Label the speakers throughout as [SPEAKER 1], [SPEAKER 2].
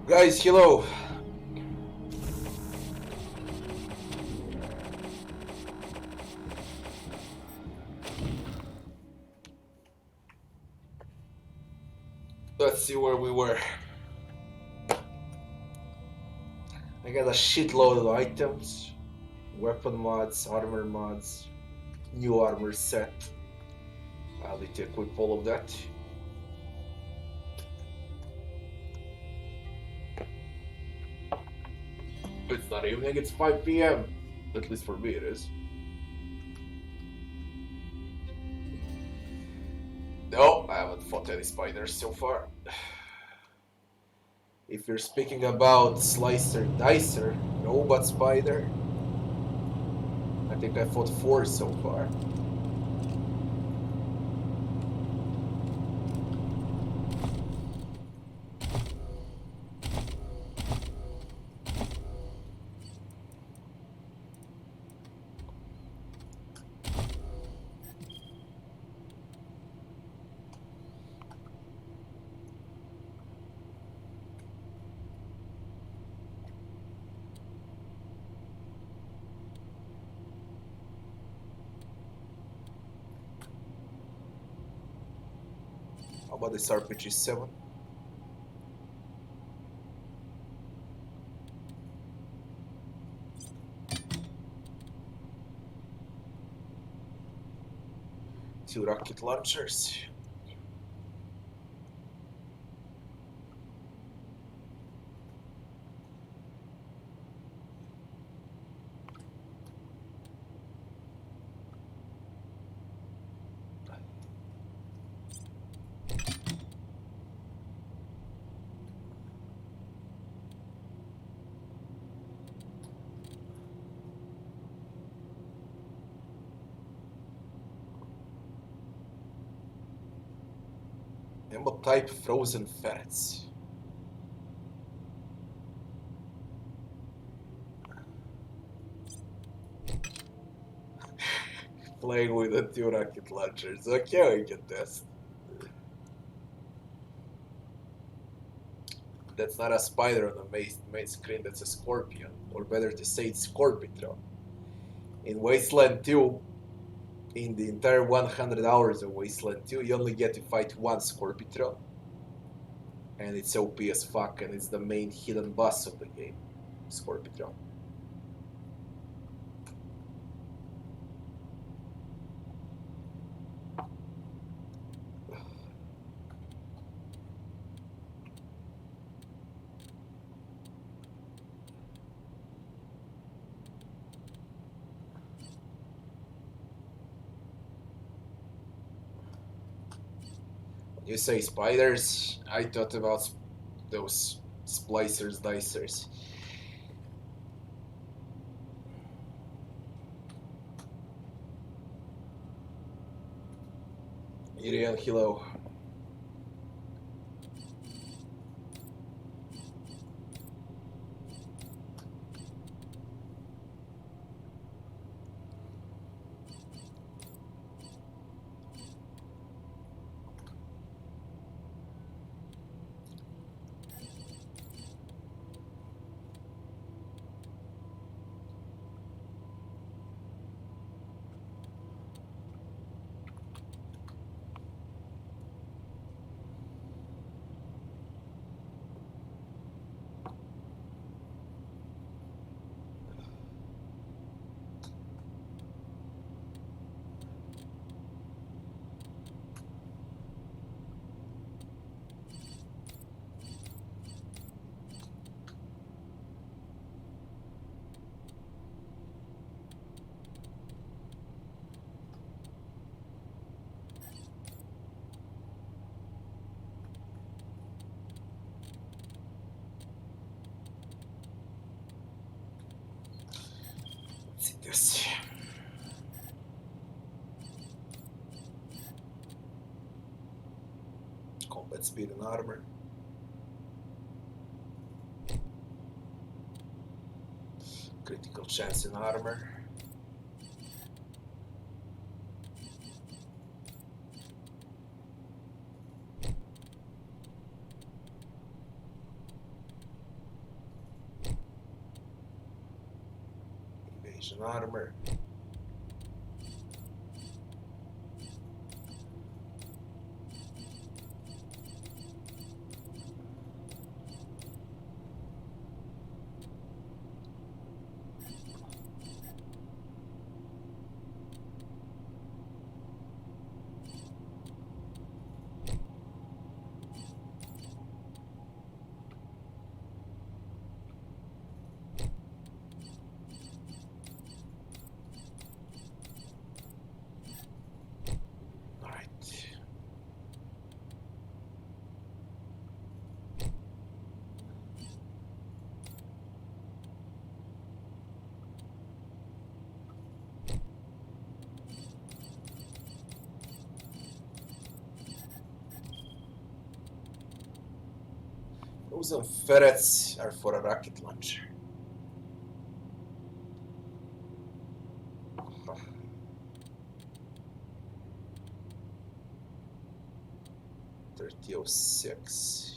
[SPEAKER 1] Guys, hello. Let's see where we were. I got a shitload of items, weapon mods, armor mods, new armor set. I'll need to equip all of that. It's not evening, it's 5 p.m. At least for me it is. No, I haven't fought any spiders so far. If you're speaking about Slicer Dicer, Robot Spider, I think I fought 4 so far. How about this RPG 7? Two rocket launchers. Ammo type frozen ferrets. Playing with the two rocket launchers. Okay, we can test. That's not a spider on the main screen, that's a scorpion. Or better to say it's Scorpitron. In Wasteland 2, in the entire 100 hours of Wasteland 2, you only get to fight one Scorpitron. And it's OP as fuck, and it's the main hidden boss of the game, Scorpitron. You say spiders, I thought about those splicers, dicers. Irian, hello. Let's see this. Combat speed and armor. Critical chance in armor. evasion armor. Frozen ferrets are for a rocket launcher. $30.06.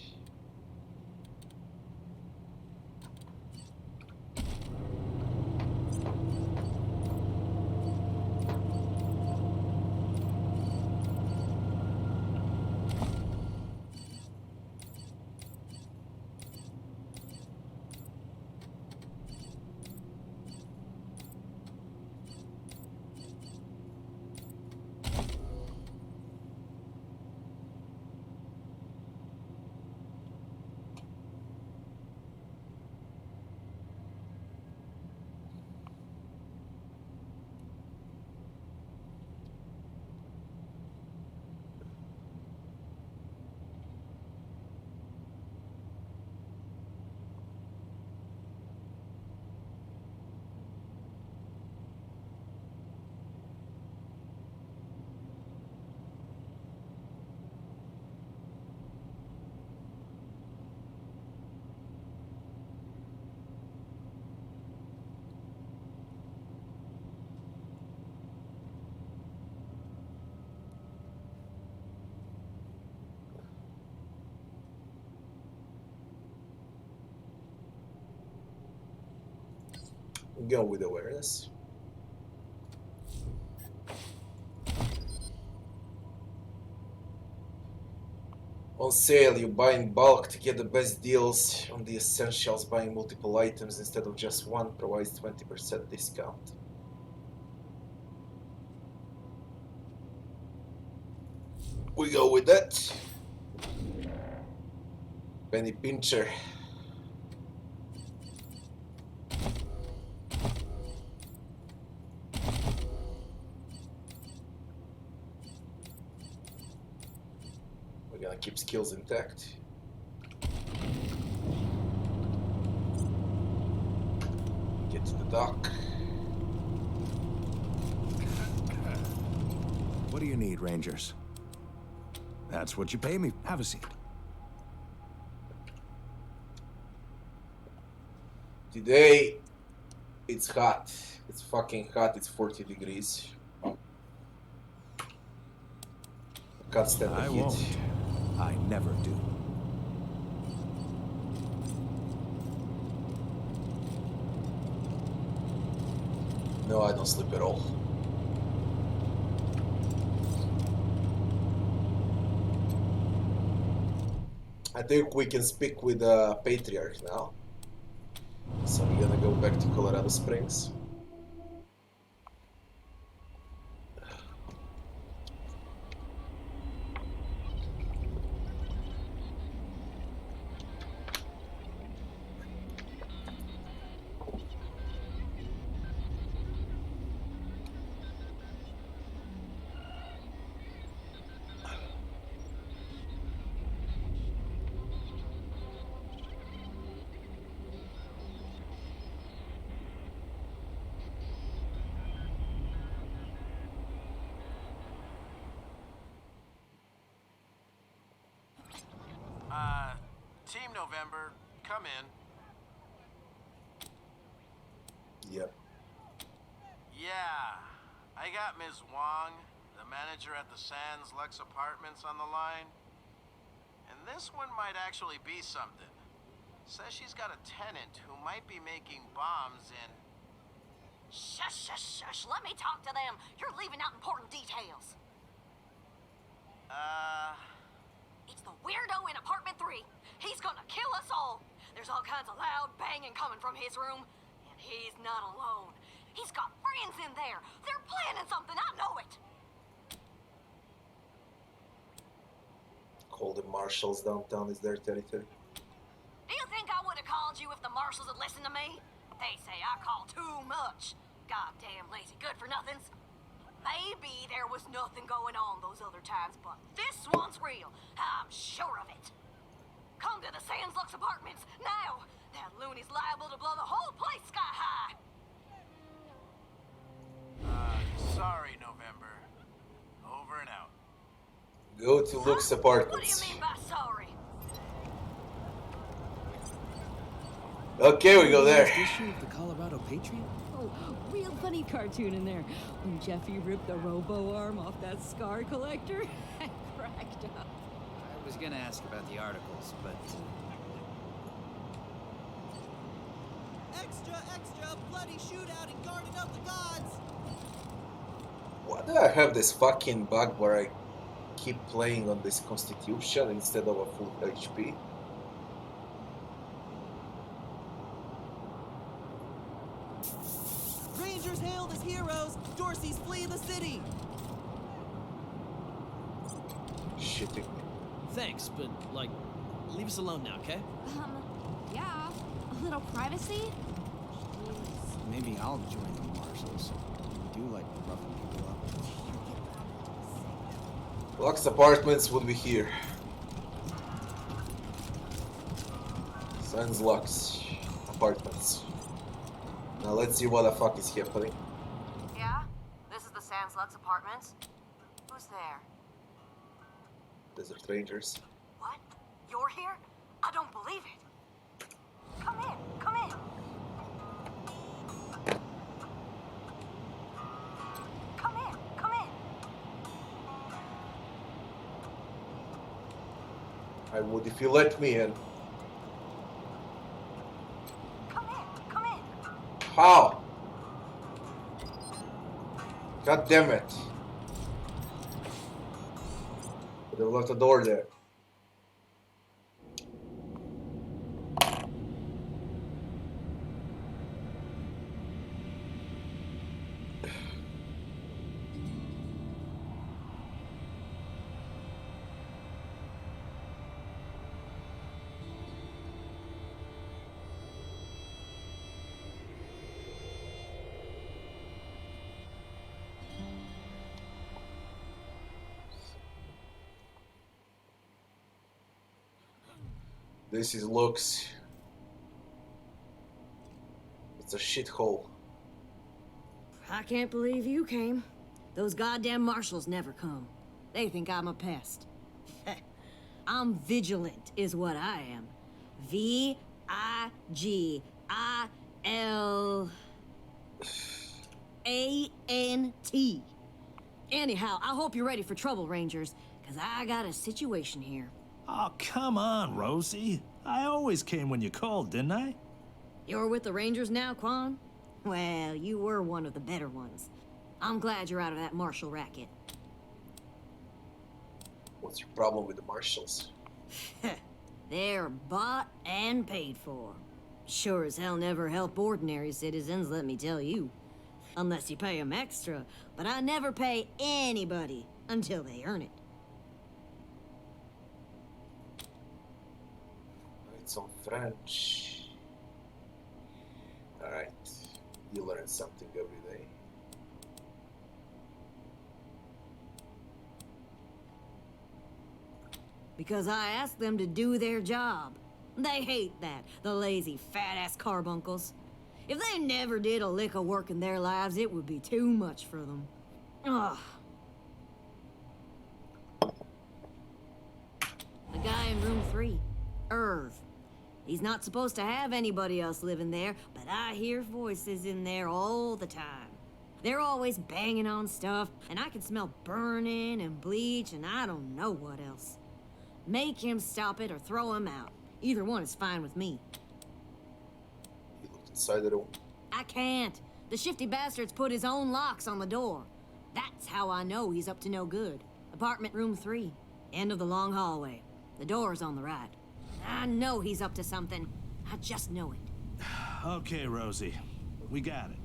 [SPEAKER 1] Go with awareness. On sale, you buy in bulk to get the best deals on the essentials. Buying multiple items instead of just one provides 20% discount. We go with that. Penny pincher. We're gonna keep skills intact. Get to the dock.
[SPEAKER 2] What do you need, Rangers? That's what you pay me. Have a seat.
[SPEAKER 1] Today, it's hot. It's fucking hot. It's 40 degrees. Can't stand the
[SPEAKER 2] I
[SPEAKER 1] heat.
[SPEAKER 2] won't. I never do.
[SPEAKER 1] No, I don't sleep at all. I think we can speak with Patriarch now. So we're gonna go back to Colorado Springs.
[SPEAKER 3] Team November, come in.
[SPEAKER 1] Yep.
[SPEAKER 3] Yeah, I got Ms. Wong, the manager at the Sands Lux Apartments, on the line. And this one might actually be something. Says she's got a tenant who might be making bombs in...
[SPEAKER 4] Shush, shush, shush. Let me talk to them. You're leaving out important details. It's the weirdo in apartment 3. He's gonna kill us all. There's all kinds of loud banging coming from his room. And he's not alone. He's got friends in there. They're planning something. I know it.
[SPEAKER 1] Call the marshals downtown is their territory.
[SPEAKER 4] Do you think I would have called you if the marshals had listened to me? They say I call too much. Goddamn lazy good-for-nothings. Maybe there was nothing going on those other times, but this one's real. I'm sure of it. Come to the Sands Lux apartments now. That loony's liable to blow the whole place sky high.
[SPEAKER 3] Sorry, November. Over and out.
[SPEAKER 1] Go to Luke's
[SPEAKER 4] What
[SPEAKER 1] apartments.
[SPEAKER 4] do you mean by sorry?
[SPEAKER 1] Okay, we go there.
[SPEAKER 5] Last issue of the Colorado Patriot?
[SPEAKER 6] Oh, real funny cartoon in there. When Jeffy ripped the robo arm off that scar collector, I cracked up.
[SPEAKER 5] I was gonna ask about the articles, but...
[SPEAKER 7] Extra, bloody shootout in Garden of the Gods!
[SPEAKER 1] Why do I have this fucking bug where I keep playing on this Constitution instead of a full HP?
[SPEAKER 7] Rangers hailed as heroes! Dorsey's flee the city!
[SPEAKER 1] Shitting me.
[SPEAKER 7] Thanks, but, like, leave us alone now, okay?
[SPEAKER 6] Yeah. A little privacy?
[SPEAKER 5] Maybe I'll join the marshals. We do like roughing people up.
[SPEAKER 1] Luke's apartments would be here. Sans Lux apartments. Now let's see what the fuck is happening.
[SPEAKER 4] Yeah? This is the Sands Lux apartments? Who's there?
[SPEAKER 1] Desert Rangers.
[SPEAKER 4] What? You're here? I don't believe it. Come in, come in. Come in, come in.
[SPEAKER 1] I would if you let me in.
[SPEAKER 4] Come in, come in.
[SPEAKER 1] How? God damn it. They left the door there. This is Luke's. It's a shithole.
[SPEAKER 4] I can't believe you came. Those goddamn marshals never come. They think I'm a pest. I'm vigilant, is what I am. V-I-G-I-L-A-N-T. Anyhow, I hope you're ready for trouble, Rangers, because I got a situation here.
[SPEAKER 8] Oh, come on, Rosie. I always came when you called, didn't I?
[SPEAKER 4] You're with the Rangers now, Quan? Well, you were one of the better ones. I'm glad you're out of that marshal racket.
[SPEAKER 1] What's your problem with the marshals?
[SPEAKER 4] They're bought and paid for. Sure as hell never help ordinary citizens, let me tell you. Unless you pay them extra, but I never pay anybody until they earn it.
[SPEAKER 1] It's on French. Alright. You learn something every day.
[SPEAKER 4] Because I asked them to do their job. They hate that, the lazy, fat-ass carbuncles. If they never did a lick of work in their lives, it would be too much for them. Ugh. The guy in room 3, Irv. He's not supposed to have anybody else living there, but I hear voices in there all the time. They're always banging on stuff, and I can smell burning and bleach and I don't know what else. Make him stop it or throw him out. Either one is fine with me.
[SPEAKER 1] You looked inside the room.
[SPEAKER 4] I can't.
[SPEAKER 6] The shifty bastard's put his own locks on the door. That's how I know he's up to no good. Apartment room 3. End of the long hallway. The door's on the right. I know he's up to something. I just know it.
[SPEAKER 8] Okay, Rosie. We got it.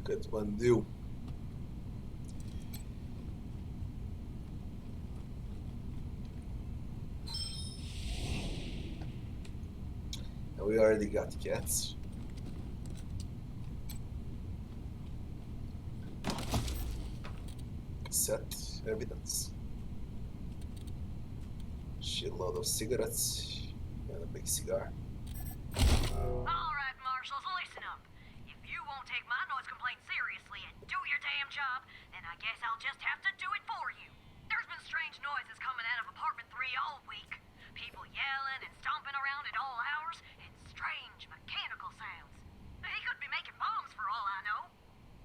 [SPEAKER 1] Kathmandu. And we already got cats. Cassette evidence. Shitload of cigarettes and a big cigar.
[SPEAKER 4] All right, marshals, listen up. If you won't take my noise complaint seriously and do your damn job, then I guess I'll just have to do it for you. There's been strange noises coming out of apartment 3 all week. People yelling and stomping around at all hours, and strange mechanical sounds. He could be making bombs for all I know.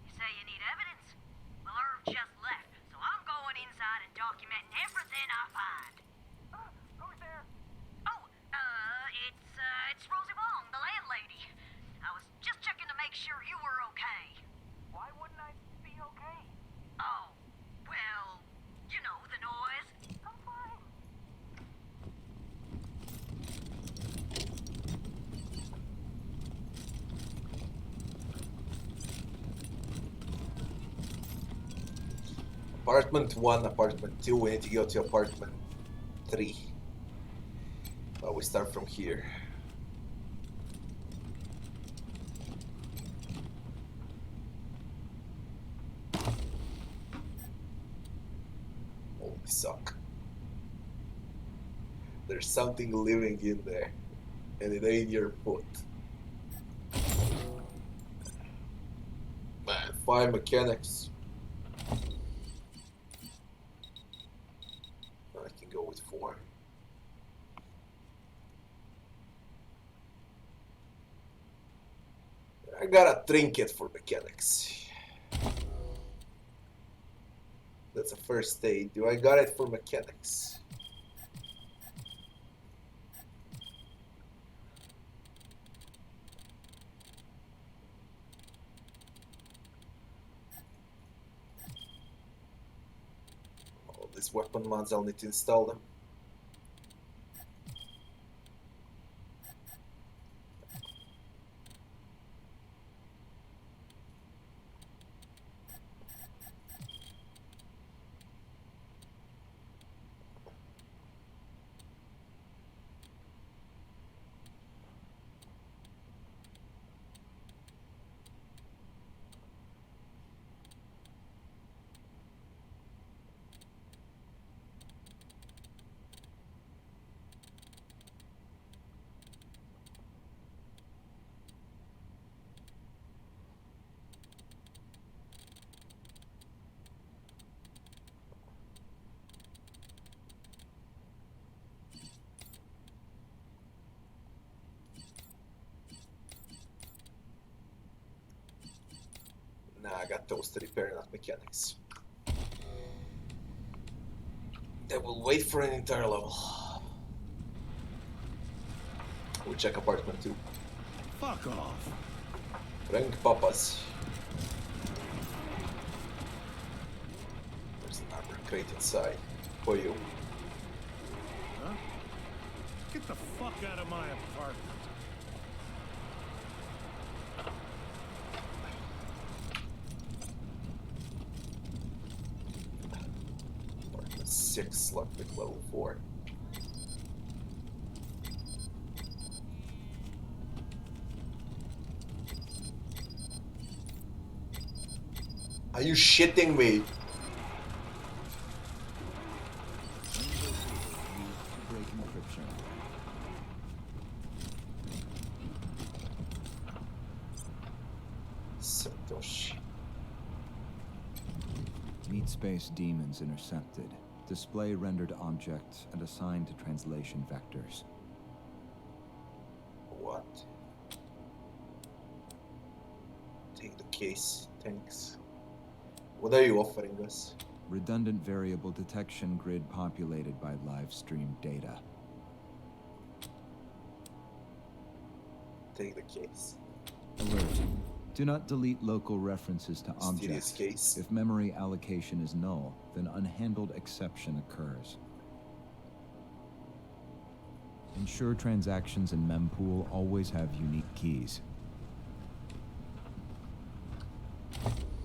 [SPEAKER 4] You say you need evidence? Well, Irv just left, so I'm going inside and documenting everything I find. Who's there? Oh, it's Rosie Wong, the landlady. I was just checking to make sure you were okay. Why wouldn't I be okay? Oh, well, you know, the noise. I'm fine.
[SPEAKER 1] Apartment 1, apartment 2, we need to go to apartment 3. Well, we start from here. Holy suck. There's something living in there, and it ain't your foot. Man, 5 mechanics. I can go with 4. I got a trinket for mechanics. That's a first aid. Do I got it for mechanics? All these weapon mods, I'll need to install them. Nah, I got those to repair, not mechanics. They will wait for an entire level. We'll check apartment 2.
[SPEAKER 8] Fuck off.
[SPEAKER 1] Frank Papas. There's an armor crate inside for you.
[SPEAKER 8] Huh? Get the fuck out of my apartment.
[SPEAKER 1] Apartment 6, lockpick level 4. Are you shitting me?
[SPEAKER 2] Break encryption.
[SPEAKER 1] Satoshi.
[SPEAKER 9] Meat space demons intercepted. Display rendered objects and assigned to translation vectors.
[SPEAKER 1] What? Take the case, thanks. What are you offering us?
[SPEAKER 9] Redundant variable detection grid populated by live stream data.
[SPEAKER 1] Take the case.
[SPEAKER 9] Alert. Do not delete local references to
[SPEAKER 1] Mysterious
[SPEAKER 9] objects.
[SPEAKER 1] case.
[SPEAKER 9] If memory allocation is null, then unhandled exception occurs. Ensure transactions in mempool always have unique keys.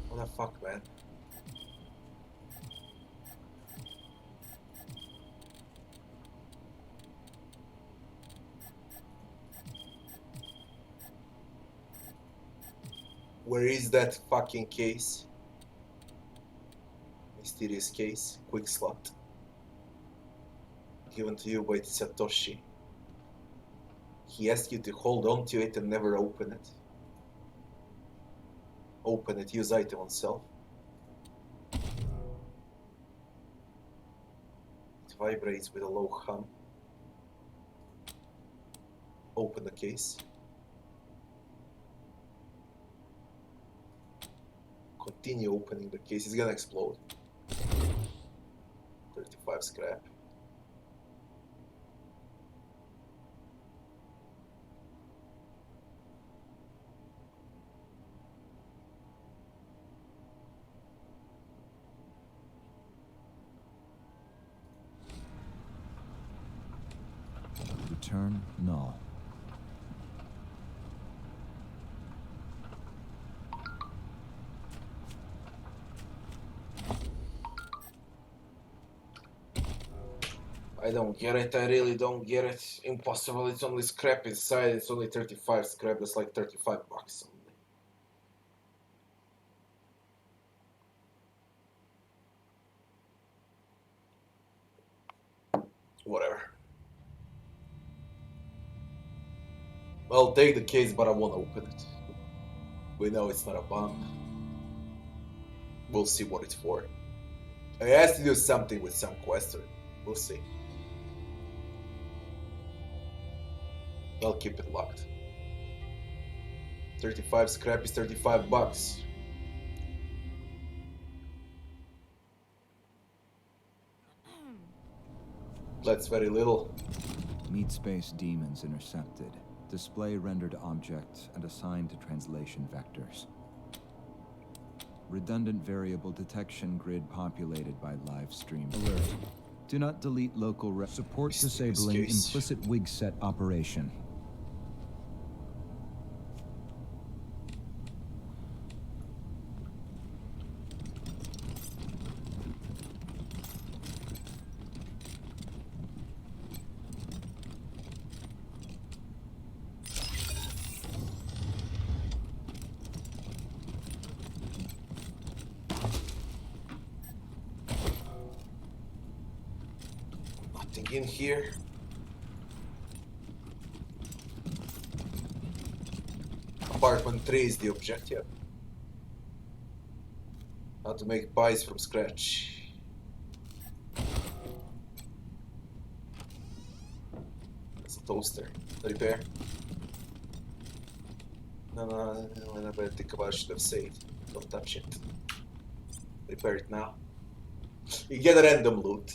[SPEAKER 1] What the fuck, man? Where is that fucking case? Mysterious case. Quick slot. Given to you by Satoshi. He asked you to hold on to it and never open it. Open it. Use item on self. It vibrates with a low hum. Open the case. Continue opening the case. It's gonna explode. 35 scrap.
[SPEAKER 9] Return null.
[SPEAKER 1] I don't get it, I really don't get it. Impossible, it's only scrap inside, it's only 35 scrap, that's like 35 bucks only. Whatever. I'll take the case, but I won't open it. We know it's not a bomb. We'll see what it's for. It has to do something with some quester. We'll see. I'll keep it locked. 35 scrap is 35 bucks. That's very little.
[SPEAKER 9] Meat space demons intercepted. Display rendered objects and assigned to translation vectors. Redundant variable detection grid populated by live stream. Alert. Do not delete local support disabling implicit wig set operation.
[SPEAKER 1] In here. Apartment 3 is the objective. How to make pies from scratch. That's a toaster. Repair. No, whenever I think about it, I should have saved. Don't touch it. Repair it now. You get a random loot.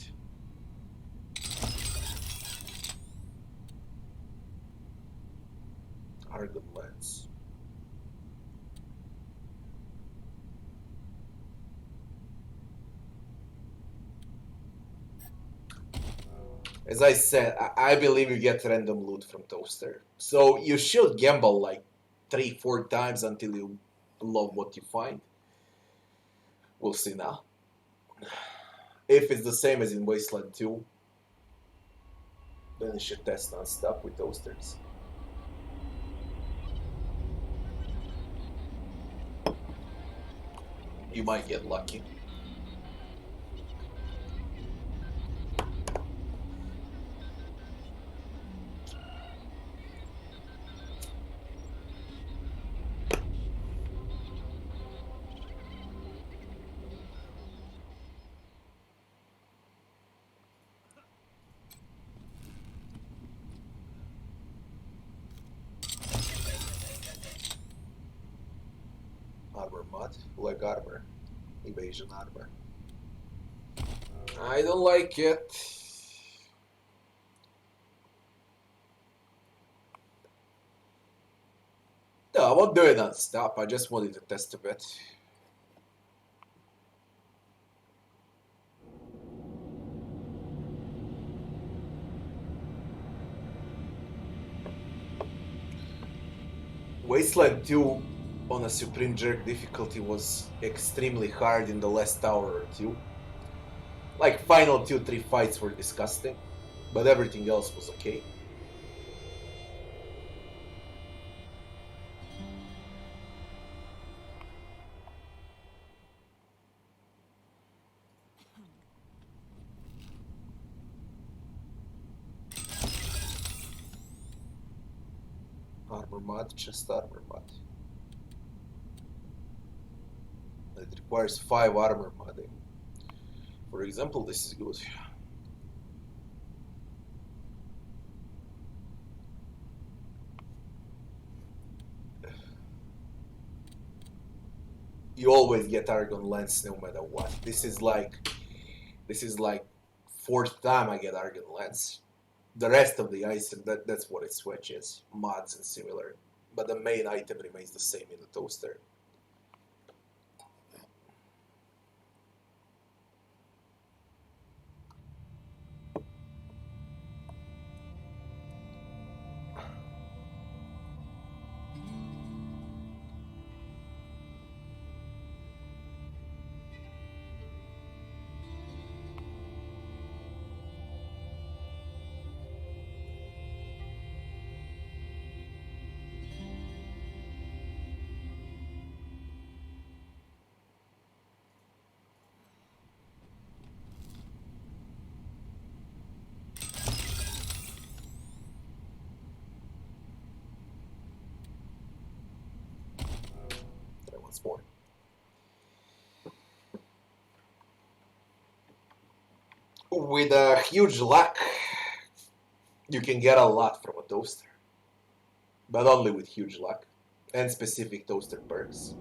[SPEAKER 1] Argon lens. As I said, I believe you get random loot from Toaster. So you should gamble like 3-4 times until you love what you find. We'll see now. If it's the same as in Wasteland 2, then you should test non-stop with Toasters. You might get lucky. Armor mod, leg armor. Evasion armor. I don't like it. No, I won't do it non-stop. I just wanted to test a bit. Wasteland 2 on a Supreme Jerk difficulty was extremely hard in the last hour or two. Like, final 2-3 fights were disgusting, but everything else was okay. Armor mod, just armor mod. It requires 5 armor modding. For example, this is good. You always get Argon Lens no matter what. This is like 4th time I get Argon Lens. The rest of the item, that's what it switches, mods and similar. But the main item remains the same in the toaster. Once more. With a huge luck, you can get a lot from a toaster. But only with huge luck and specific toaster perks.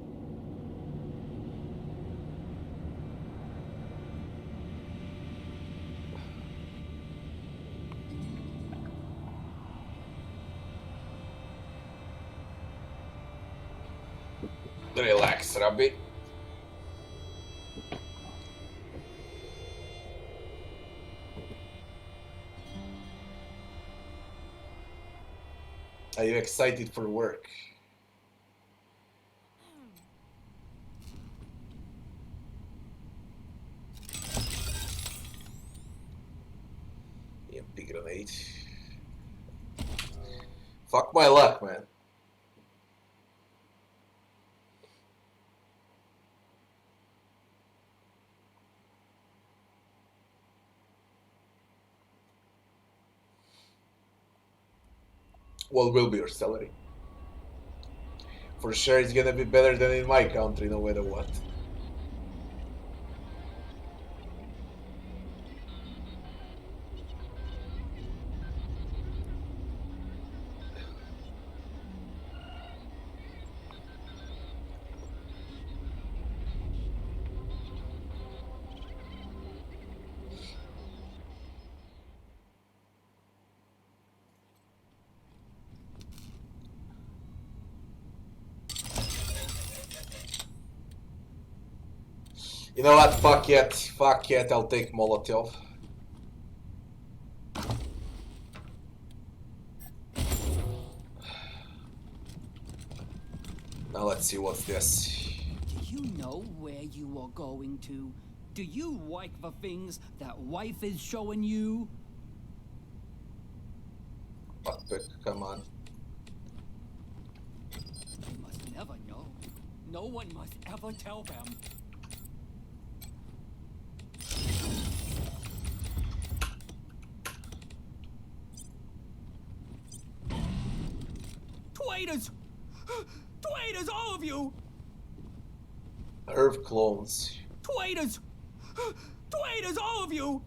[SPEAKER 1] Relax, Rabbi. Are you excited for work? EMP grenade. Fuck my luck, man. What will be your salary? For sure it's gonna be better than in my country, no matter what. You know what? Fuck it, I'll take Molotov. Now let's see what's this.
[SPEAKER 10] Do you know where you are going to? Do you like the things that wife is showing you?
[SPEAKER 1] Fuck, come on.
[SPEAKER 10] They must never know. No one must ever tell them. Traitors! Traitors, all of you!
[SPEAKER 1] Herb clones.
[SPEAKER 10] Traitors! Traitors, all of you!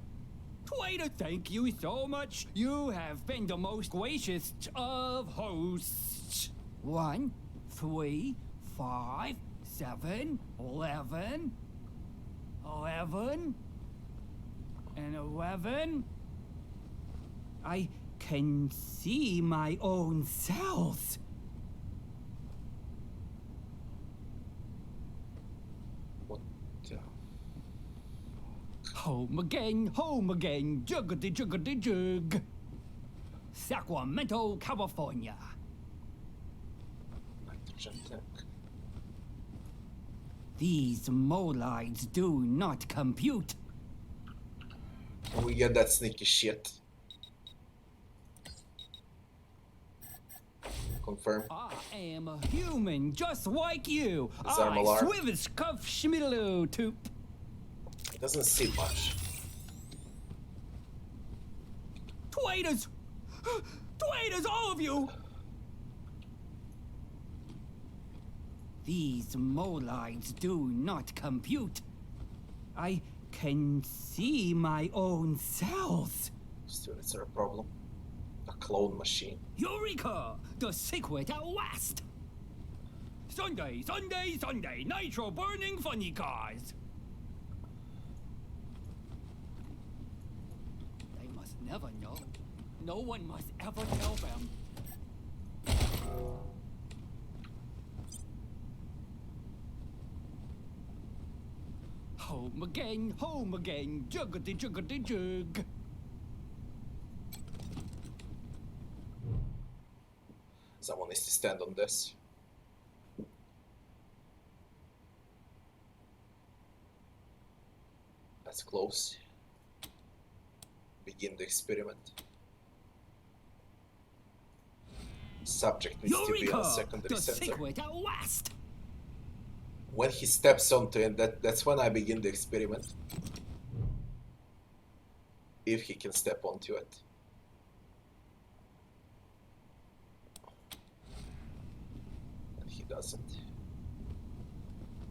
[SPEAKER 10] Traitors, thank you so much. You have been the most gracious of hosts. 1, 3, 5, 7, 11, 11, and 11. I can see my own cells. home again, juggity juggity jug. Sacramento, California.
[SPEAKER 1] Nitrogen tank.
[SPEAKER 10] These molides do not compute.
[SPEAKER 1] And we get that sneaky shit. Confirm.
[SPEAKER 10] I am a human just like you.
[SPEAKER 1] Disarm
[SPEAKER 10] I
[SPEAKER 1] alarm.
[SPEAKER 10] swivish cuff schmiddle toop.
[SPEAKER 1] It doesn't see much.
[SPEAKER 10] Traitors! Traitors, all of you! These molides do not compute. I can see my own cells.
[SPEAKER 1] Students are a problem. A clone machine.
[SPEAKER 10] Eureka! The secret at last! Sunday, Sunday, Sunday, nitro burning funny cars! They must never know. No one must ever tell them. Home again, juggity juggity jug.
[SPEAKER 1] Someone needs to stand on this. That's close. Begin the experiment. Subject needs to be on secondary
[SPEAKER 10] the
[SPEAKER 1] sensor.
[SPEAKER 10] secret at last!
[SPEAKER 1] When he steps onto it, that's when I begin the experiment. If he can step onto it. And he doesn't.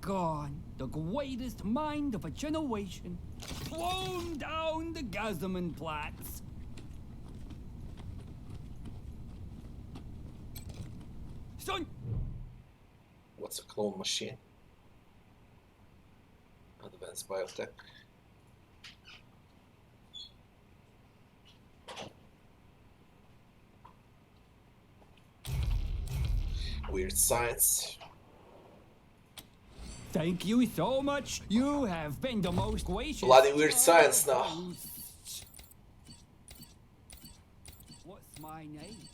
[SPEAKER 10] Gone, the greatest mind of a generation, thrown down the Gazaman Platz. Son!
[SPEAKER 1] What's a clone machine? Advanced biotech. Weird science.
[SPEAKER 10] Thank you so much. You have been the most gracious.
[SPEAKER 1] Bloody weird science now.
[SPEAKER 10] What's my name?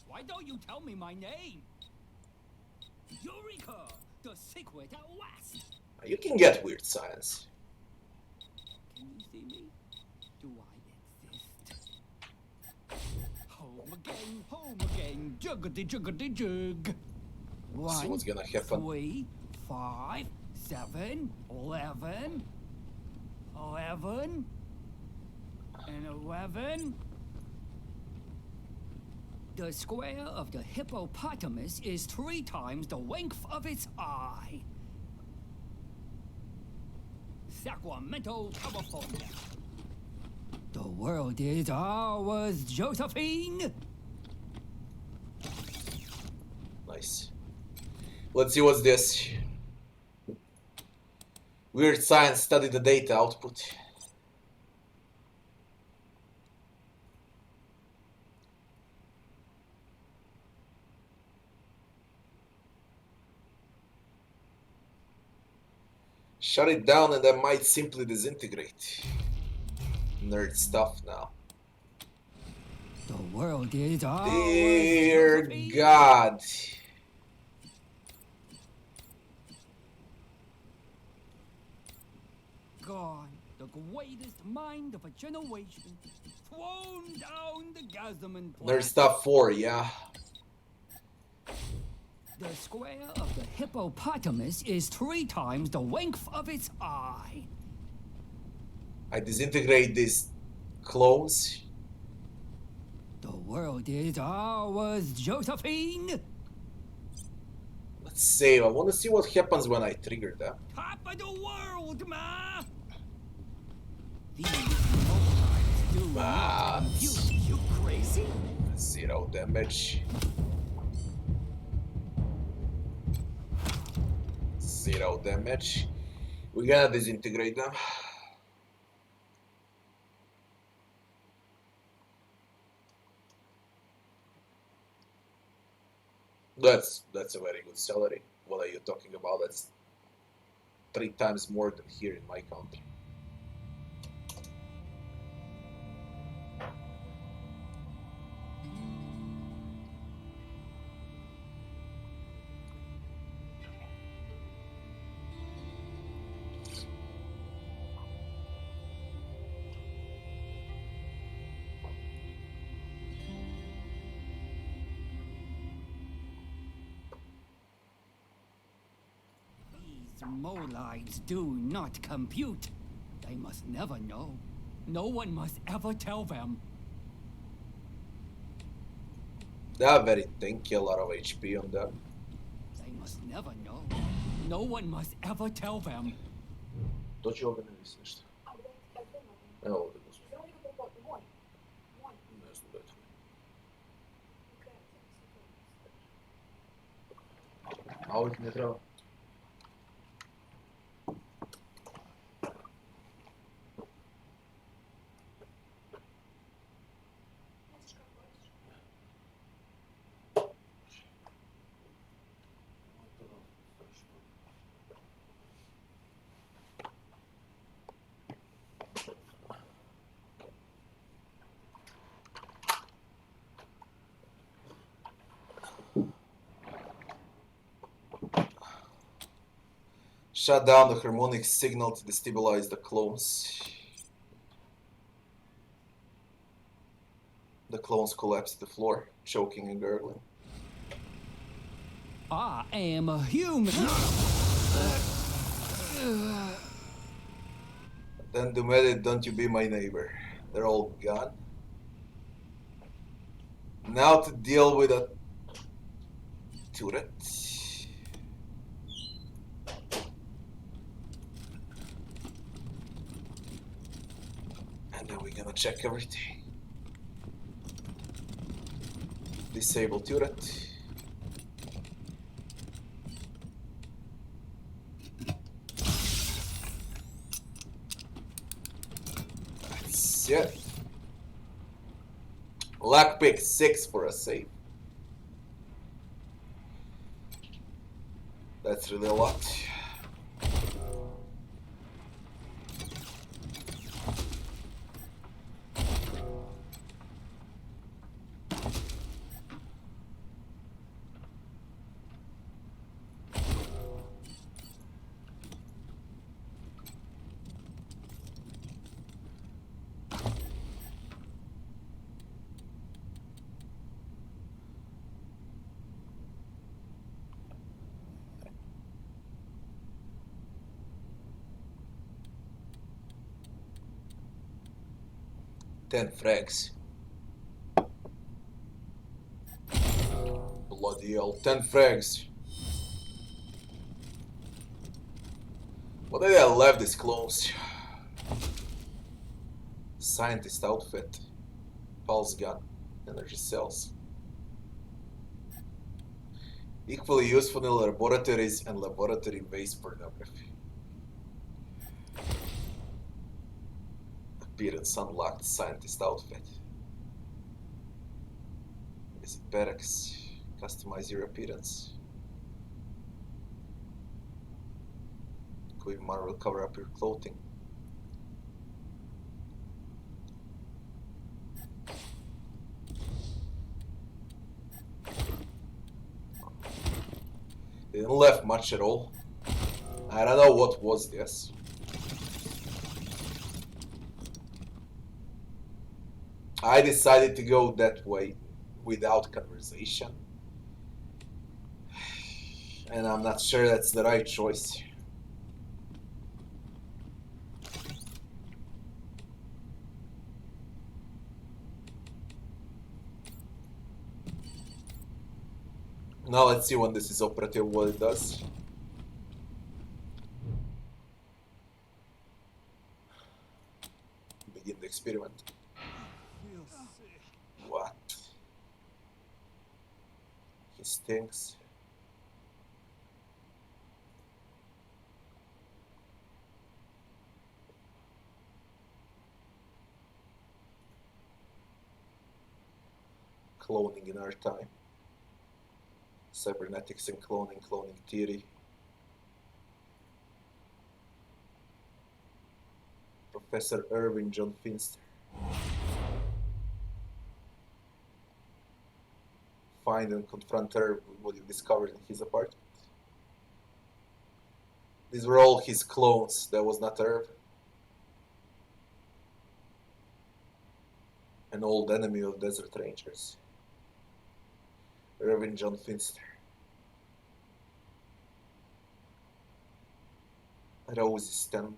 [SPEAKER 10] Why don't you tell me my name? Eureka! The secret at last!
[SPEAKER 1] You can get weird science.
[SPEAKER 10] Can you see me? Do I exist? Home again, juggity juggity jug.
[SPEAKER 1] Let's see what's gonna happen.
[SPEAKER 10] 3, 5, 7, 11, 11, and 11. The square of the hippopotamus is 3 times the length of its eye. Sacramento, California. The world is ours, Josephine.
[SPEAKER 1] Nice. Let's see what's this. Weird science, study the data output. Shut it down and I might simply disintegrate. Nerd stuff now.
[SPEAKER 10] The world is ours.
[SPEAKER 1] Dear
[SPEAKER 10] Josephine.
[SPEAKER 1] God.
[SPEAKER 10] Gone, the greatest mind of a generation, thrown down the Gazaman
[SPEAKER 1] Nerd
[SPEAKER 10] Platz.
[SPEAKER 1] stuff 4, yeah.
[SPEAKER 10] The square of the hippopotamus is 3 times the length of its eye.
[SPEAKER 1] I disintegrate these clones.
[SPEAKER 10] The world is ours, Josephine.
[SPEAKER 1] Let's save. I want to see what happens when I trigger them.
[SPEAKER 10] Top of the world, ma. These mobiles do not compute. You crazy?
[SPEAKER 1] 0 damage. 0 damage. We're gonna disintegrate them. That's a very good salary. What are you talking about? That's 3 times more than here in my country.
[SPEAKER 10] lives do not compute. They must never know. No one must ever tell them.
[SPEAKER 1] They are very tanky, a lot of HP on them.
[SPEAKER 10] They must never know. No one must ever tell them.
[SPEAKER 1] To će ovdje ne visi ništa. Evo ovdje gospodin. Ne znam da je to. A ovdje ne treba. Shut down the harmonic signal to destabilize the clones. The clones collapse to the floor, choking and gurgling.
[SPEAKER 10] I am a human.
[SPEAKER 1] Then demanded, don't you be my neighbor. They're all gone. Now to deal with a turret. And then we're gonna check everything. Disable turret. That's it. Lockpick 6 for a save. That's really a lot. Ten frags. Bloody hell, 10 frags. What did I left this close? Scientist outfit. Pulse gun. Energy cells. Equally useful in laboratories and laboratory waste pornography. Appearance unlocked. Scientist outfit. Visit barracks. Customize your appearance. Queen Mara will cover up your clothing. They didn't left much at all. I don't know what was this. I decided to go that way without conversation. And I'm not sure that's the right choice. Now let's see when this is operative what it does. Begin the experiment. What? He stinks. Cloning in our time. Cybernetics and cloning, cloning theory. Professor Irving John Finster. Find and confront her with what you discovered in his apartment. These were all his clones. That was not Irv. An old enemy of desert rangers. Irving John Finster. resistant.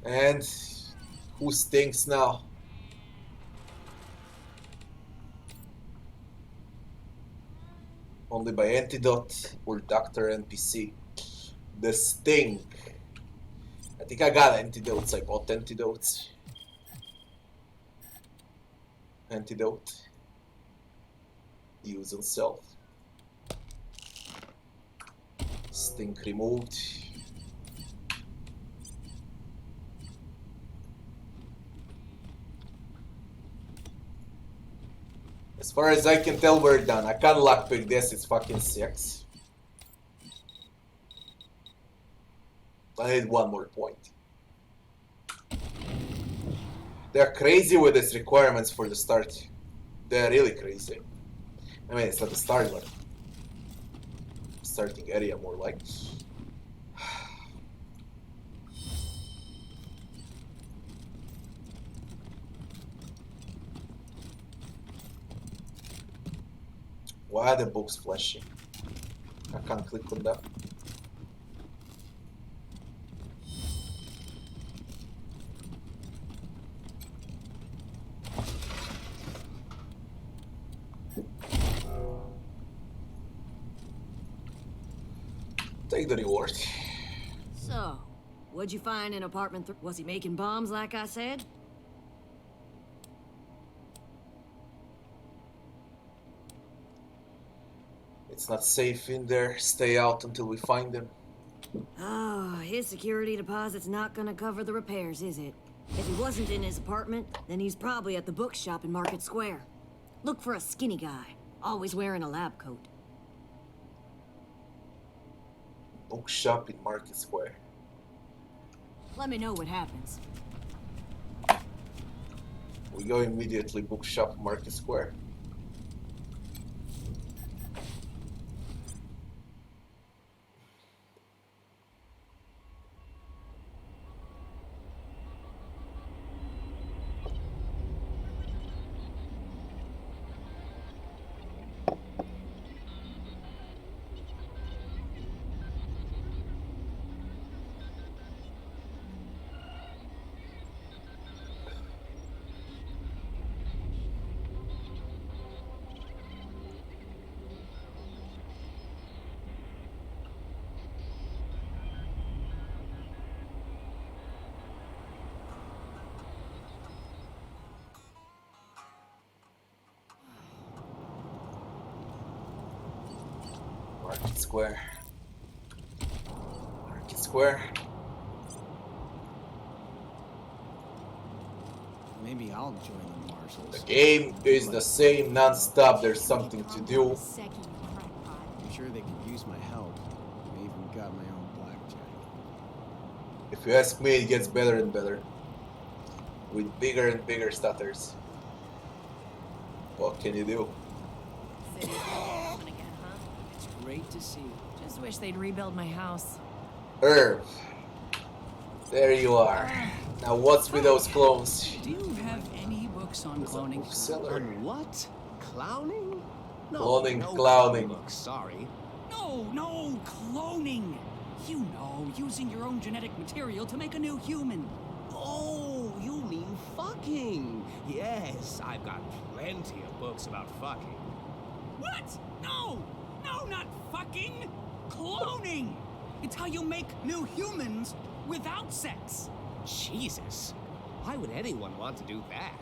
[SPEAKER 1] And who stinks now? Only by antidote or doctor NPC. The stink. I think I got antidotes. I bought antidotes. Antidote. Use on self. Stink removed. As far as I can tell, we're done. I can't lockpick this, it's fucking 6. I need one more point. They're crazy with these requirements for the start. They're really crazy. I mean, it's not the start, but starting area more like. Why are the books flashing? I can't click on that. Take the reward.
[SPEAKER 6] So, what'd you find in apartment was he making bombs like I said?
[SPEAKER 1] It's not safe in there. Stay out until we find them.
[SPEAKER 6] Oh, his security deposit's not gonna cover the repairs, is it? If he wasn't in his apartment, then he's probably at the bookshop in Market Square. Look for a skinny guy, always wearing a lab coat.
[SPEAKER 1] Bookshop in Market Square.
[SPEAKER 6] Let me know what happens.
[SPEAKER 1] We go immediately bookshop Market Square. Market Square. Market Square.
[SPEAKER 5] Maybe I'll join the marshals.
[SPEAKER 1] The game is the same non-stop. There's something to do.
[SPEAKER 5] I'm sure they could use my help. I even got my own blackjack.
[SPEAKER 1] If you ask me, it gets better and better. With bigger and bigger stutters. What can you do?
[SPEAKER 4] Again, huh?
[SPEAKER 5] It's great to see.
[SPEAKER 4] Just wish they'd rebuild my house.
[SPEAKER 1] Irv. There you are. Now what's with those clones?
[SPEAKER 10] Do you have any books on cloning?
[SPEAKER 1] Bookseller.
[SPEAKER 11] On what? Clowning?
[SPEAKER 1] Cloning,
[SPEAKER 11] no
[SPEAKER 1] clowning.
[SPEAKER 11] books, sorry.
[SPEAKER 10] No, cloning. You know, using your own genetic material to make a new human.
[SPEAKER 11] Oh, you mean fucking. Yes, I've got plenty of books about fucking.
[SPEAKER 10] What? No, not fucking. Cloning. It's how you make new humans without sex.
[SPEAKER 11] Jesus. Why would anyone want to do that?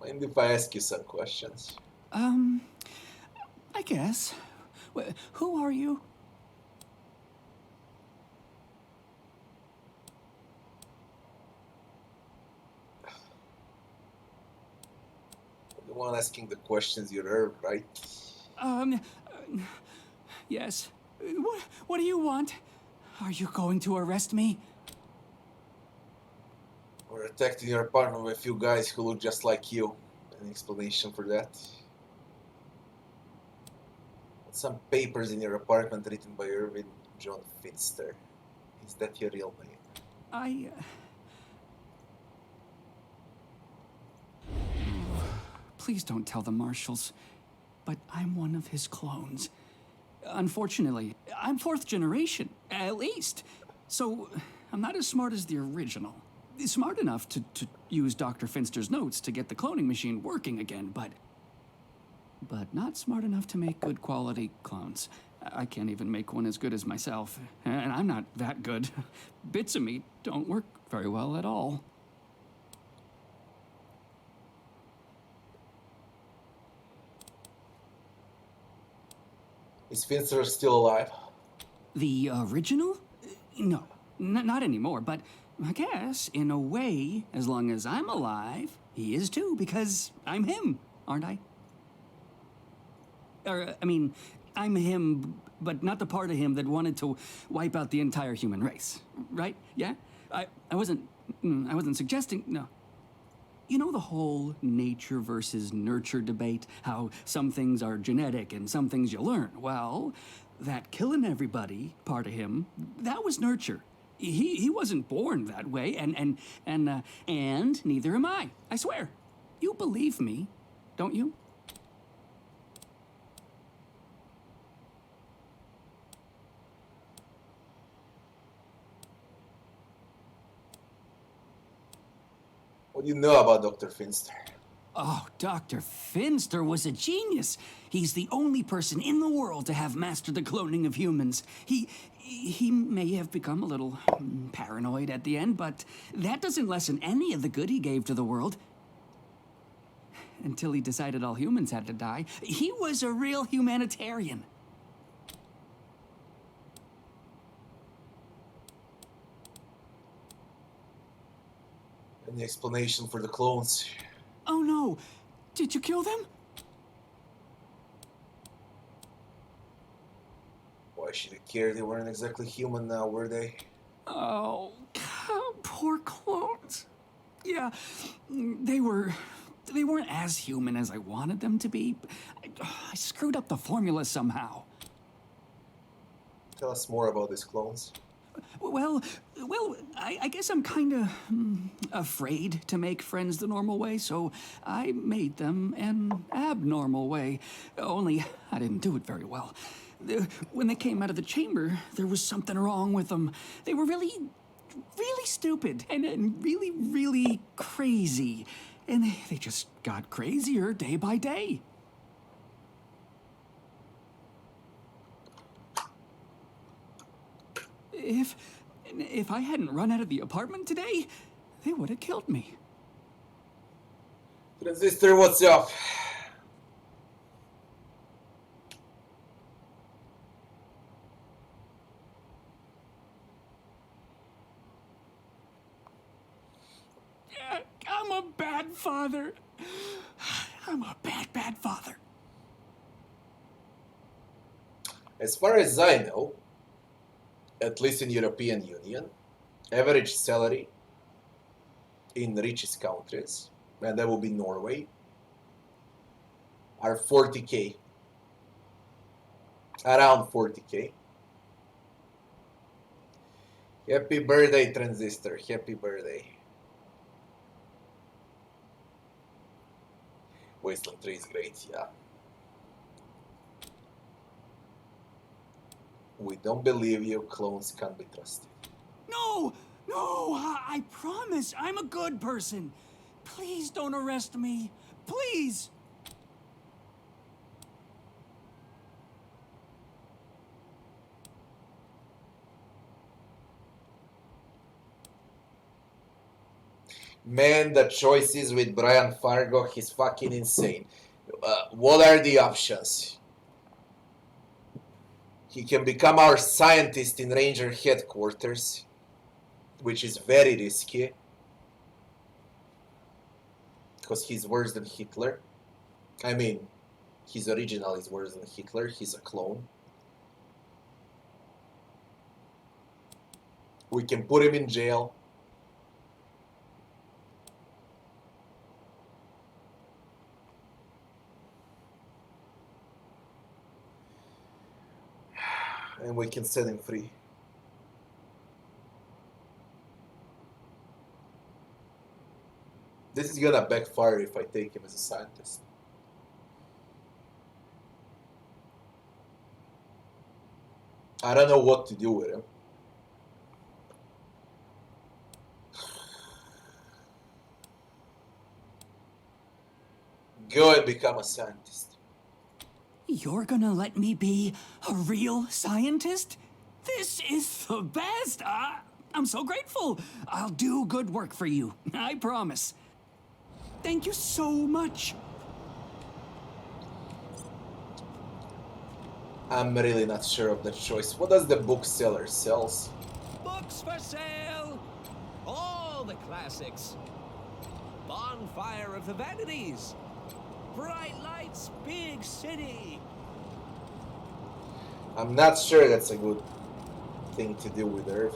[SPEAKER 1] Mind if I ask you some questions?
[SPEAKER 10] I guess. Who are you?
[SPEAKER 1] The one asking the questions you heard, right?
[SPEAKER 10] Yes. What do you want? Are you going to arrest me?
[SPEAKER 1] We're attacked in your apartment with a few guys who look just like you. Any explanation for that? Some papers in your apartment written by Irvin John Finster. Is that your real name?
[SPEAKER 10] Please don't tell the marshals, but I'm one of his clones. Unfortunately, I'm 4th generation, at least. So, I'm not as smart as the original. Smart enough to use Dr. Finster's notes to get the cloning machine working again, but not smart enough to make good quality clones. I can't even make one as good as myself, and I'm not that good. Bits of me don't work very well at all.
[SPEAKER 1] Is Finster still alive?
[SPEAKER 10] The original? No, not anymore, but I guess, in a way, as long as I'm alive, he is too, because I'm him, aren't I? I'm him, but not the part of him that wanted to wipe out the entire human race, right? Yeah? I wasn't suggesting, no. You know the whole nature versus nurture debate? How some things are genetic and some things you learn? Well, that killing everybody part of him, that was nurture. He wasn't born that way, and neither am I swear. You believe me, don't you?
[SPEAKER 1] What do you know about Dr. Finster?
[SPEAKER 10] Oh, Dr. Finster was a genius. He's the only person in the world to have mastered the cloning of humans. He may have become a little paranoid at the end, but that doesn't lessen any of the good he gave to the world. Until he decided all humans had to die. He was a real humanitarian.
[SPEAKER 1] Any explanation for the clones?
[SPEAKER 10] Oh no! Did you kill them?
[SPEAKER 1] Why should he care? They weren't exactly human now, were they?
[SPEAKER 10] Oh, poor clones. Yeah, they weren't as human as I wanted them to be. I screwed up the formula somehow.
[SPEAKER 1] Tell us more about these clones.
[SPEAKER 10] Well, I guess I'm kind of afraid to make friends the normal way, so I made them an abnormal way. Only I didn't do it very well. When they came out of the chamber, there was something wrong with them. They were really stupid and really crazy. And they just got crazier day by day. If I hadn't run out of the apartment today, they would have killed me.
[SPEAKER 1] Transistor, what's up?
[SPEAKER 10] Yeah, I'm a bad father. I'm a bad father.
[SPEAKER 1] As far as I know, at least in European Union, average salary in richest countries, and that will be Norway, are 40k. Around 40k. Happy birthday, Transistor. Happy birthday. Wasteland 3 is great, yeah. We don't believe you, clones can't be trusted.
[SPEAKER 10] No, I promise I'm a good person. Please don't arrest me. Please.
[SPEAKER 1] Man, the choices with Brian Fargo, he's fucking insane. What are the options? He can become our scientist in Ranger headquarters, which is very risky, because he's worse than Hitler. I mean, his original is worse than Hitler. He's a clone. We can put him in jail. And we can set him free. This is gonna backfire if I take him as a scientist. I don't know what to do with him. Go and become a scientist.
[SPEAKER 10] You're gonna let me be a real scientist? This is the best! I'm so grateful! I'll do good work for you, I promise. Thank you so much.
[SPEAKER 1] I'm really not sure of that choice. What does the bookseller sells?
[SPEAKER 11] Books for sale! All the classics. Bonfire of the Vanities. Bright Lights, Big City.
[SPEAKER 1] I'm not sure that's a good thing to do with Earth.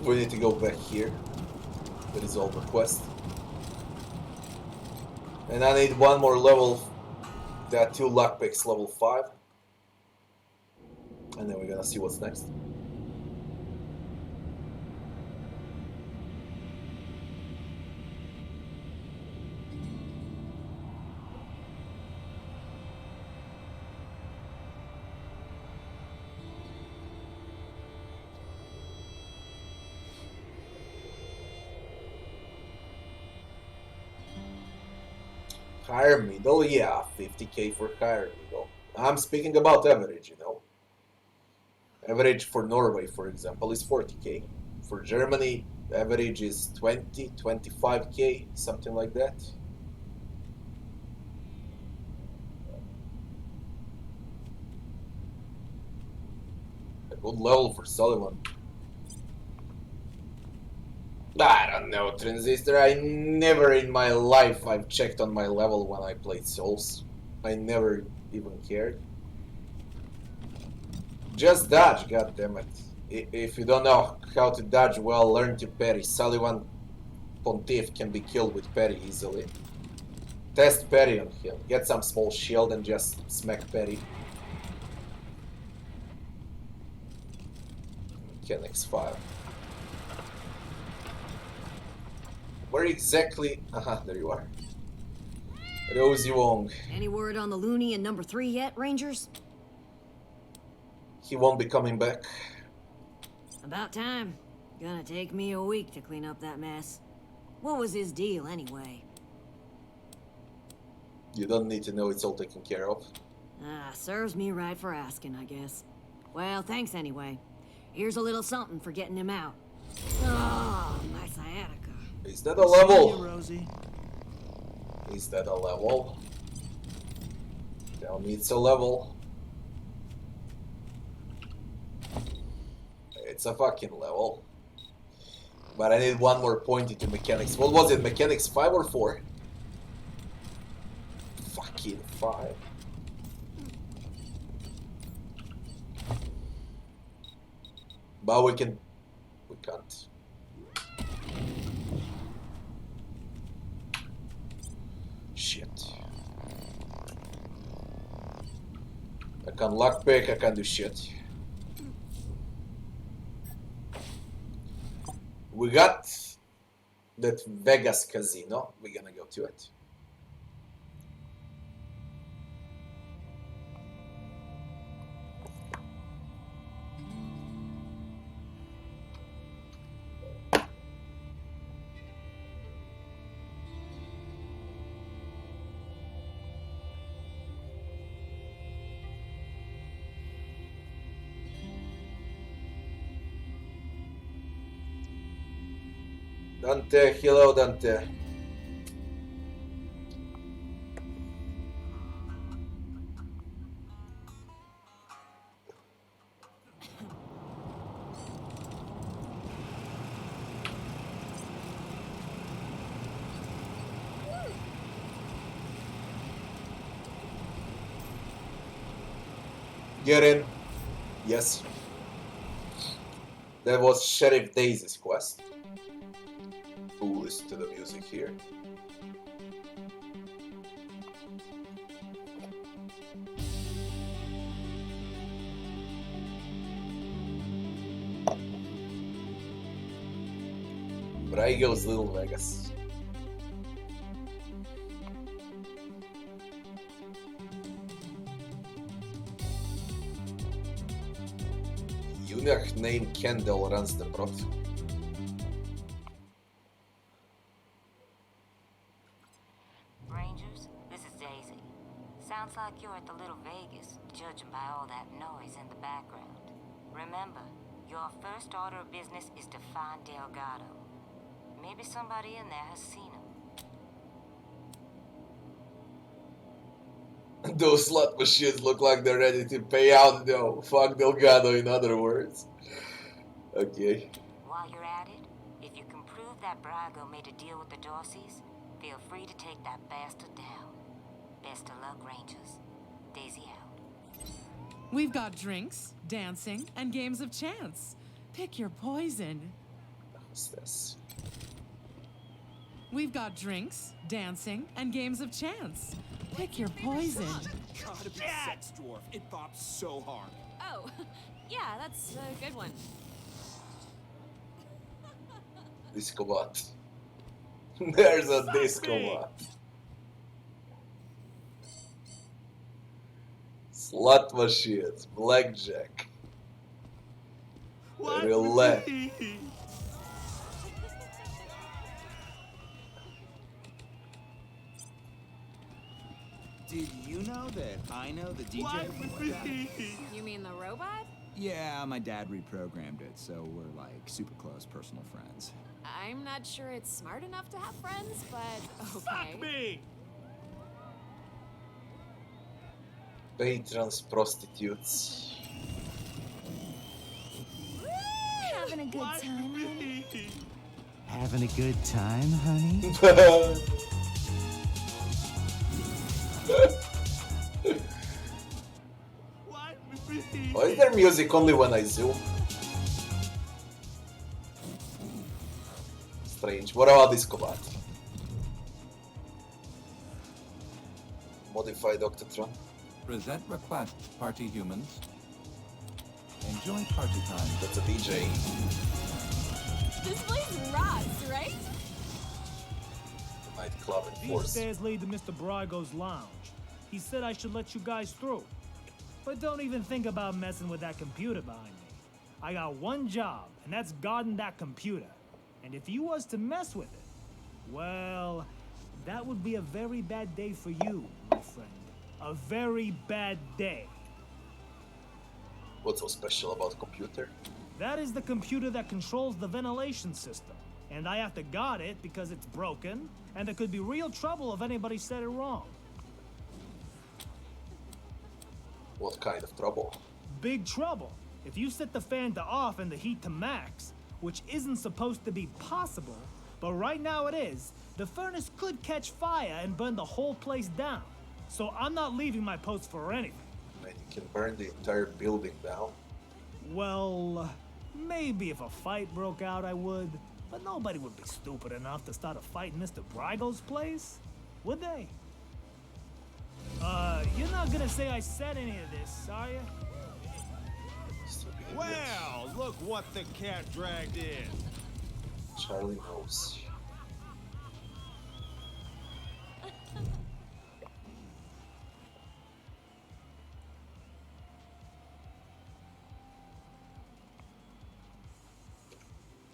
[SPEAKER 1] We need to go back here. The resolve request. And I need one more level. There are 2 lockpicks level 5. And then we're gonna see what's next. Higher middle, yeah, 50k for higher middle. I'm speaking about average, you know. Average for Norway, for example, is 40k. For Germany, average is 20, 25k, something like that. A good level for Sullivan. I don't know, Transistor. I never in my life I've checked on my level when I played Souls. I never even cared. Just dodge, goddammit. If you don't know how to dodge well, learn to parry. Sullivan Pontiff can be killed with parry easily. Test parry on him. Get some small shield and just smack parry. Mechanics 5. Where exactly? Aha, there you are. Rosie Wong.
[SPEAKER 6] Any word on the loony in number 3 yet, Rangers?
[SPEAKER 1] He won't be coming back.
[SPEAKER 6] About time. Gonna take me a week to clean up that mess. What was his deal, anyway?
[SPEAKER 1] You don't need to know, it's all taken care of.
[SPEAKER 6] Serves me right for asking, I guess. Well, thanks anyway. Here's a little something for getting him out. Oh, my sciatica.
[SPEAKER 1] Is that a level?
[SPEAKER 8] See you, Rosie.
[SPEAKER 1] Is that a level? Tell me it's a level. It's a fucking level. But I need one more point into mechanics. What was it? Mechanics 5 or 4? Fucking 5. But we can't. Shit. I can lockpick, I can do shit. We got that Vegas casino. We're gonna go to it. Dante, hello Dante. Get in. Yes. That was Sheriff Daisy's quest. Ooh, listen to the music here. Braigo's Little Vegas. Eunuch named Kendall runs the brothel.
[SPEAKER 12] Rangers, this is Daisy. Sounds like you're at the Little Vegas, judging by all that noise in the background. Remember, your first order of business is to find Delgado. Maybe somebody in there has seen him.
[SPEAKER 1] Those slot machines look like they're ready to pay out though. Fuck Delgado, in other words. Okay.
[SPEAKER 12] While you're at it, if you can prove that Brago made a deal with the Dorseys, feel free to take that bastard down. Best of luck, Rangers. Daisy out.
[SPEAKER 7] We've got drinks, dancing, and games of chance. Pick your poison.
[SPEAKER 1] What's this?
[SPEAKER 7] We've got drinks, dancing, and games of chance. Pick your poison.
[SPEAKER 11] Gotta be sex dwarf. It bops so hard.
[SPEAKER 13] Oh, yeah, that's a good one.
[SPEAKER 1] Disco bot. There's a disco bot. Slot machines, blackjack, roulette.
[SPEAKER 9] Did you know that I know the DJ?
[SPEAKER 13] You mean the robot?
[SPEAKER 9] Yeah, my dad reprogrammed it, so we're like super close personal friends.
[SPEAKER 13] I'm not sure it's smart enough to have friends, but okay.
[SPEAKER 8] Fuck me!
[SPEAKER 1] Patrons, prostitutes.
[SPEAKER 13] Having a good time, honey.
[SPEAKER 5] Having a good time, honey?
[SPEAKER 1] Why is there music only when I zoom? Strange. What about Disco Bot? Modified Octatron.
[SPEAKER 2] Present request, party humans. Enjoy party time.
[SPEAKER 1] That's a DJ.
[SPEAKER 13] This place rocks, right?
[SPEAKER 1] Nightclub in
[SPEAKER 8] These
[SPEAKER 1] force.
[SPEAKER 8] stairs lead to Mr. Brago's lounge. He said I should let you guys through. But don't even think about messing with that computer behind me. I got one job, and that's guarding that computer. And if you was to mess with it, well, that would be a very bad day for you, my friend. A very bad day.
[SPEAKER 1] What's so special about computer?
[SPEAKER 8] That is the computer that controls the ventilation system. And I have to guard it because it's broken, and there could be real trouble if anybody said it wrong.
[SPEAKER 1] What kind of trouble?
[SPEAKER 8] Big trouble. If you set the fan to off and the heat to max, which isn't supposed to be possible, but right now it is, the furnace could catch fire and burn the whole place down. So I'm not leaving my post for anything.
[SPEAKER 1] And you can burn the entire building down.
[SPEAKER 8] Well, maybe if a fight broke out I would, but nobody would be stupid enough to start a fight in Mr. Brago's place, would they? You're not gonna say I said any of this, are you?
[SPEAKER 11] Well, look what the cat dragged in.
[SPEAKER 1] Charlie knows.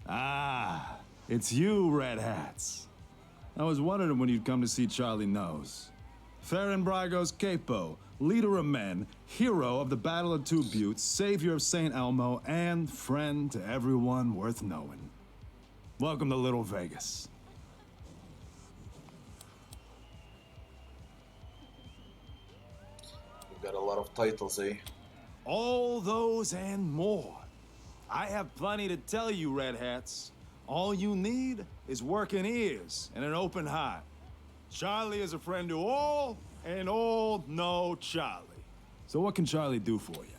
[SPEAKER 2] Ah, it's you, Red Hats. I was wondering when you'd come to see Charlie Knows. Farron Brago's capo, leader of men, hero of the Battle of Two Buttes, savior of St. Elmo, and friend to everyone worth knowing. Welcome to Little Vegas.
[SPEAKER 1] You got a lot of titles, eh?
[SPEAKER 2] All those and more. I have plenty to tell you, Red Hats. All you need is working ears and an open heart. Charlie is a friend to all, and all know Charlie. So what can Charlie do for you?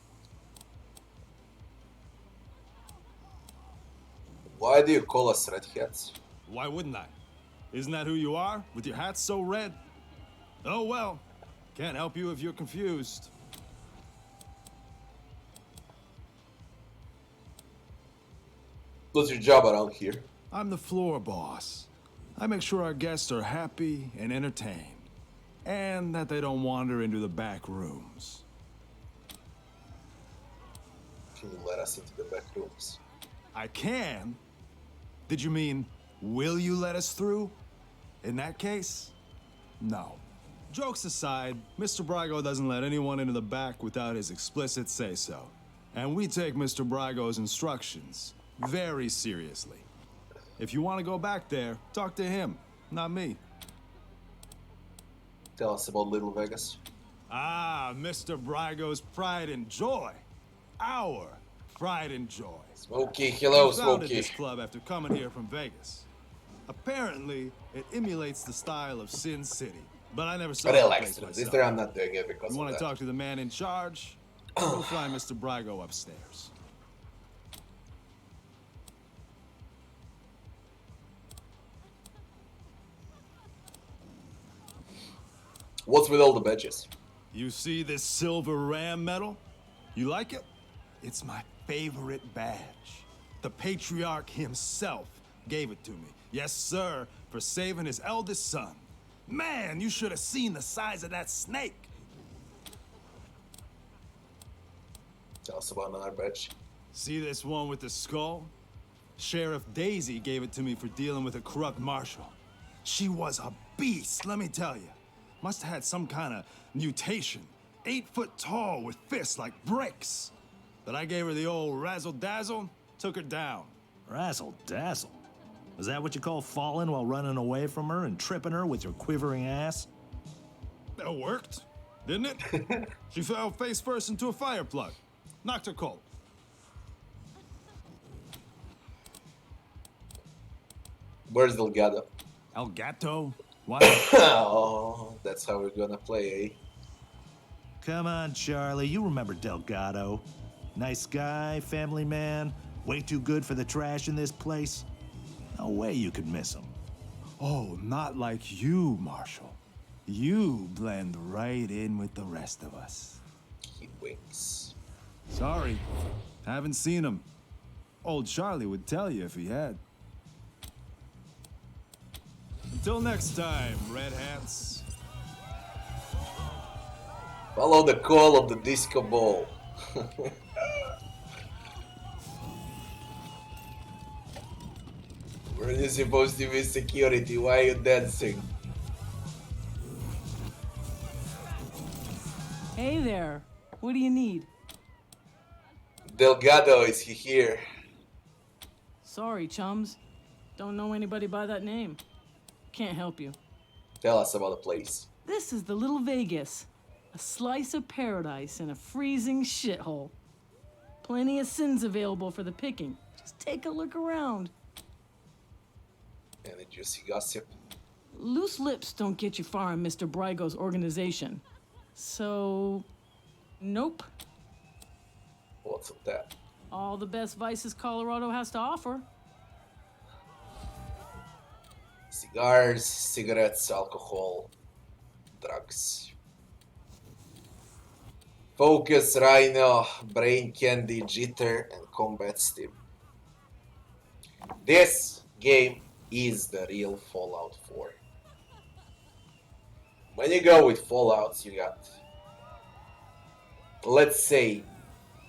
[SPEAKER 1] Why do you call us Red Hats?
[SPEAKER 2] Why wouldn't I? Isn't that who you are, with your hat so red? Oh well, can't help you if you're confused.
[SPEAKER 1] What's your job around here?
[SPEAKER 2] I'm the floor boss. I make sure our guests are happy and entertained, and that they don't wander into the back rooms.
[SPEAKER 1] Can you let us into the back rooms?
[SPEAKER 2] I can? Did you mean, will you let us through? In that case, no. Jokes aside, Mr. Brygo doesn't let anyone into the back without his explicit say-so. And we take Mr. Brygo's instructions very seriously. If you want to go back there, talk to him, not me.
[SPEAKER 1] Tell us about Little Vegas.
[SPEAKER 2] Ah, Mr. Brygo's pride and joy. Our pride and joy.
[SPEAKER 1] Smokey, hello,
[SPEAKER 2] We founded
[SPEAKER 1] Smokey.
[SPEAKER 2] this club after coming here from Vegas. Apparently, it emulates the style of Sin City, but I never saw the
[SPEAKER 1] Relax,
[SPEAKER 2] place
[SPEAKER 1] this
[SPEAKER 2] myself.
[SPEAKER 1] time I'm not doing it because
[SPEAKER 2] You
[SPEAKER 1] of
[SPEAKER 2] want
[SPEAKER 1] that.
[SPEAKER 2] to talk to the man in charge? You'll find Mr. Brygo upstairs.
[SPEAKER 1] What's with all the badges?
[SPEAKER 2] You see this silver ram medal? You like it? It's my favorite badge. The Patriarch himself gave it to me. Yes, sir, for saving his eldest son. Man, you should have seen the size of that snake.
[SPEAKER 1] Tell us about another badge.
[SPEAKER 2] See this one with the skull? Sheriff Daisy gave it to me for dealing with a corrupt marshal. She was a beast, let me tell you. Must have had some kind of mutation. 8 foot tall with fists like bricks. But I gave her the old razzle-dazzle, took her down.
[SPEAKER 14] Razzle-dazzle? Is that what you call falling while running away from her and tripping her with your quivering ass?
[SPEAKER 2] That worked, didn't it? She fell face first into a fire plug. Knocked her cold.
[SPEAKER 1] Where's Delgado?
[SPEAKER 2] El Gato? Why?
[SPEAKER 1] Oh, that's how we're gonna play, eh?
[SPEAKER 14] Come on, Charlie, you remember Delgado. Nice guy, family man, way too good for the trash in this place. No way you could miss him.
[SPEAKER 2] Oh, not like you, Marshall. You blend right in with the rest of us.
[SPEAKER 1] He winks.
[SPEAKER 2] Sorry, haven't seen him. Old Charlie would tell you if he had. Until next time, Red Hats.
[SPEAKER 1] Follow the call of the disco ball. We're you supposed to be security? Why are you dancing?
[SPEAKER 15] Hey there. What do you need?
[SPEAKER 1] Delgado, is he here?
[SPEAKER 15] Sorry, chums. Don't know anybody by that name. Can't help you.
[SPEAKER 1] Tell us about the place.
[SPEAKER 15] This is the Little Vegas. A slice of paradise in a freezing shithole. Plenty of sins available for the picking. Just take a look around.
[SPEAKER 1] Any juicy gossip?
[SPEAKER 15] Loose lips don't get you far in Mr. Brygo's organization. So, nope.
[SPEAKER 1] What's up that?
[SPEAKER 15] All the best vices Colorado has to offer.
[SPEAKER 1] Cigars, cigarettes, alcohol, drugs. Focus, Rhino, Brain Candy, Jitter, and Combat Steam. This game is the real Fallout 4. When you go with Fallouts, you got, let's say,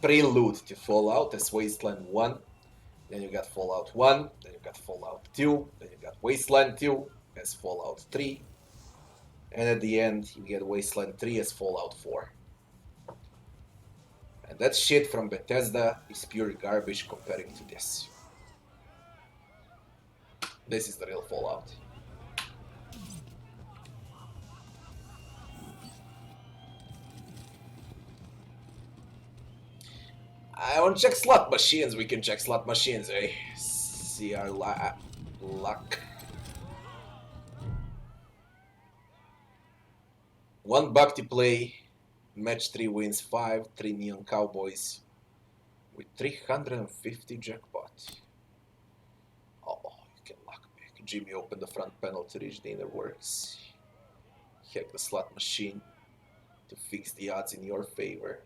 [SPEAKER 1] prelude to Fallout as Wasteland 1. Then you got Fallout 1, then you got Fallout 2, then you got Wasteland 2 as Fallout 3. And at the end, you get Wasteland 3 as Fallout 4. And that shit from Bethesda is pure garbage comparing to this. This is the real Fallout. I want to check slot machines. We can check slot machines, eh? See our luck. 1 buck to play. Match 3 wins 5. 3 Neon Cowboys. With 350 jackpot. Oh, you can luck pick. Jimmy opened the front panel to reach the inner works. Hack the slot machine to fix the odds in your favor.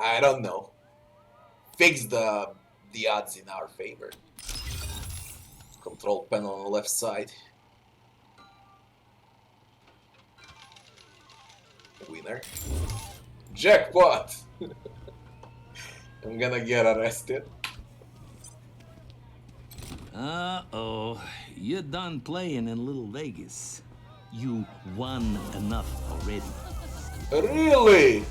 [SPEAKER 1] I don't know. Fix the odds in our favor. Control panel on the left side. Winner. Jackpot! I'm gonna get arrested.
[SPEAKER 16] Uh-oh. You're done playing in Little Vegas. You won enough already.
[SPEAKER 1] Really?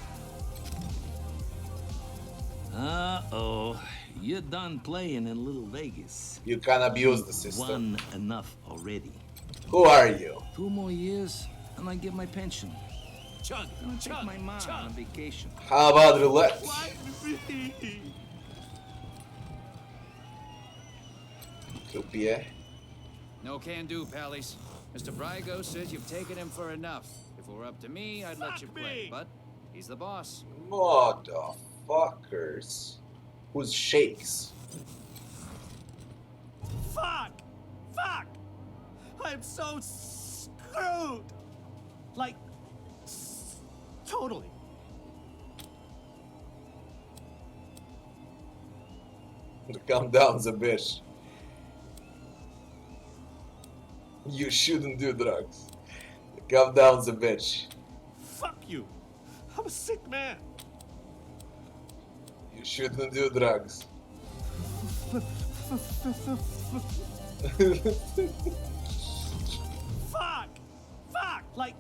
[SPEAKER 16] Uh-oh. You're done playing in Little Vegas.
[SPEAKER 1] You can abuse the system.
[SPEAKER 16] Won enough already.
[SPEAKER 1] Who are you?
[SPEAKER 16] 2 more years, and I get my pension.
[SPEAKER 11] Chug,
[SPEAKER 16] I'm gonna take my mom on a vacation.
[SPEAKER 1] How about roulette? Croupier.
[SPEAKER 5] No can do, Pallies. Mr. Brygo says you've taken him for enough. If it were up to me, I'd let you play, but he's the boss.
[SPEAKER 1] Motherfuckers. Who's shakes?
[SPEAKER 14] Fuck! Fuck! I'm so screwed! Like, totally.
[SPEAKER 1] Calm down, the bitch. You shouldn't do drugs. Calm down, the bitch.
[SPEAKER 14] Fuck you! I'm a sick man!
[SPEAKER 1] You shouldn't do drugs.
[SPEAKER 14] Fuck! Fuck! Like...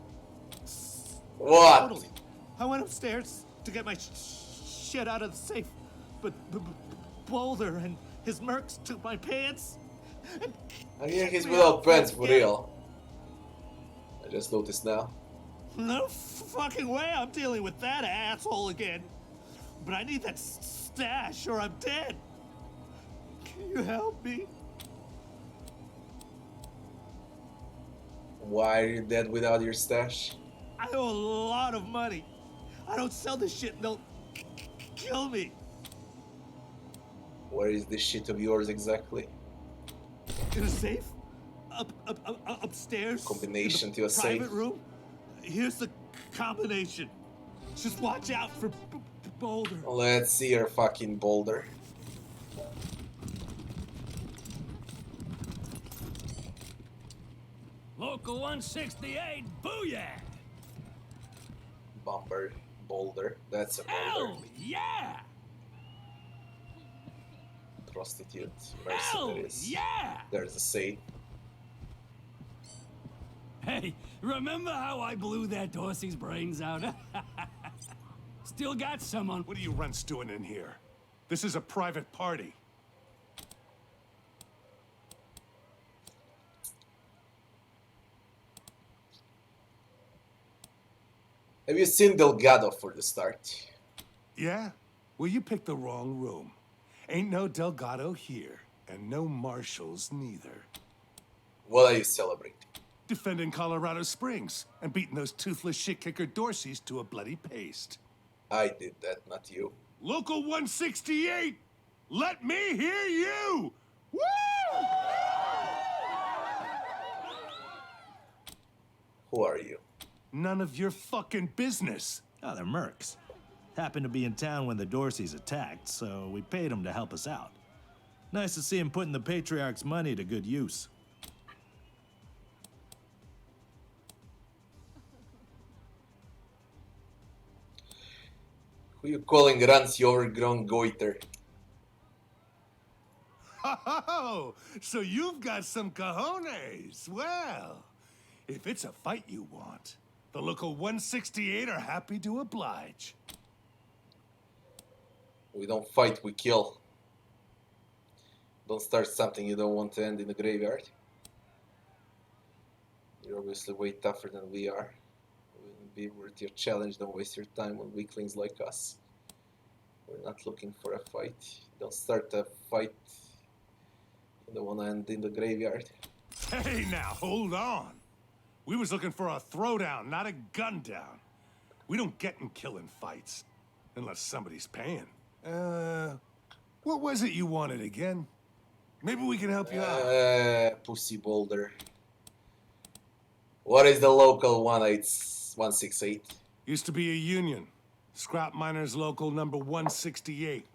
[SPEAKER 1] What?
[SPEAKER 14] Totally. I went upstairs to get my shit out of the safe, but Boulder and his mercs took my pants.
[SPEAKER 1] I hear he's without pants for real. I just noticed now.
[SPEAKER 14] No fucking way I'm dealing with that asshole again. But I need that stash or I'm dead. Can you help me?
[SPEAKER 1] Why are you dead without your stash?
[SPEAKER 14] I owe a lot of money. I don't sell this shit and they'll kill me.
[SPEAKER 1] Where is this shit of yours exactly?
[SPEAKER 14] In a safe? Upstairs?
[SPEAKER 1] Combination to a safe?
[SPEAKER 14] Private room? Here's the combination. Just watch out for Boulder.
[SPEAKER 1] Let's see your fucking Boulder.
[SPEAKER 17] Local 168, booyah!
[SPEAKER 1] Bumper, Boulder. That's a Boulder.
[SPEAKER 17] Hell yeah!
[SPEAKER 1] Prostitute,
[SPEAKER 17] Hell
[SPEAKER 1] mercenaries.
[SPEAKER 17] yeah!
[SPEAKER 1] There's a safe.
[SPEAKER 17] Hey, remember how I blew that Dorsey's brains out? Still got some on.
[SPEAKER 18] What are you runts doing in here? This is a private party.
[SPEAKER 1] Have you seen Delgado for the start?
[SPEAKER 18] Yeah? Well, you picked the wrong room. Ain't no Delgado here, and no marshals neither.
[SPEAKER 1] What are you celebrating?
[SPEAKER 18] Defending Colorado Springs and beating those toothless shit-kicker Dorseys to a bloody paste.
[SPEAKER 1] I did that, not you.
[SPEAKER 18] Local 168! Let me hear you! Woo!
[SPEAKER 1] Who are you?
[SPEAKER 18] None of your fucking business.
[SPEAKER 14] Oh, they're mercs. Happened to be in town when the Dorseys attacked, so we paid them to help us out. Nice to see him putting the Patriarch's money to good use.
[SPEAKER 1] Who you calling runs, you overgrown goiter?
[SPEAKER 18] Oh, so you've got some cojones. Well, if it's a fight you want, the local 168 are happy to oblige.
[SPEAKER 1] We don't fight, we kill. Don't start something you don't want to end in the graveyard. You're obviously way tougher than we are. It wouldn't be worth your challenge, don't waste your time on weaklings like us. We're not looking for a fight. Don't start a fight. You don't want to end in the graveyard.
[SPEAKER 18] Hey now, hold on. We was looking for a throwdown, not a gun down. We don't get in killing fights. Unless somebody's paying. What was it you wanted again? Maybe we can help you out.
[SPEAKER 1] Pussy Boulder. What is the local 168?
[SPEAKER 18] Used to be a union. Scrap miners local number 168.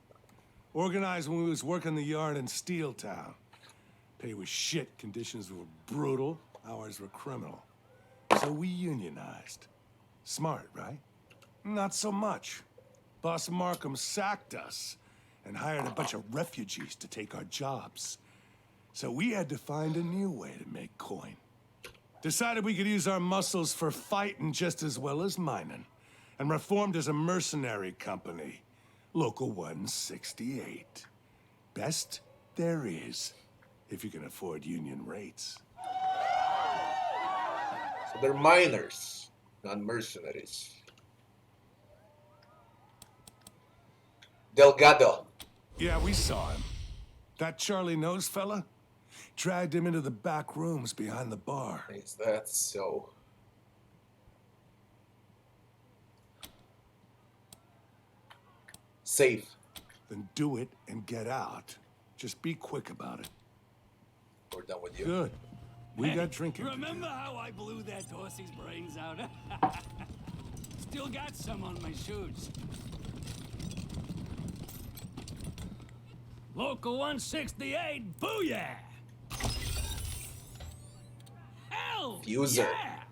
[SPEAKER 18] Organized when we was working the yard in Steel Town. Pay was shit, conditions were brutal, hours were criminal. So we unionized. Smart, right? Not so much. Boss Markham sacked us and hired a bunch of refugees to take our jobs. So we had to find a new way to make coin. Decided we could use our muscles for fighting just as well as mining, and reformed as a mercenary company. Local 168. Best there is, if you can afford union rates.
[SPEAKER 1] So they're miners, not mercenaries. Delgado.
[SPEAKER 18] Yeah, we saw him. That Charlie Nose fella? Dragged him into the back rooms behind the bar.
[SPEAKER 1] Is that so? Safe.
[SPEAKER 18] Then do it and get out. Just be quick about it.
[SPEAKER 1] We're done with you.
[SPEAKER 18] Good. We got drinking.
[SPEAKER 17] Remember how I blew that Dorsey's brains out? Still got some on my shoes. Local 168, booyah! Hell
[SPEAKER 1] Fuser.
[SPEAKER 17] yeah!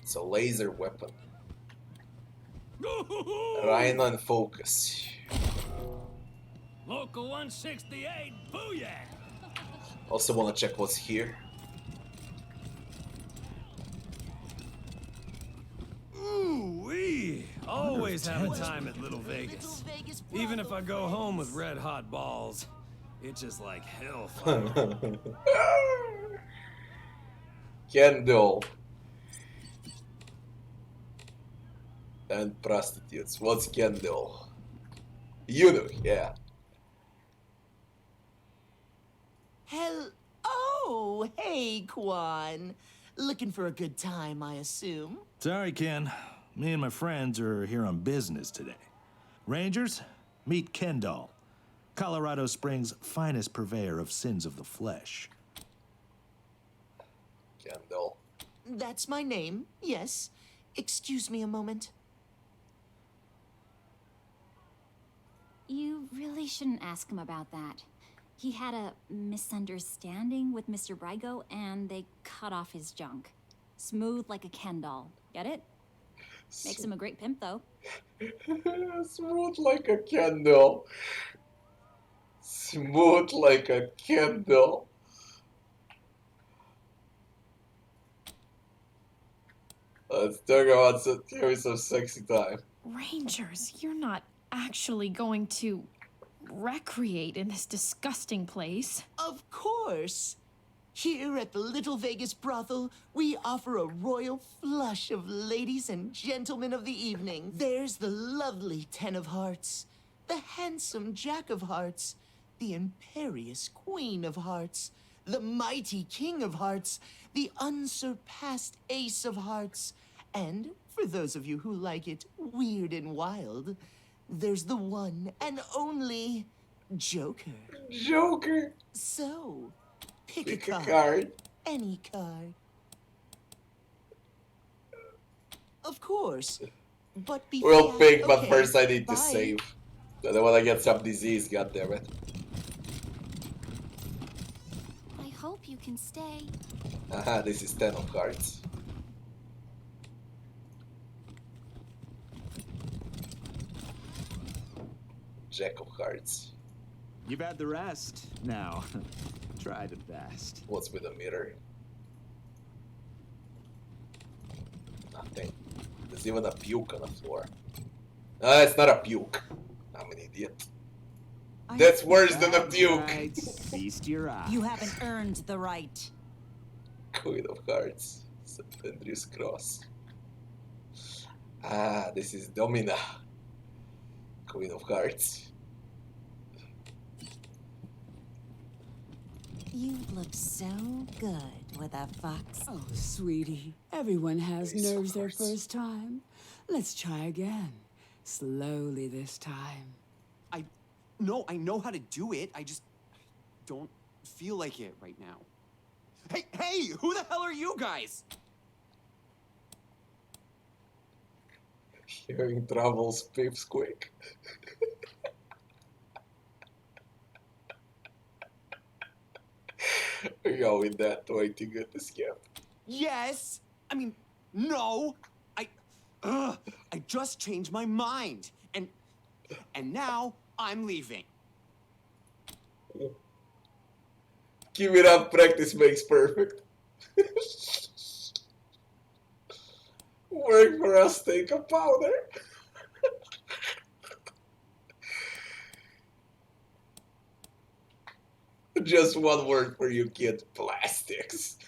[SPEAKER 1] It's a laser weapon. Rhino and focus.
[SPEAKER 17] Local 168, booyah!
[SPEAKER 1] Also want to check what's here.
[SPEAKER 19] Ooh-wee! Always have a time at Little Vegas. Even if I go home with red-hot balls, it's just like hellfire.
[SPEAKER 1] Kendall. And prostitutes. What's Kendall? Eunuch, yeah.
[SPEAKER 20] Oh, hey, Quan. Looking for a good time, I assume?
[SPEAKER 14] Sorry, Ken. Me and my friends are here on business today. Rangers, meet Kendall, Colorado Springs' finest purveyor of sins of the flesh.
[SPEAKER 1] Kendall.
[SPEAKER 20] That's my name, yes. Excuse me a moment.
[SPEAKER 21] You really shouldn't ask him about that. He had a misunderstanding with Mr. Brygo, and they cut off his junk. Smooth like a Ken doll. Get it? Makes him a great pimp, though.
[SPEAKER 1] Smooth like a candle. Smooth like a candle. Let's talk about some sexy time.
[SPEAKER 13] Rangers, you're not actually going to recreate in this disgusting place.
[SPEAKER 20] Of course. Here at the Little Vegas brothel, we offer a royal flush of ladies and gentlemen of the evening. There's the lovely Ten of Hearts, the handsome Jack of Hearts, the imperious Queen of Hearts, the mighty King of Hearts, the unsurpassed Ace of Hearts, and, for those of you who like it weird and wild, there's the one and only Joker.
[SPEAKER 1] Joker.
[SPEAKER 20] So, pick a card.
[SPEAKER 1] card.
[SPEAKER 20] Any card. Of course. But before
[SPEAKER 1] We'll pick, but
[SPEAKER 20] okay,
[SPEAKER 1] first I need
[SPEAKER 20] bye.
[SPEAKER 1] to save. I don't want to get some disease, goddammit.
[SPEAKER 21] I hope you can stay.
[SPEAKER 1] Aha, this is 10 of cards. Jack of hearts.
[SPEAKER 22] You've had the rest. Now, try the best.
[SPEAKER 1] What's with the mirror? Nothing. There's even a puke on the floor. Ah, it's not a puke. I'm an idiot. That's worse than a puke.
[SPEAKER 22] Right. Feast your eyes.
[SPEAKER 6] You haven't earned the right.
[SPEAKER 1] Queen of Hearts. St. Andrew's Cross. Ah, this is Domina. Queen of Hearts.
[SPEAKER 6] You look so good with a fox.
[SPEAKER 23] Oh, sweetie. Everyone has nerves their first time. Let's try again. Slowly this time.
[SPEAKER 24] No, I know how to do it. I just don't feel like it right now. Hey, who the hell are you guys?
[SPEAKER 1] Having troubles, pips quick. We go with that, waiting at the scam.
[SPEAKER 24] Yes! I mean, no! I just changed my mind. And now I'm leaving.
[SPEAKER 1] Keep it up, practice makes perfect. Work for us, take a powder. Just one word for you, kid. Plastics.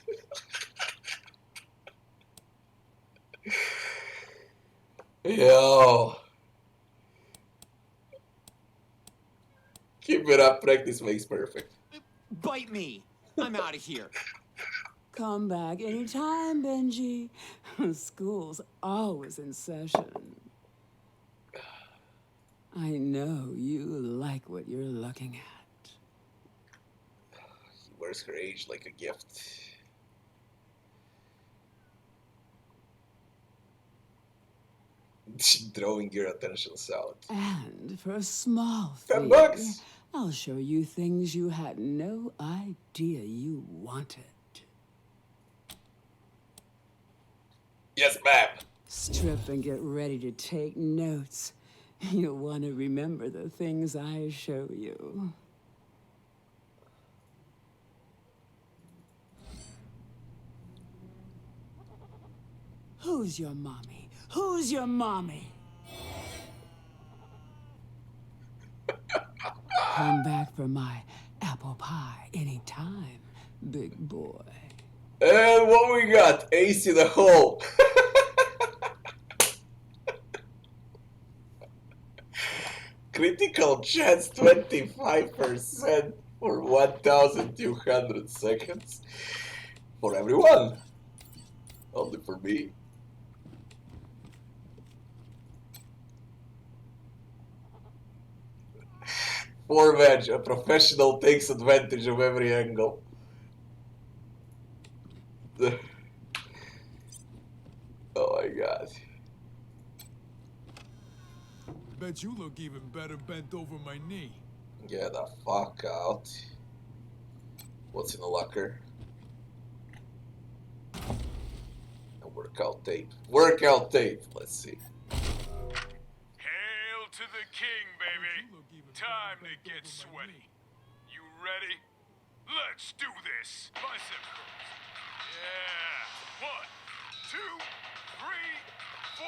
[SPEAKER 1] Yo. Keep it up, practice makes perfect.
[SPEAKER 24] Bite me! I'm out of here.
[SPEAKER 23] Come back anytime, Benji. School's always in session. I know you like what you're looking at.
[SPEAKER 1] He wears her age like a gift. Drawing your attention out.
[SPEAKER 23] And for a small
[SPEAKER 1] $10
[SPEAKER 23] fee, I'll show you things you had no idea you wanted.
[SPEAKER 1] Yes, ma'am.
[SPEAKER 23] Strip and get ready to take notes. You'll want to remember the things I show you. Who's your mommy? Who's your mommy? Come back for my apple pie anytime, big boy.
[SPEAKER 1] And what we got? Ace in the hole. Critical chance 25% for 1,200 seconds. For everyone. Only for me. For Veg, a professional takes advantage of every angle. Oh my god.
[SPEAKER 3] Bet you look even better bent over my knee.
[SPEAKER 1] Get the fuck out. What's in the locker? A workout tape. Workout tape. Let's see.
[SPEAKER 4] Hail to the king, baby. Time to get sweaty. You ready? Let's do this. Biceps curls. Yeah. 1, 2, 3, 4,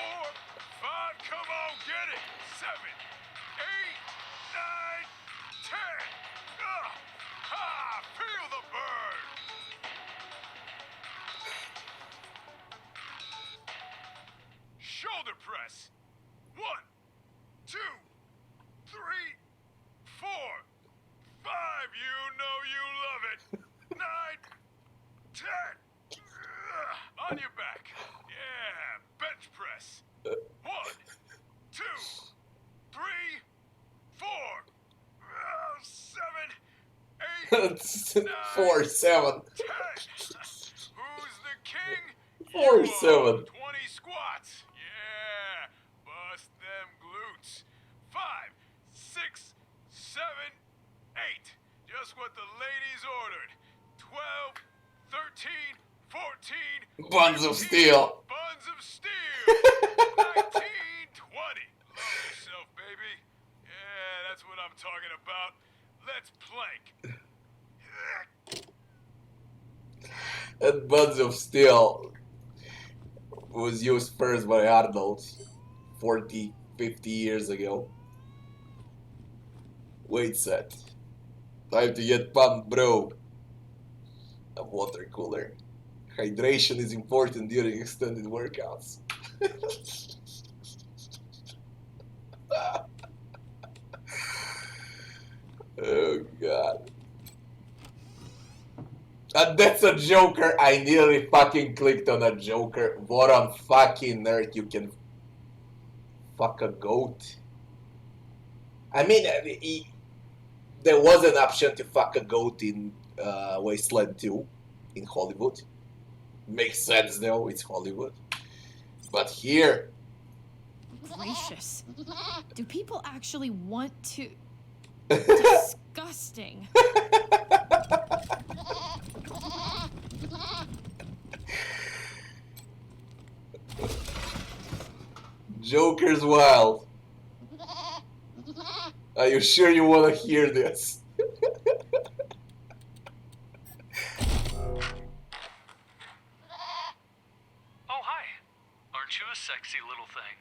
[SPEAKER 4] 5. Come on, get it. 7, 8, 9, 10. Ha! Feel the burn. Shoulder press. 1, 2, 3, 4, 5. You know you love it. 9, 10. On your back. Yeah. Bench press. 1, 2, 3, 4, 7, 8, 9,
[SPEAKER 1] 4, 7.
[SPEAKER 4] 10. Who's the king?
[SPEAKER 1] 4, 7.
[SPEAKER 4] 20 squats. Yeah. Bust them glutes. 5, 6, 7, 8. Just what the ladies ordered. 12, 13, 14.
[SPEAKER 1] Buns of steel.
[SPEAKER 4] Buns of steel. 19, 20. Love yourself, baby. Yeah, that's what I'm talking about. Let's plank.
[SPEAKER 1] That Buns of Steel was used first by Arnold 40, 50 years ago. Weight set. Time to get pumped, bro. A water cooler. Hydration is important during extended workouts. Oh god. And that's a Joker. I nearly fucking clicked on a Joker. What on fucking earth you can fuck a goat? I mean, there was an option to fuck a goat in Wasteland 2 in Hollywood. Makes sense though, it's Hollywood. But here,
[SPEAKER 13] gracious. Do people actually want to... Disgusting.
[SPEAKER 1] Joker's wild. Are you sure you want to hear this?
[SPEAKER 7] Oh, hi. Aren't you a sexy little thing?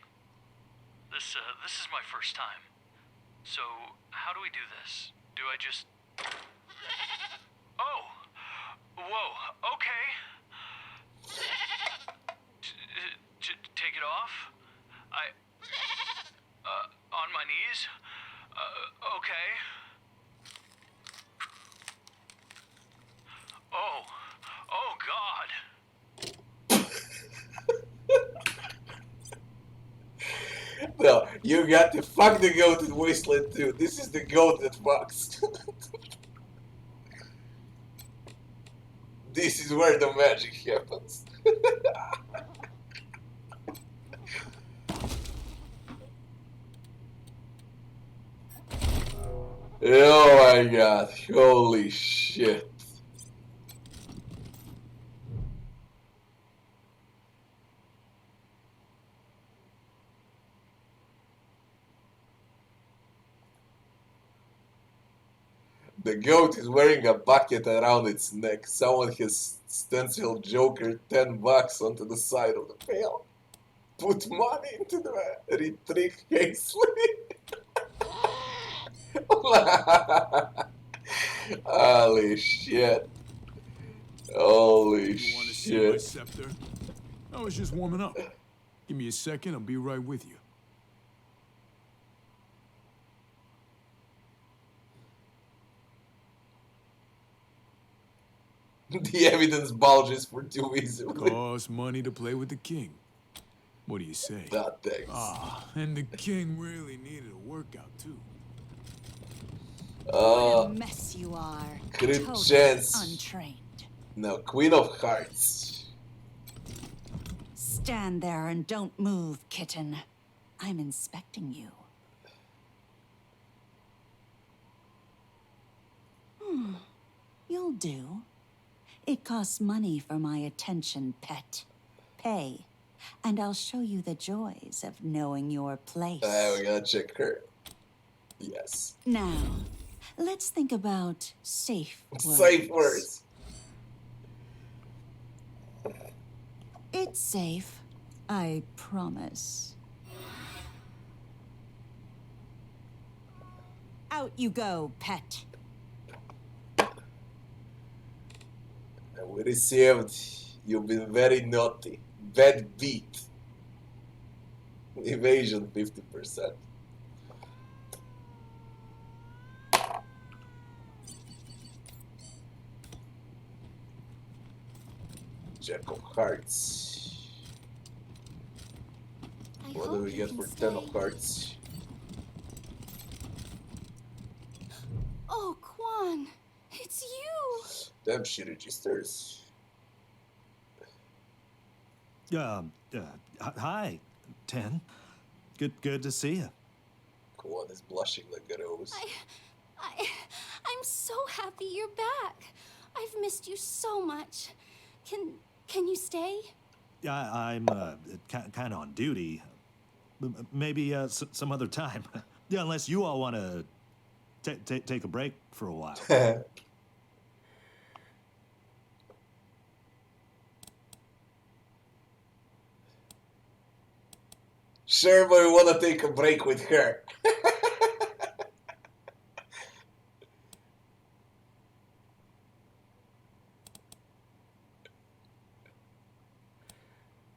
[SPEAKER 7] This is my first time. So, how do we do this? Do I just... Oh! Whoa, okay. Take it off? On my knees? Okay. Oh God.
[SPEAKER 1] No, you got to fuck the goat in Wasteland 2. This is the goat that fucks. This is where the magic happens. Oh my god, holy shit. The goat is wearing a bucket around its neck. Someone has stenciled Joker $10 onto the side of the pail. Put money into the retreat hastily. Holy shit. Holy
[SPEAKER 3] You want to see my
[SPEAKER 1] shit.
[SPEAKER 3] scepter? I was just warming up. Give me a second, I'll be right with you.
[SPEAKER 1] The evidence bulges for too easily.
[SPEAKER 3] Costs money to play with the king. What do you say?
[SPEAKER 1] That thanks.
[SPEAKER 3] Ah, and the king really needed a workout too.
[SPEAKER 9] What a mess you are.
[SPEAKER 1] Crit
[SPEAKER 9] Totally
[SPEAKER 1] chance.
[SPEAKER 9] untrained.
[SPEAKER 1] No, Queen of Hearts.
[SPEAKER 9] Stand there and don't move, kitten. I'm inspecting you. You'll do. It costs money for my attention, pet. Pay, and I'll show you the joys of knowing your place.
[SPEAKER 1] We gotta check her. Yes.
[SPEAKER 9] Now, let's think about safe words.
[SPEAKER 1] Safe words.
[SPEAKER 9] It's safe, I promise. Out you go, pet.
[SPEAKER 1] We received. You've been very naughty. Bad beat. Evasion 50%. Jack of Hearts. What do we get for 10 of Hearts?
[SPEAKER 9] Oh, Quan, it's you!
[SPEAKER 1] Damn, she registers.
[SPEAKER 14] Hi, 10. Good to see you.
[SPEAKER 1] Quan is blushing like a rose.
[SPEAKER 10] I'm so happy you're back. I've missed you so much. Can you stay?
[SPEAKER 14] I'm kind of on duty. Maybe some other time. Yeah, unless you all want to take a break for a while.
[SPEAKER 1] Sure, but we want to take a break with her.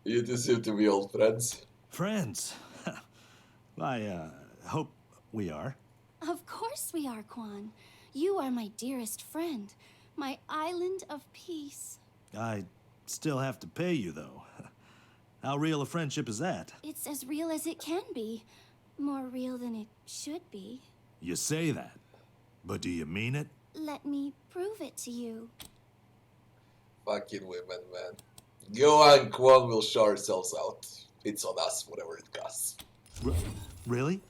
[SPEAKER 1] You two seem to be old friends.
[SPEAKER 14] Friends? I hope we are.
[SPEAKER 10] Of course we are, Quan. You are my dearest friend. My island of peace.
[SPEAKER 14] I still have to pay you, though. How real a friendship is that?
[SPEAKER 10] It's as real as it can be. More real than it should be.
[SPEAKER 14] You say that, but do you mean it?
[SPEAKER 10] Let me prove it to you.
[SPEAKER 1] Fucking women, man. Go on, Quan, we'll show ourselves out. It's on us, whatever it costs.
[SPEAKER 14] Really?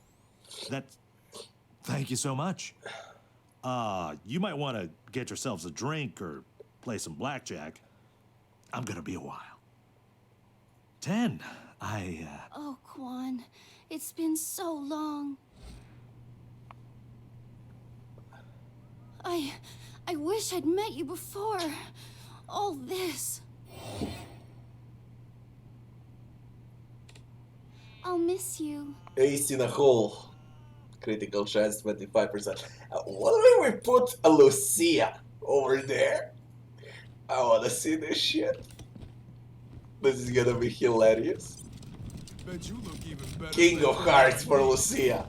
[SPEAKER 14] Thank you so much. You might want to get yourselves a drink or play some blackjack. I'm gonna be a while. 10.
[SPEAKER 10] Oh, Quan, it's been so long. I wish I'd met you before all this. I'll miss you.
[SPEAKER 1] Ace in a hole. Critical chance 25%. Why don't we put a Lucia over there? I wanna see this shit. This is gonna be hilarious.
[SPEAKER 3] Bet you look even better.
[SPEAKER 1] King of Hearts for Lucia.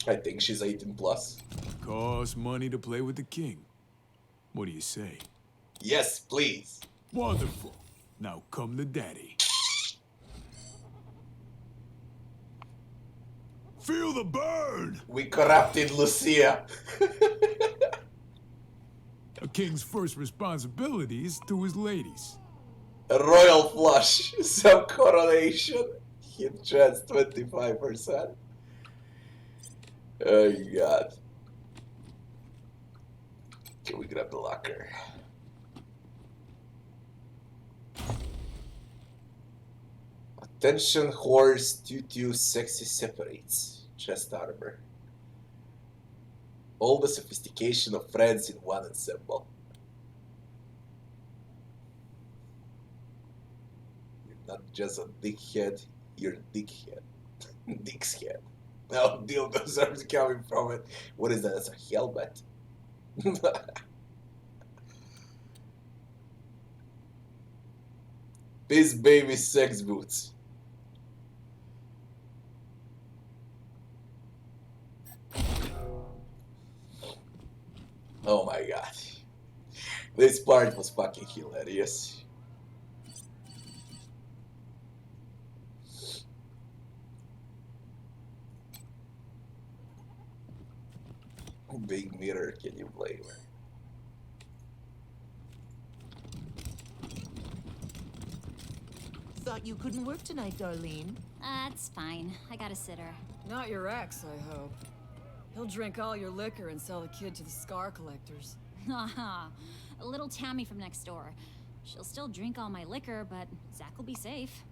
[SPEAKER 1] I think she's 18 plus.
[SPEAKER 3] Costs money to play with the king. What do you say?
[SPEAKER 1] Yes, please.
[SPEAKER 3] Wonderful. Now come to daddy. Feel the burn!
[SPEAKER 1] We corrupted Lucia.
[SPEAKER 3] A king's first responsibility is to his ladies.
[SPEAKER 1] A royal flush. Some coronation. Hit chance 25%. Oh god. Can we grab the locker? Attention horse 2-2 sexy separates. Chest armor. All the sophistication of friends in one ensemble. You're not just a dickhead, you're a dickhead. Dick's head. No, dildos are coming from it. What is that? That's a helmet. This baby sex boots. Oh my god. This part was fucking hilarious. Big mirror, can you blame her?
[SPEAKER 20] Thought you couldn't work tonight, Darlene.
[SPEAKER 21] That's fine. I got a sitter.
[SPEAKER 2] Not your ex, I hope. He'll drink all your liquor and sell the kid to the scar collectors.
[SPEAKER 21] Haha. A little Tammy from next door. She'll still drink all my liquor, but Zach will be safe.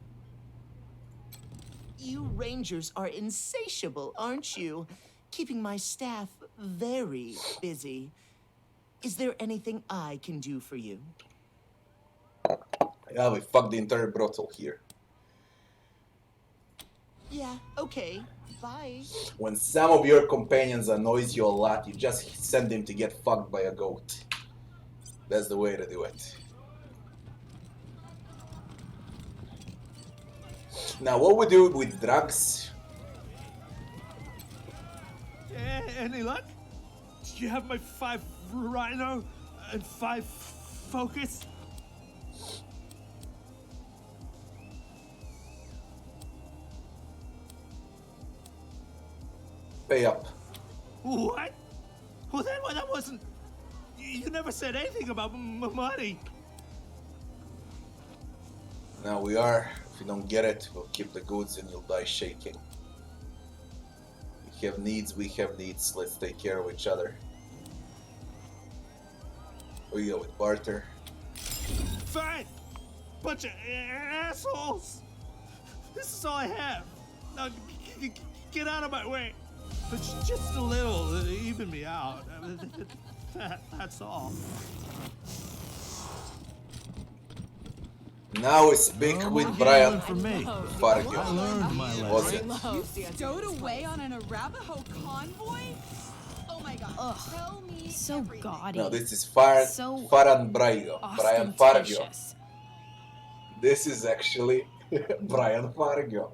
[SPEAKER 20] You Rangers are insatiable, aren't you? Keeping my staff very busy. Is there anything I can do for you?
[SPEAKER 1] Yeah, we fucked the entire brothel here.
[SPEAKER 20] Yeah, okay. Bye.
[SPEAKER 1] When some of your companions annoys you a lot, you just send them to get fucked by a goat. That's the way to do it. Now, what we do with drugs?
[SPEAKER 14] Any luck? Do you have my 5 rhino and 5 focus?
[SPEAKER 1] Pay up.
[SPEAKER 14] What? Well, then that wasn't. You never said anything about money.
[SPEAKER 1] Now we are. If you don't get it, we'll keep the goods and you'll die shaking. We have needs, we have needs. Let's take care of each other. We go with barter.
[SPEAKER 14] Fine! Bunch of assholes! This is all I have. Now, get out of my way. But just a little, even me out. That's all.
[SPEAKER 1] Now we speak with Brian Fargo.
[SPEAKER 14] I learned my lesson.
[SPEAKER 8] You stowed away on an Arapaho convoy? Oh my god.
[SPEAKER 13] Ugh.
[SPEAKER 8] Tell me
[SPEAKER 13] So gaudy.
[SPEAKER 1] No, this is
[SPEAKER 13] So
[SPEAKER 1] Faran Braigo. Brian Fargo.
[SPEAKER 13] ostentatious.
[SPEAKER 1] This is actually Brian Fargo.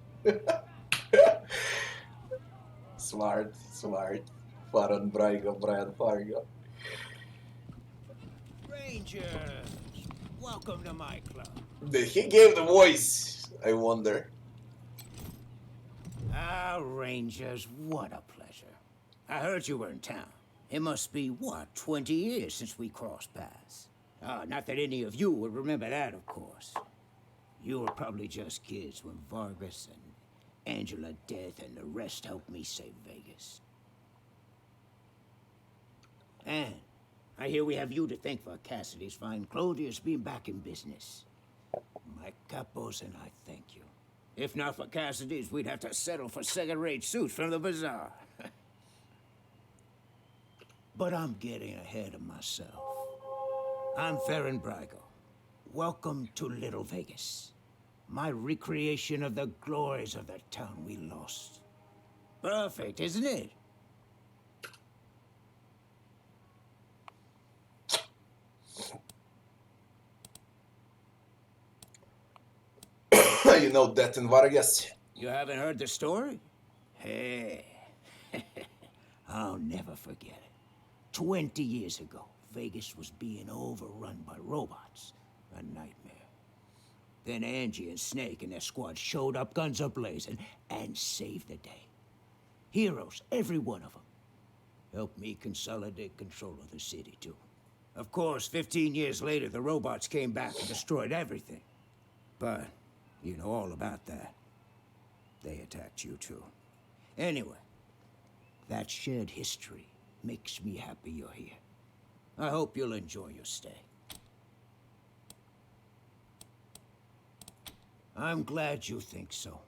[SPEAKER 1] Smart. Faran Braigo, Brian Fargo.
[SPEAKER 12] Rangers, welcome to my club.
[SPEAKER 1] He gave the voice, I wonder.
[SPEAKER 12] Ah, Rangers, what a pleasure. I heard you were in town. It must be, what, 20 years since we crossed paths? Not that any of you would remember that, of course. You were probably just kids when Vargas and Angela Death and the rest helped me save Vegas. And I hear we have you to thank for Cassidy's fine clothiers being back in business. My capos and I thank you. If not for Cassidy's, we'd have to settle for second-rate suits from the bazaar. But I'm getting ahead of myself. I'm Farron Brigo. Welcome to Little Vegas. My recreation of the glories of the town we lost. Perfect, isn't it?
[SPEAKER 1] You know that in Vargas.
[SPEAKER 12] You haven't heard the story? Hey, I'll never forget it. 20 years ago, Vegas was being overrun by robots. A nightmare. Then Angie and Snake and their squad showed up, guns a-blazing, and saved the day. Heroes, every one of them. Helped me consolidate control of the city, too. Of course, 15 years later, the robots came back and destroyed everything. But you know all about that. They attacked you, too. Anyway, that shared history makes me happy you're here. I hope you'll enjoy your stay. I'm glad you think so.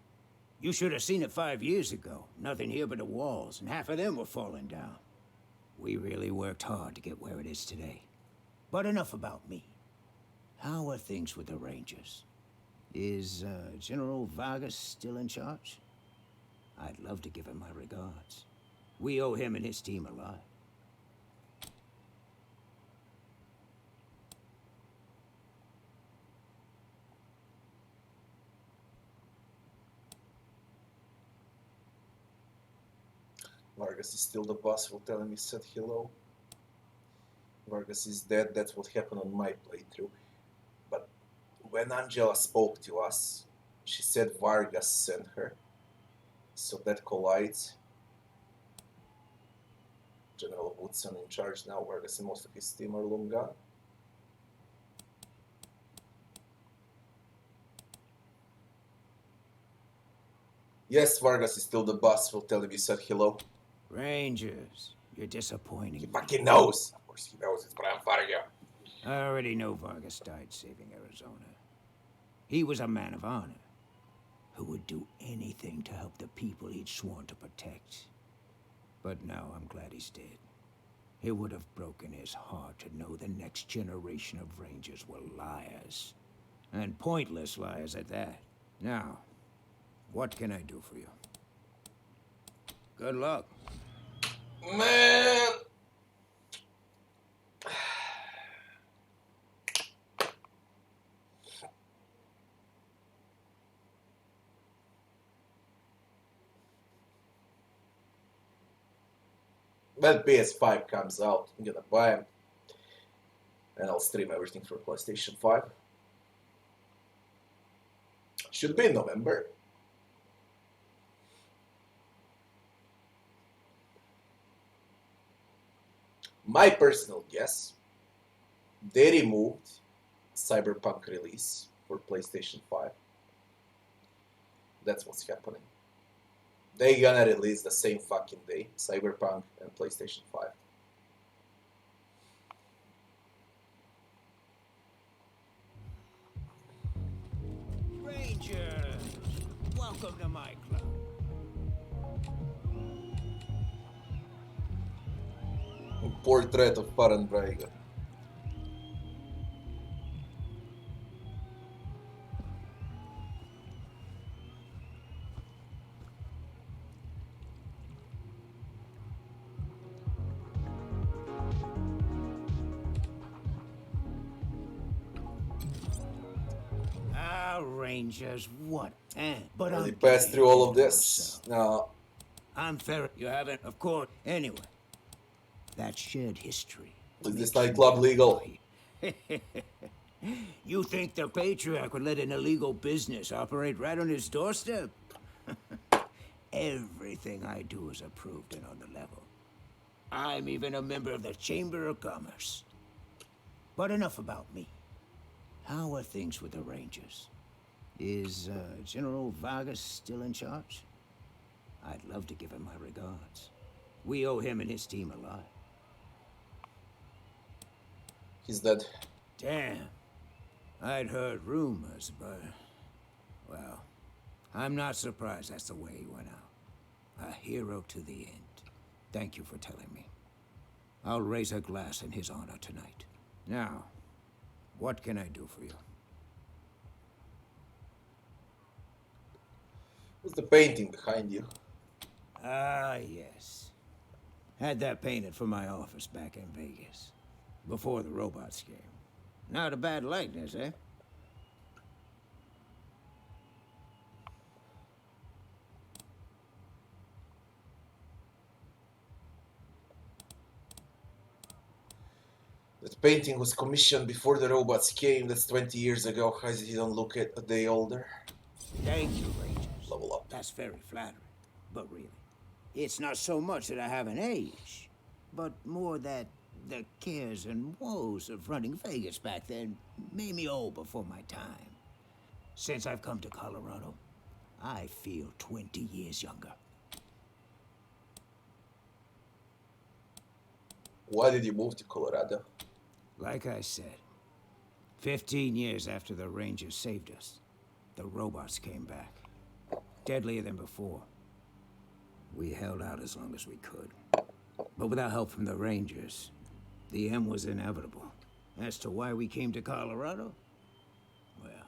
[SPEAKER 12] You should have seen it 5 years ago. Nothing here but the walls, and half of them were falling down. We really worked hard to get where it is today. But enough about me. How are things with the Rangers? Is General Vargas still in charge? I'd love to give him my regards. We owe him and his team a lot.
[SPEAKER 1] Vargas is still the boss, will tell him he said hello. Vargas is dead, that's what happened on my playthrough. But when Angela spoke to us, she said Vargas sent her. So that collides. General Woodson in charge now, Vargas and most of his team are long gone. Yes, Vargas is still the boss, will tell him you said hello.
[SPEAKER 12] Rangers, you're disappointing.
[SPEAKER 1] He fucking knows. Of course he knows, it's Brian Vargas.
[SPEAKER 12] I already know Vargas died saving Arizona. He was a man of honor, who would do anything to help the people he'd sworn to protect. But now I'm glad he's dead. It would have broken his heart to know the next generation of Rangers were liars. And pointless liars at that. Now, what can I do for you? Good luck.
[SPEAKER 1] Man! When PS5 comes out, I'm gonna buy him. And I'll stream everything for PlayStation 5. Should be in November. My personal guess, they removed Cyberpunk release for PlayStation 5. That's what's happening. They gonna release the same fucking day, Cyberpunk and PlayStation 5.
[SPEAKER 12] Rangers, welcome to my club.
[SPEAKER 1] Portrait of Farron Brigo.
[SPEAKER 12] Rangers, what? But
[SPEAKER 1] They passed through all of this. No.
[SPEAKER 12] I'm fair. You haven't, of course. Anyway, that shared history.
[SPEAKER 1] Is this nightclub legal?
[SPEAKER 12] You think the Patriarch would let an illegal business operate right on his doorstep? Everything I do is approved and on the level. I'm even a member of the Chamber of Commerce. But enough about me. How are things with the Rangers? Is General Vargas still in charge? I'd love to give him my regards. We owe him and his team a lot.
[SPEAKER 1] He's dead.
[SPEAKER 12] Damn. I'd heard rumors, but... well, I'm not surprised that's the way he went out. A hero to the end. Thank you for telling me. I'll raise a glass in his honor tonight. Now, what can I do for you?
[SPEAKER 1] What's the painting behind you?
[SPEAKER 12] Ah, yes. Had that painted for my office back in Vegas. Before the robots came. Not a bad likeness, eh?
[SPEAKER 1] That painting was commissioned before the robots came. That's 20 years ago. How does he don't look a day older?
[SPEAKER 12] Thank you, Rangers.
[SPEAKER 1] Level up.
[SPEAKER 12] That's very flattering. But really, it's not so much that I haven't aged, but more that the cares and woes of running Vegas back then made me old before my time. Since I've come to Colorado, I feel 20 years younger.
[SPEAKER 1] Why did you move to Colorado?
[SPEAKER 12] Like I said, 15 years after the Rangers saved us, the robots came back. Deadlier than before. We held out as long as we could. But without help from the Rangers, the end was inevitable. As to why we came to Colorado? Well,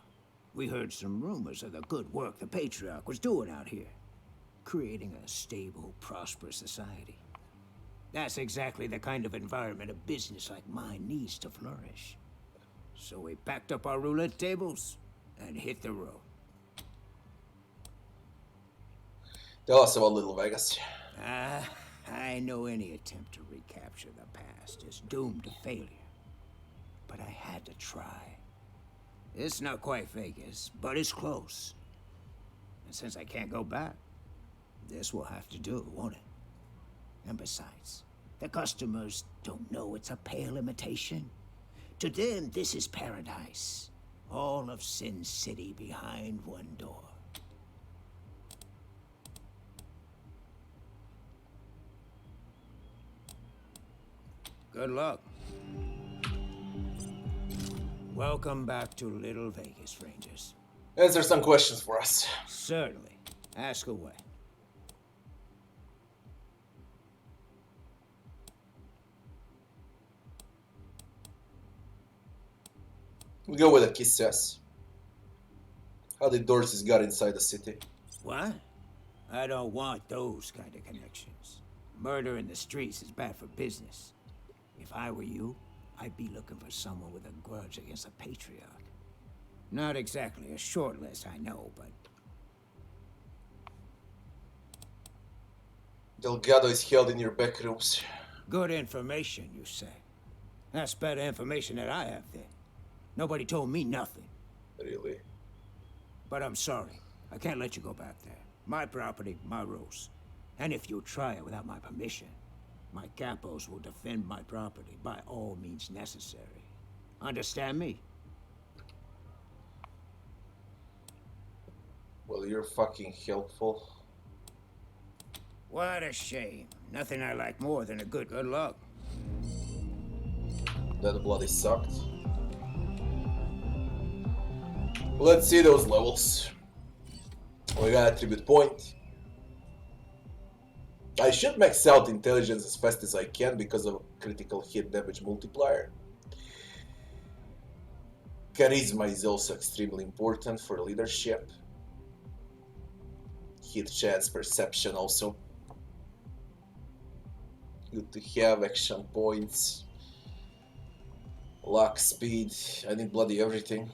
[SPEAKER 12] we heard some rumors of the good work the Patriarch was doing out here. Creating a stable, prosperous society. That's exactly the kind of environment a business like mine needs to flourish. So we packed up our roulette tables and hit the road.
[SPEAKER 1] Tell us about Little Vegas.
[SPEAKER 12] I know any attempt to recapture the past is doomed to failure. But I had to try. It's not quite Vegas, but it's close. And since I can't go back, this will have to do, won't it? And besides, the customers don't know it's a pale imitation. To them, this is paradise. All of Sin City behind one door. Good luck. Welcome back to Little Vegas, Rangers.
[SPEAKER 1] Answer some questions for us.
[SPEAKER 12] Certainly. Ask away.
[SPEAKER 1] We go with a kiss says. How did Dorsey's got inside the city?
[SPEAKER 12] What? I don't want those kind of connections. Murder in the streets is bad for business. If I were you, I'd be looking for someone with a grudge against a Patriarch. Not exactly a short list, I know, but...
[SPEAKER 1] Delgado is held in your back rooms.
[SPEAKER 12] Good information, you say? That's better information than I have then. Nobody told me nothing.
[SPEAKER 1] Really?
[SPEAKER 12] But I'm sorry. I can't let you go back there. My property, my rules. And if you try it without my permission, my capos will defend my property by all means necessary. Understand me?
[SPEAKER 1] Well, you're fucking helpful.
[SPEAKER 12] What a shame. Nothing I like more than a good luck.
[SPEAKER 1] That bloody sucked. Let's see those levels. We got attribute point. I should max out intelligence as fast as I can because of critical hit damage multiplier. Charisma is also extremely important for leadership. Hit chance, perception also. Good to have. Action points. Luck, speed. I need bloody everything.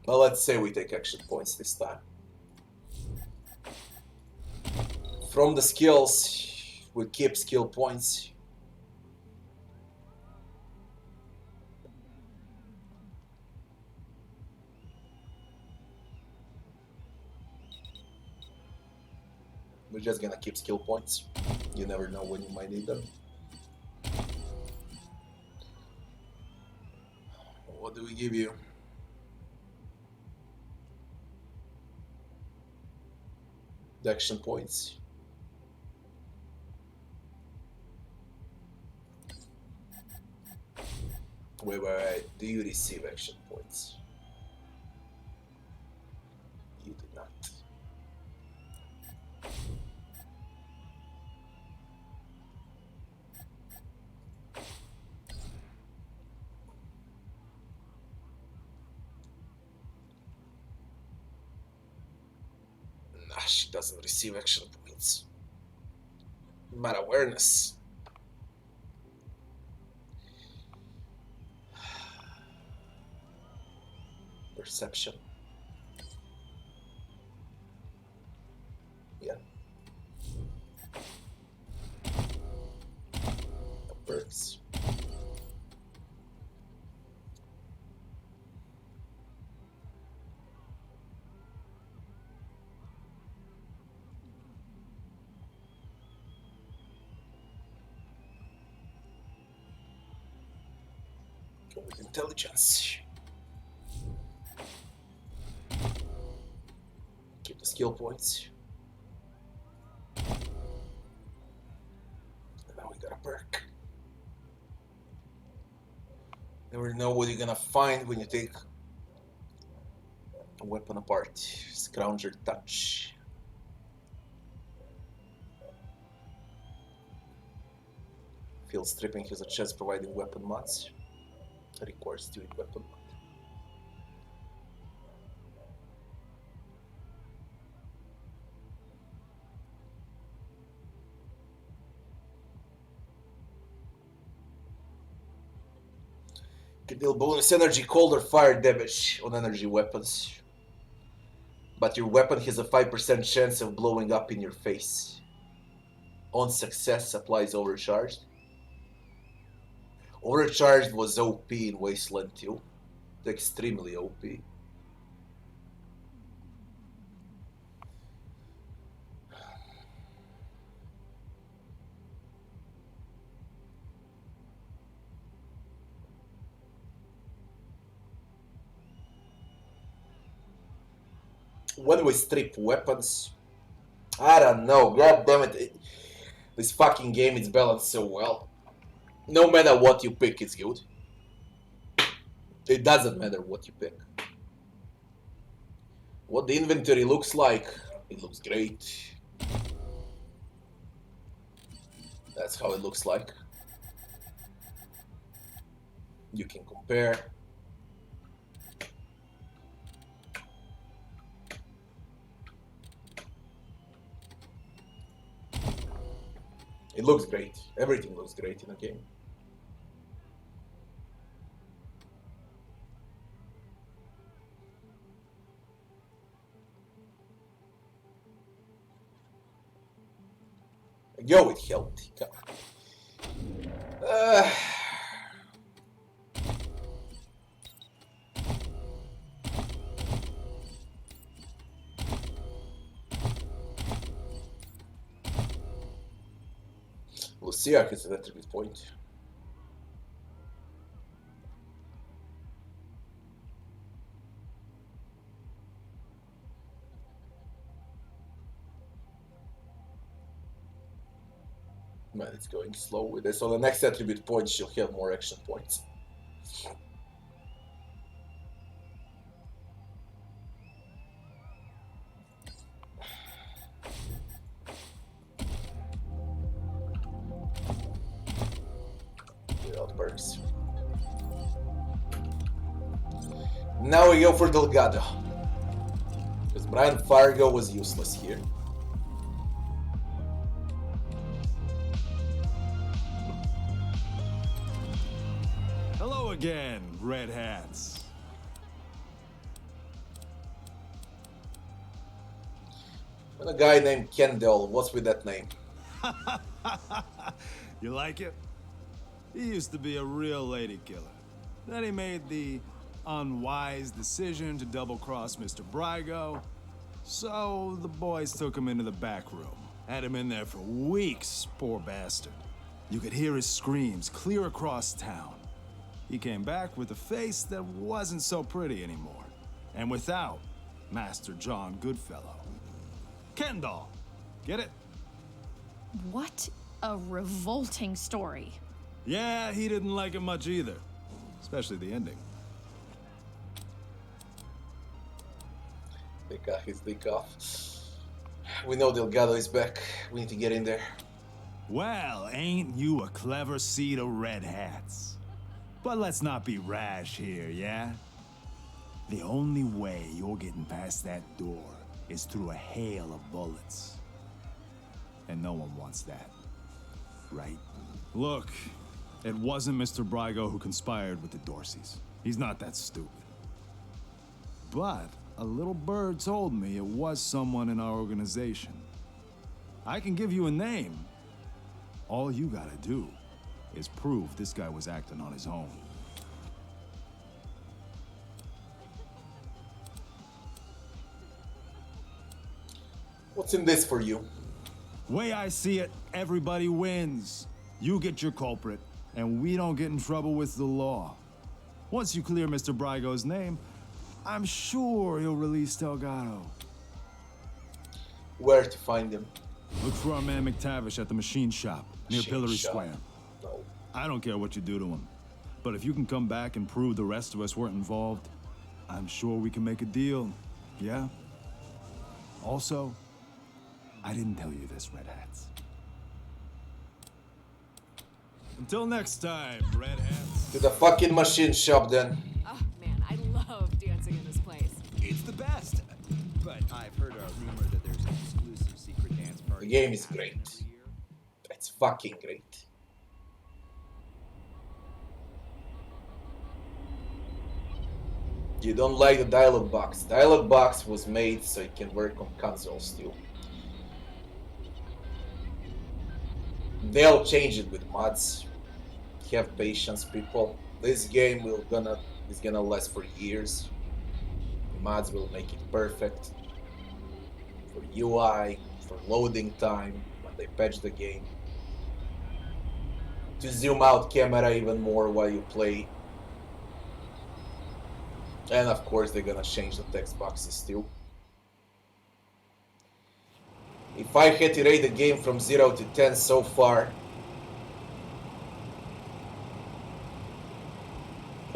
[SPEAKER 1] Well, let's say we take action points this time. From the skills, we keep skill points. We're just gonna keep skill points. You never know when you might need them. What do we give you? The action points. Wait, do you receive action points? You do not. Nah, she doesn't receive action points. But awareness. Perception. Yeah. The perks. Go with intelligence. Keep the skill points. And now we got a perk. Never know what you're gonna find when you take a weapon apart. Scrounger touch. Field stripping has a chance providing weapon mods. Requires doing weapon mod. Can deal bonus energy, cold or fire damage on energy weapons. But your weapon has a 5% chance of blowing up in your face. On success, applies overcharged. Overcharged was OP in Wasteland 2. Extremely OP. When we strip weapons, I don't know, god damn it. This fucking game is balanced so well. No matter what you pick, it's good. It doesn't matter what you pick. What the inventory looks like, it looks great. That's how it looks like. You can compare. It looks great. Everything looks great in the game. Go with healthy. Lucia is an attribute point. Man, it's going slow with this. So the next attribute point, she'll have more action points. Without perks. Now we go for Delgado. Because Brian Fargo was useless here.
[SPEAKER 3] Hello again, red hats.
[SPEAKER 1] And a guy named Kendall. What's with that name?
[SPEAKER 3] You like it? He used to be a real lady killer. Then he made the unwise decision to double-cross Mr. Brygo. So the boys took him into the back room. Had him in there for weeks, poor bastard. You could hear his screams clear across town. He came back with a face that wasn't so pretty anymore. And without Master John Goodfellow. Kendall! Get it?
[SPEAKER 13] What a revolting story.
[SPEAKER 3] Yeah, he didn't like it much either. Especially the ending.
[SPEAKER 1] They got his dick off. We know Delgado is back. We need to get in there.
[SPEAKER 3] Well, ain't you a clever seed of red hats? But let's not be rash here, yeah? The only way you're getting past that door is through a hail of bullets. And no one wants that, right? Look, it wasn't Mr. Brygo who conspired with the Dorseys. He's not that stupid. But a little bird told me it was someone in our organization. I can give you a name. All you gotta do is prove this guy was acting on his own.
[SPEAKER 1] What's in this for you?
[SPEAKER 3] Way I see it, everybody wins. You get your culprit, and we don't get in trouble with the law. Once you clear Mr. Brygo's name, I'm sure he'll release Delgado.
[SPEAKER 1] Where to find him?
[SPEAKER 3] Look for our man McTavish at the machine shop, near
[SPEAKER 1] Machine
[SPEAKER 3] Pillory
[SPEAKER 1] shop.
[SPEAKER 3] Square.
[SPEAKER 1] No.
[SPEAKER 3] I don't care what you do to him. But if you can come back and prove the rest of us weren't involved, I'm sure we can make a deal, yeah? Also, I didn't tell you this, Red Hats. Until next time, Red Hats.
[SPEAKER 1] To the fucking machine shop then.
[SPEAKER 2] Oh man, I love dancing in this place.
[SPEAKER 22] It's the best. But I've heard a rumor that there's an exclusive secret dance party.
[SPEAKER 1] The game is great. It's fucking great. You don't like the dialogue box. Dialogue box was made so it can work on consoles too. They'll change it with mods. Have patience, people. This game is gonna last for years. Mods will make it perfect. For UI, for loading time, when they patch the game. To zoom out camera even more while you play. And of course they're gonna change the text boxes too. If I had to rate the game from 0 to 10 so far,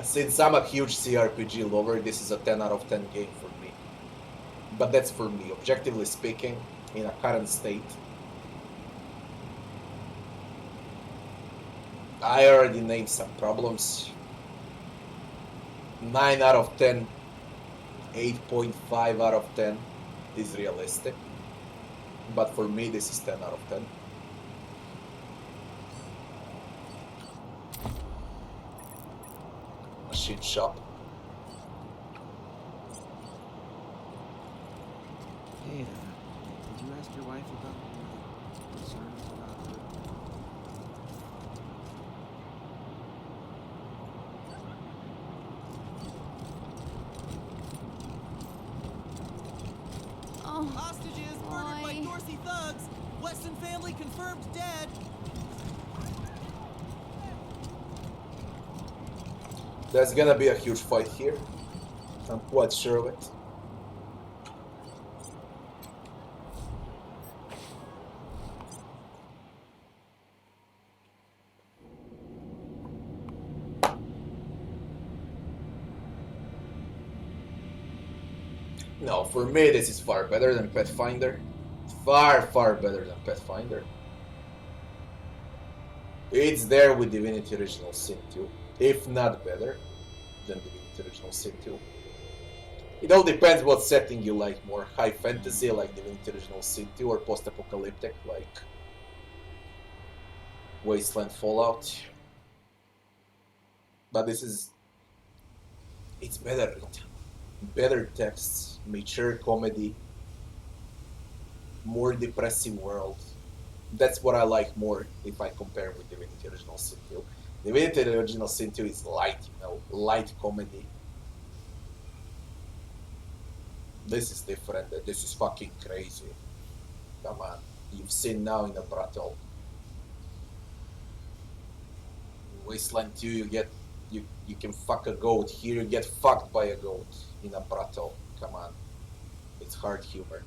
[SPEAKER 1] since I'm a huge CRPG lover, this is a 10 out of 10 game for me. But that's for me, objectively speaking, in a current state. I already named some problems. 9 out of 10, 8.5 out of 10 is realistic. But for me, this is 10 out of 10. Machine shop.
[SPEAKER 24] Hey, did you ask your wife about your concerns about her?
[SPEAKER 10] Oh,
[SPEAKER 20] Hostages murdered by Dorsey thugs. Weston family confirmed dead.
[SPEAKER 1] There's gonna be a huge fight here. I'm quite sure of it. No, for me this is far better than Pathfinder. Far, far better than Pathfinder. It's there with Divinity Original Sin 2. If not better than Divinity Original Sin 2. It all depends what setting you like more. High fantasy like Divinity Original Sin 2 or post-apocalyptic like Wasteland Fallout. But this is... it's better written. Better texts, mature comedy, more depressing world. That's what I like more if I compare with Divinity Original Sin 2. Divinity Original Sin 2 is light, you know, light comedy. This is different, this is fucking crazy. Come on. you've seen now in a brothel. Wasteland 2, you can fuck a goat. Here you get fucked by a goat in a brothel. Come on. It's hard humor.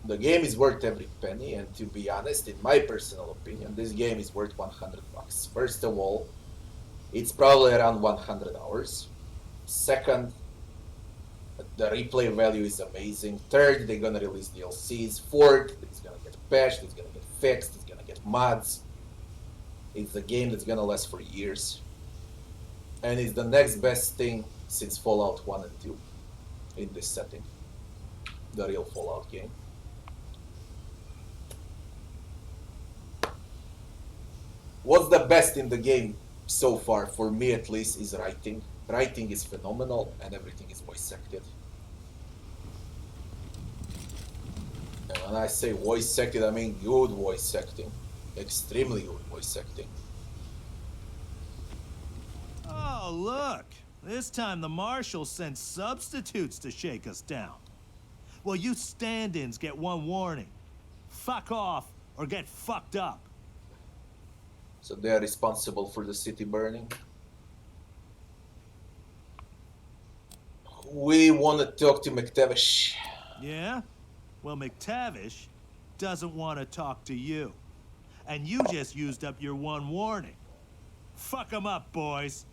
[SPEAKER 1] The game is worth every penny, and to be honest, in my personal opinion, this game is worth $100. First of all, it's probably around 100 hours. Second, the replay value is amazing. Third, they're gonna release DLCs. Fourth, it's gonna get patched, it's gonna get fixed, it's gonna get mods. It's a game that's gonna last for years. And it's the next best thing since Fallout 1 and 2 in this setting. The real Fallout game. What's the best in the game so far, for me at least, is writing. Writing is phenomenal and everything is voice acted. And when I say voice acted, I mean good voice acting. Extremely good voice acting.
[SPEAKER 3] Oh, look! This time the marshal sent substitutes to shake us down. Well, you stand-ins get one warning. Fuck off or get fucked up.
[SPEAKER 1] So they are responsible for the city burning. We want to talk to McTavish.
[SPEAKER 3] Yeah? Well, McTavish doesn't want to talk to you. And you just used up your one warning. Fuck 'em up, boys.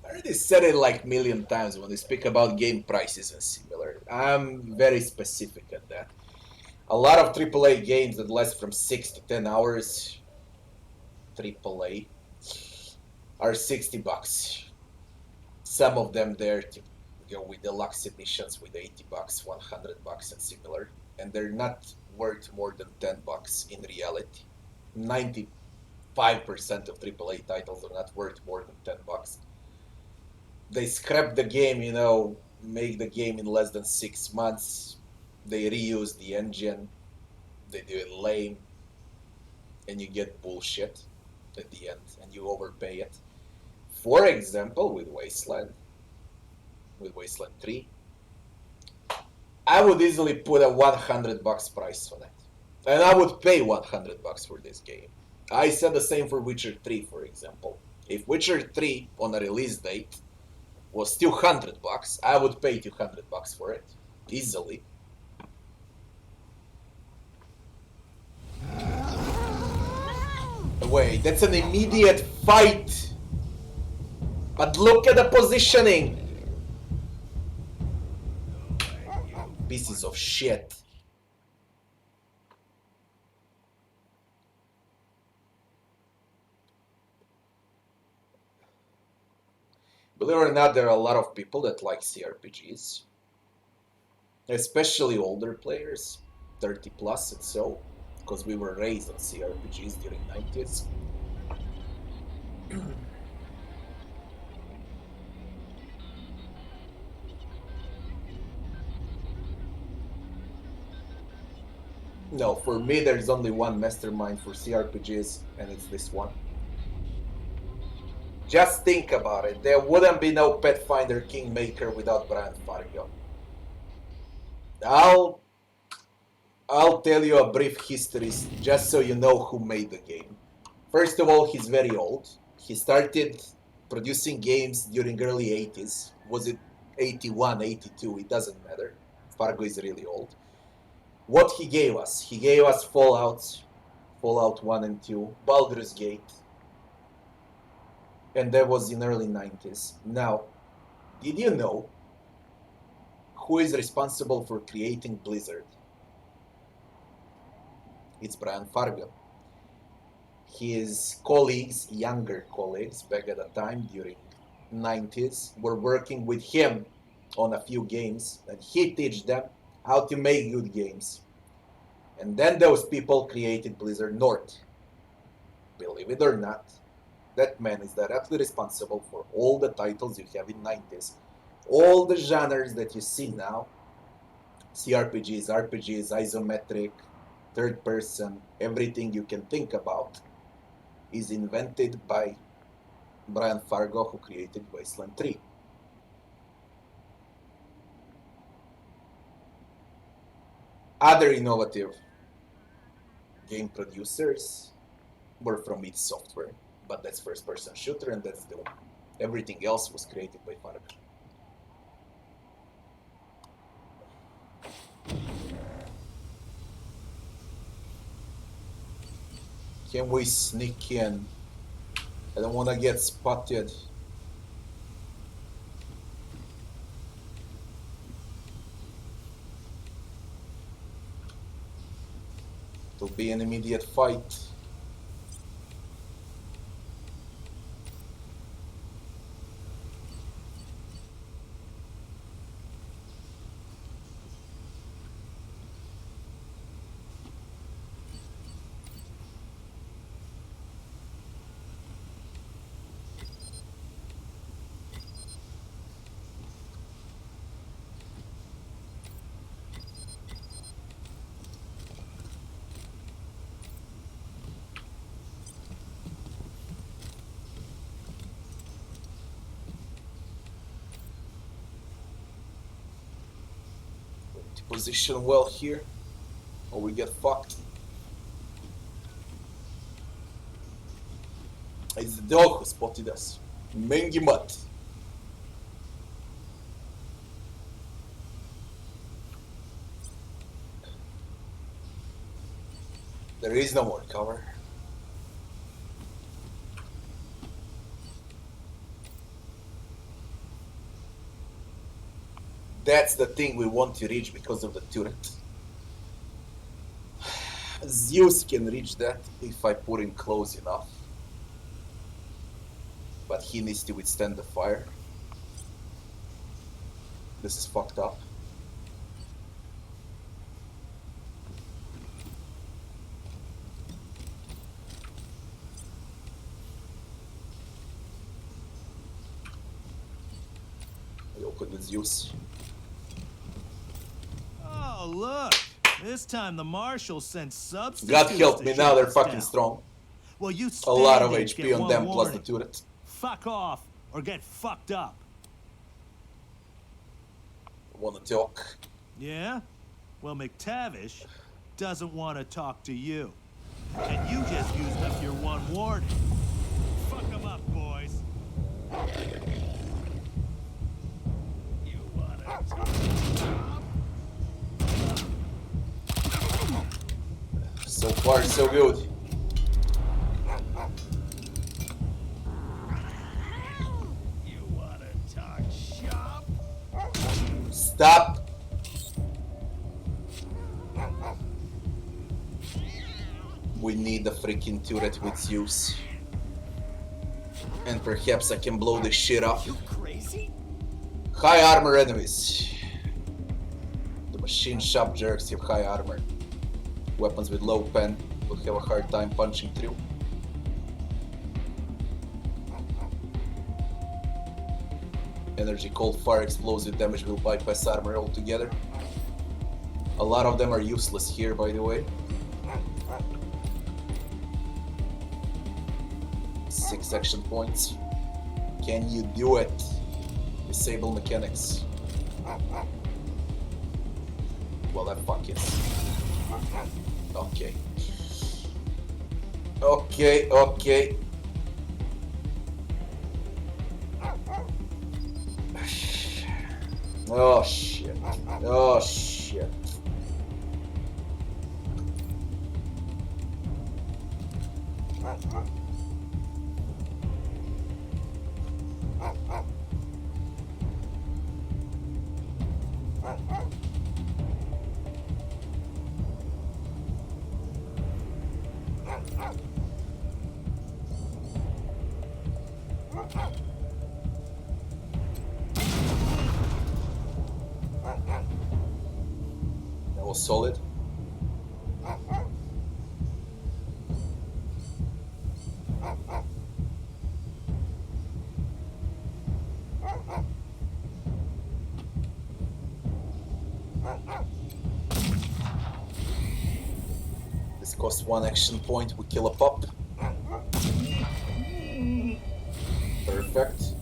[SPEAKER 1] I already said it like a million times when they speak about game prices and similar. I'm very specific at that. A lot of AAA games that last from 6 to 10 hours, AAA, are $60. Some of them there to go with deluxe editions with $80, $100 and similar. And they're not worth more than $10 in reality. 95% of AAA titles are not worth more than $10. They scrap the game, you know, make the game in less than 6 months. They reuse the engine. They do it lame. And you get bullshit at the end, and you overpay it. For example, with Wasteland 3, I would easily put a $100 price on it. And I would pay $100 for this game. I said the same for Witcher 3, for example. If Witcher 3 on a release date was $200, I would pay $200 for it. Easily. Wait, that's an immediate fight! But look at the positioning! Pieces of shit. Believe it or not, there are a lot of people that like CRPGs. Especially older players, 30 plus and so, because we were raised on CRPGs during 90s. No, for me there's only one mastermind for CRPGs, and it's this one. Just think about it, there wouldn't be no Pathfinder Kingmaker without Brian Fargo. I'll tell you a brief history just so you know who made the game. First of all, he's very old. He started producing games during early 80s. Was it 81, 82? It doesn't matter. Fargo is really old. What he gave us? He gave us Fallout 1 and 2, Baldur's Gate, and that was in early 90s. Now, did you know who is responsible for creating Blizzard? It's Brian Fargo. His colleagues, younger colleagues, back at the time during 90s, were working with him on a few games, and he taught them how to make good games. And then those people created Blizzard North. Believe it or not, that man is directly responsible for all the titles you have in 90s. All the genres that you see now, CRPGs, RPGs, isometric, third person, everything you can think about, is invented by Brian Fargo, who created Wasteland 3. Other innovative game producers were from id Software, but that's first-person shooter and that's Doom. Everything else was created by Fargo. Can we sneak in? I don't want to get spotted. It'll be an immediate fight. Position well here, or we get fucked. It's the dog who spotted us. Mengi Mutt. There is no more cover. That's the thing we want to reach because of the turret. Zeus can reach that if I put him close enough. But he needs to withstand the fire. This is fucked up. I open with Zeus.
[SPEAKER 14] Oh, look. This time the marshal sent substitutes.
[SPEAKER 1] God help
[SPEAKER 14] to
[SPEAKER 1] me,
[SPEAKER 14] shut
[SPEAKER 1] now they're
[SPEAKER 14] us
[SPEAKER 1] fucking
[SPEAKER 14] down.
[SPEAKER 1] strong.
[SPEAKER 14] Well, you
[SPEAKER 1] A lot of
[SPEAKER 14] standings
[SPEAKER 1] HP
[SPEAKER 14] get
[SPEAKER 1] on
[SPEAKER 14] one
[SPEAKER 1] them plus
[SPEAKER 14] warning.
[SPEAKER 1] the turret.
[SPEAKER 14] Fuck off or get fucked up.
[SPEAKER 1] Wanna talk?
[SPEAKER 14] Yeah? Well, McTavish doesn't want to talk to you. And you just used up your one warning. Fuck him up, boys. You wanna talk?
[SPEAKER 1] So far, so good.
[SPEAKER 14] You wanna talk shop?
[SPEAKER 1] Stop. We need a freaking turret with Zeus. And perhaps I can blow this shit up.
[SPEAKER 14] You crazy?
[SPEAKER 1] High armor enemies. The machine shop jerks have high armor. Weapons with low pen will have a hard time punching through. Energy cold fire explosive damage will bypass armor altogether. A lot of them are useless here, by the way. 6 action points. Can you do it? Disable mechanics. Well, that fuck is. Okay. Okay, okay. Oh shit. Oh shit. That was solid. This costs 1 action point, we kill a pup. Perfect.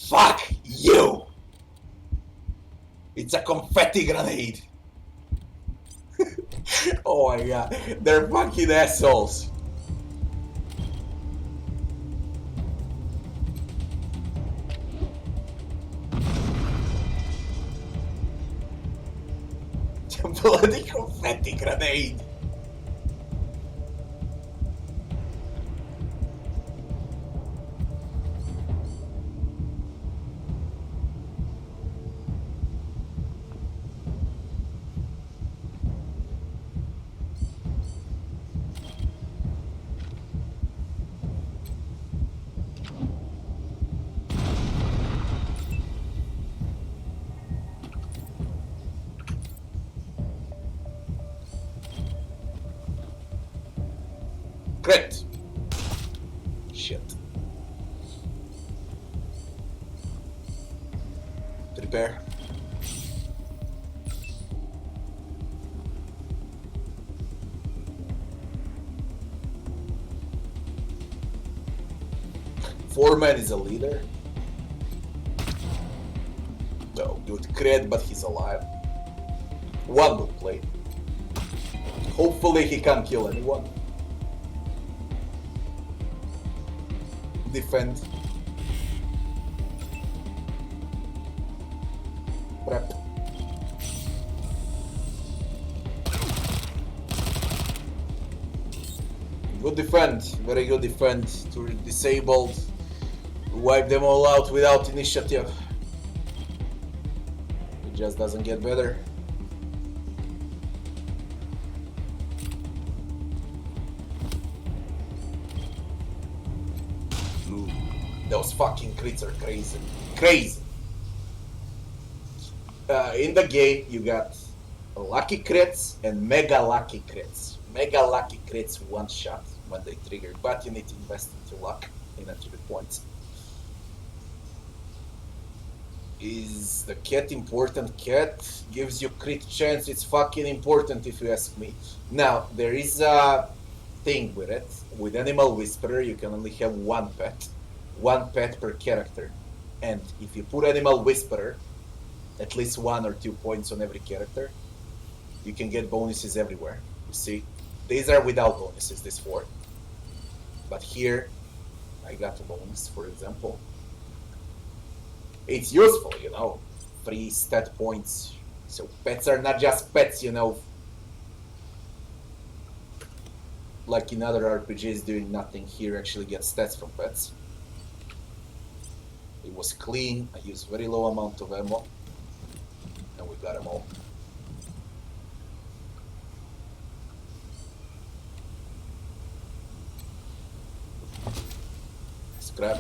[SPEAKER 1] Fuck you! It's a confetti grenade! Oh my god, they're fucking assholes! Bloody confetti grenade! Crit! Shit. Prepare. Foreman is a leader. No, good cred, but he's alive. One good play. Hopefully he can't kill anyone. Defend. Prep. Good defend, very good defend to disabled. Wipe them all out without initiative. It just doesn't get better. Those fucking crits are crazy. Crazy! In the game, you got lucky crits and mega lucky crits. Mega lucky crits one shot when they trigger, but you need to invest into luck in attribute points. Is the cat important? Cat gives you crit chance. It's fucking important if you ask me. Now, there is a thing with it. With Animal Whisperer, you can only have one pet. One pet per character, and if you put Animal Whisperer, at least 1 or 2 points on every character, you can get bonuses everywhere. You see, these are without bonuses, this 4, but here I got a bonus, for example. It's useful, you know, free stat points. So pets are not just pets, you know, like in other RPGs doing nothing. Here actually get stats from pets. It was clean, I used very low amount of ammo, and we got them all. Scrap.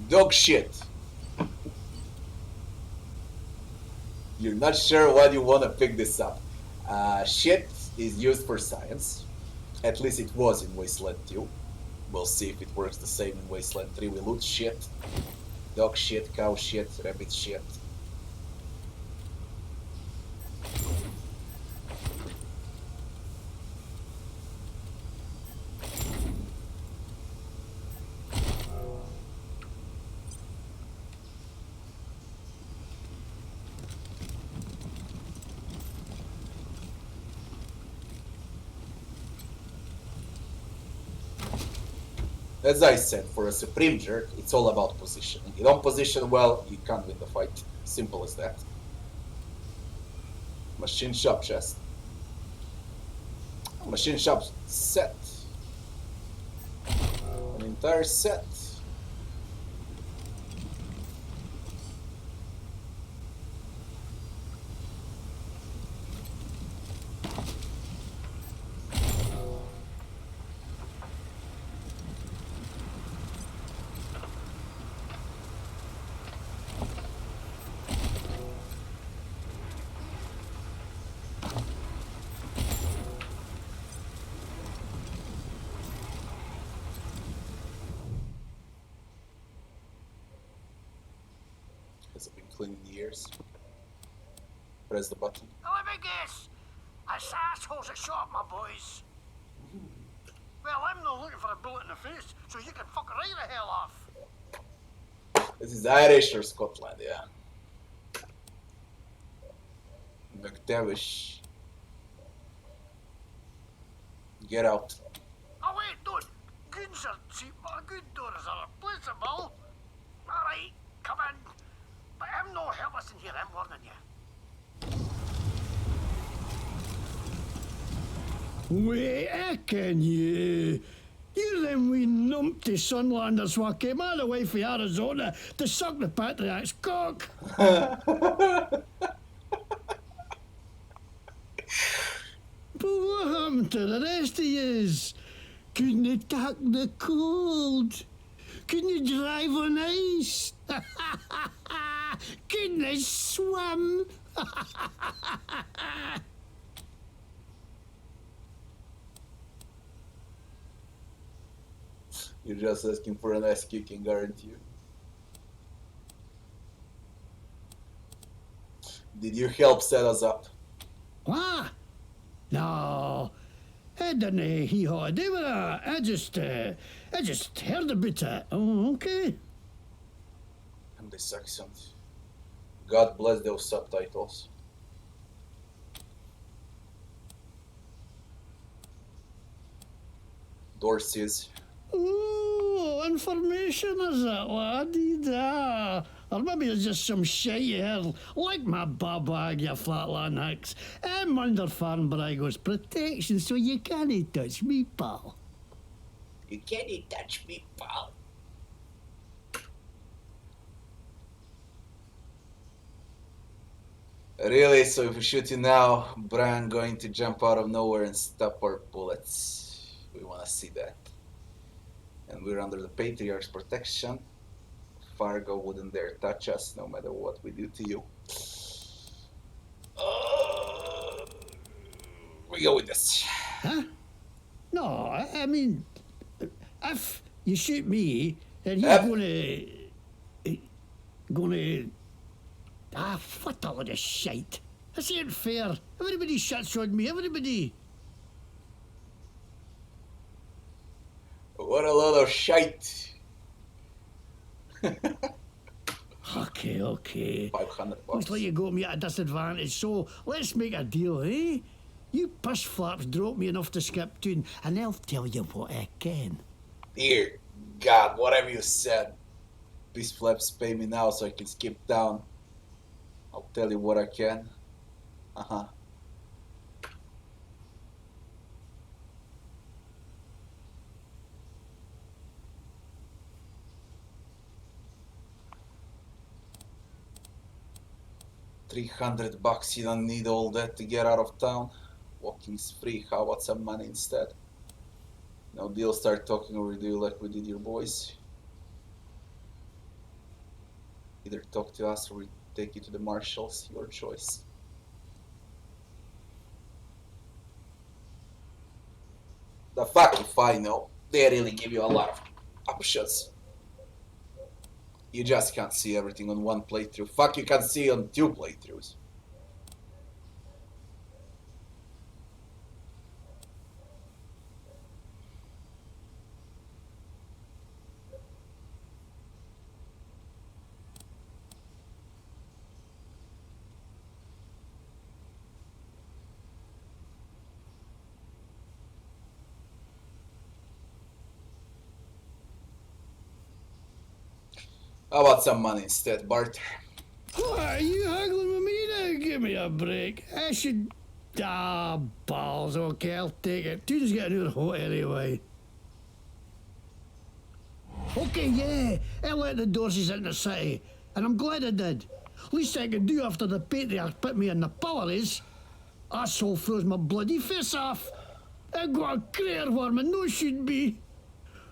[SPEAKER 1] Dog shit. You're not sure why you want to pick this up. Shit is used for science. At least it was in Wasteland 2. We'll see if it works the same in Wasteland 3. We loot shit. Dog shit, cow shit, rabbit shit. As I said, for a supreme jerk, it's all about positioning. You don't position well, you can't win the fight. Simple as that. Machine shop chest. Machine shop set. An entire set. Hasn't been clean in years. Press the button.
[SPEAKER 5] Let me guess. It's assholes that shot my boys. Well, I'm not looking for a bullet in the face, so you can fuck right the hell off.
[SPEAKER 1] This is Irish or Scotland, yeah. McTavish. Get out.
[SPEAKER 5] Oh wait, don't. Goons are cheap, but good doors are replaceable. Alright, come in. But I'm no helpless in here, I'm warning you.
[SPEAKER 11] Wait, can you? You them wee numpty Sunlanders wha came all the way from Arizona to suck the Patriarch's cock. But what happened to the rest of yous? Couldn't you tack the cold? Couldn't you drive on ice? Couldn't you swim?
[SPEAKER 1] You're just asking for an ass kicking, aren't you? Did you help set us up?
[SPEAKER 11] What? No. I didn't hee-haw a do with that. I just heard about it. Oh, okay.
[SPEAKER 1] And this accent. God bless those subtitles. Dorsey's.
[SPEAKER 11] Oh, information is it, laddie? Da. Or maybe it's just some shit you heard, like my babag, you flatland hicks. I'm under Farnbrago's protection, so you can't touch me, pal.
[SPEAKER 1] You can't touch me, pal. Really? So if we shoot you now, Brian going to jump out of nowhere and stop our bullets. We want to see that. And we're under the Patriarch's protection. Fargo wouldn't dare touch us no matter what we do to you. We go with this.
[SPEAKER 11] Huh? No, I mean, if you shoot me, then you're gonna... what a lot of shite. This ain't fair. Everybody shuts on me, everybody.
[SPEAKER 1] What a lot of shite.
[SPEAKER 11] Okay.
[SPEAKER 1] 500 bucks.
[SPEAKER 11] Looks like you got me at a disadvantage, so let's make a deal, eh? You push flaps drop me enough to skip tune, and I'll tell you what I can.
[SPEAKER 1] Dear God, whatever you said. Please flaps pay me now so I can skip down. I'll tell you what I can. Uh-huh. $300, you don't need all that to get out of town. Walking's free, how about some money instead? No deal, start talking or we do like we did your boys. Either talk to us or we take you to the marshals, your choice. The fuck if I know, they really give you a lot of options. You just can't see everything on one playthrough. Fuck, you can see on 2 playthroughs. How about some money instead, Bart?
[SPEAKER 11] What, are you haggling with me now? Give me a break. I should... Ah, balls. Okay, I'll take it. Tune's getting out hot anyway. Okay, yeah, I let the Dorseys into the city, and I'm glad I did. Least I could do after the Patriarch put me in the pillories. Asshole froze my bloody face off. I got a career where my nose should be.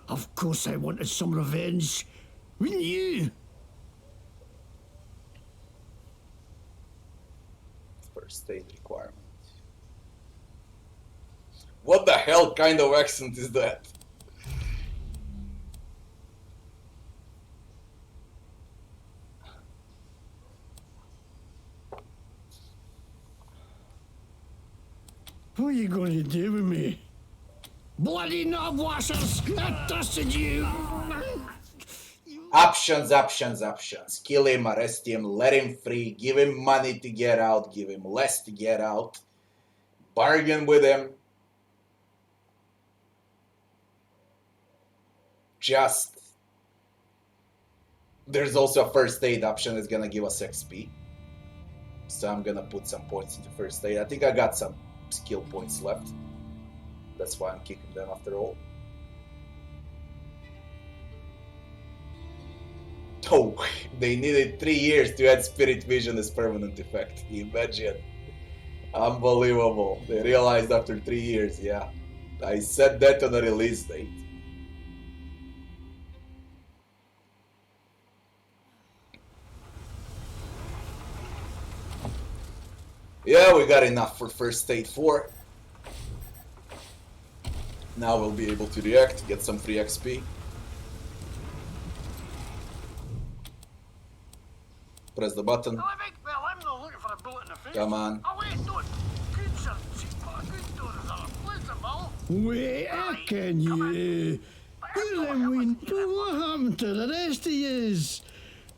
[SPEAKER 11] Of course I wanted some revenge. Wouldn't you?
[SPEAKER 1] First aid requirement. What the hell kind of accent is that?
[SPEAKER 11] What are you going to do with me? Bloody knob washers! I trusted you!
[SPEAKER 1] Options, options, options. Kill him, arrest him, let him free, give him money to get out, give him less to get out, bargain with him. Just... There's also a first aid option that's gonna give us XP. So I'm gonna put some points into first aid. I think I got some skill points left. That's why I'm kicking them after all. Oh, they needed 3 years to add Spirit Vision as permanent effect. Imagine. Unbelievable. They realized after 3 years, yeah. I set that on a release date. Yeah, we got enough for first aid 4. Now we'll be able to react, get some free XP. Press the button.
[SPEAKER 5] Well, I'm not looking for a bullet in the face.
[SPEAKER 1] Come on.
[SPEAKER 5] Oh, wait, no. Good certainty. Good doors are replaceable.
[SPEAKER 11] Wait, how can you? You're the win. What happened to the rest of yous?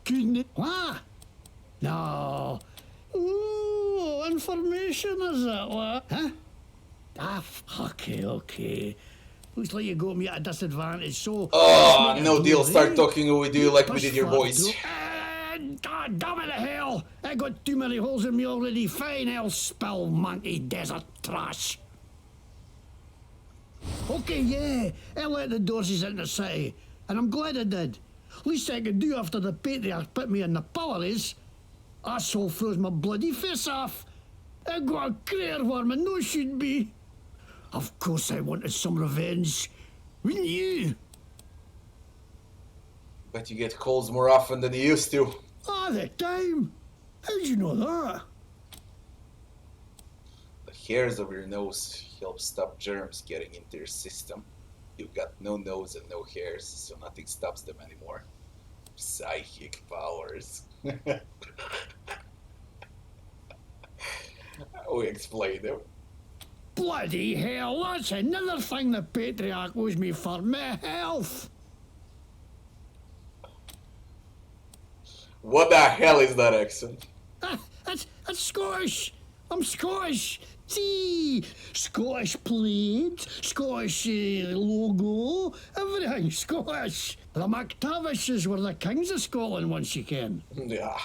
[SPEAKER 11] Couldn't it? What? No. Ooh, information is that what? Huh? Ah, okay. Looks like you got me at a disadvantage, so...
[SPEAKER 1] Oh, no deal. Start talking with you like we did your boys.
[SPEAKER 11] God damn it to hell! I got too many holes in me already. Fine, I'll spill monkey desert trash. Okay, yeah, I let the Dorseys into the city, and I'm glad I did. Least I could do after the Patriarch put me in the pillories. Asshole froze my bloody face off. I got a career where my nose should be. Of course I wanted some revenge. Wouldn't you?
[SPEAKER 1] Bet you get calls more often than you used to.
[SPEAKER 11] All the time? How'd you know that?
[SPEAKER 1] The hairs of your nose help stop germs getting into your system. You've got no nose and no hairs, so nothing stops them anymore. Psychic powers. We explained them.
[SPEAKER 11] Bloody hell, that's another thing the Patriarch owes me for my health.
[SPEAKER 1] What the hell is that accent?
[SPEAKER 11] That's Scottish. I'm Scottish. See, Scottish plaid, Scottish logo, everything Scottish. The McTavishes were the kings of Scotland once you can.
[SPEAKER 1] Yeah.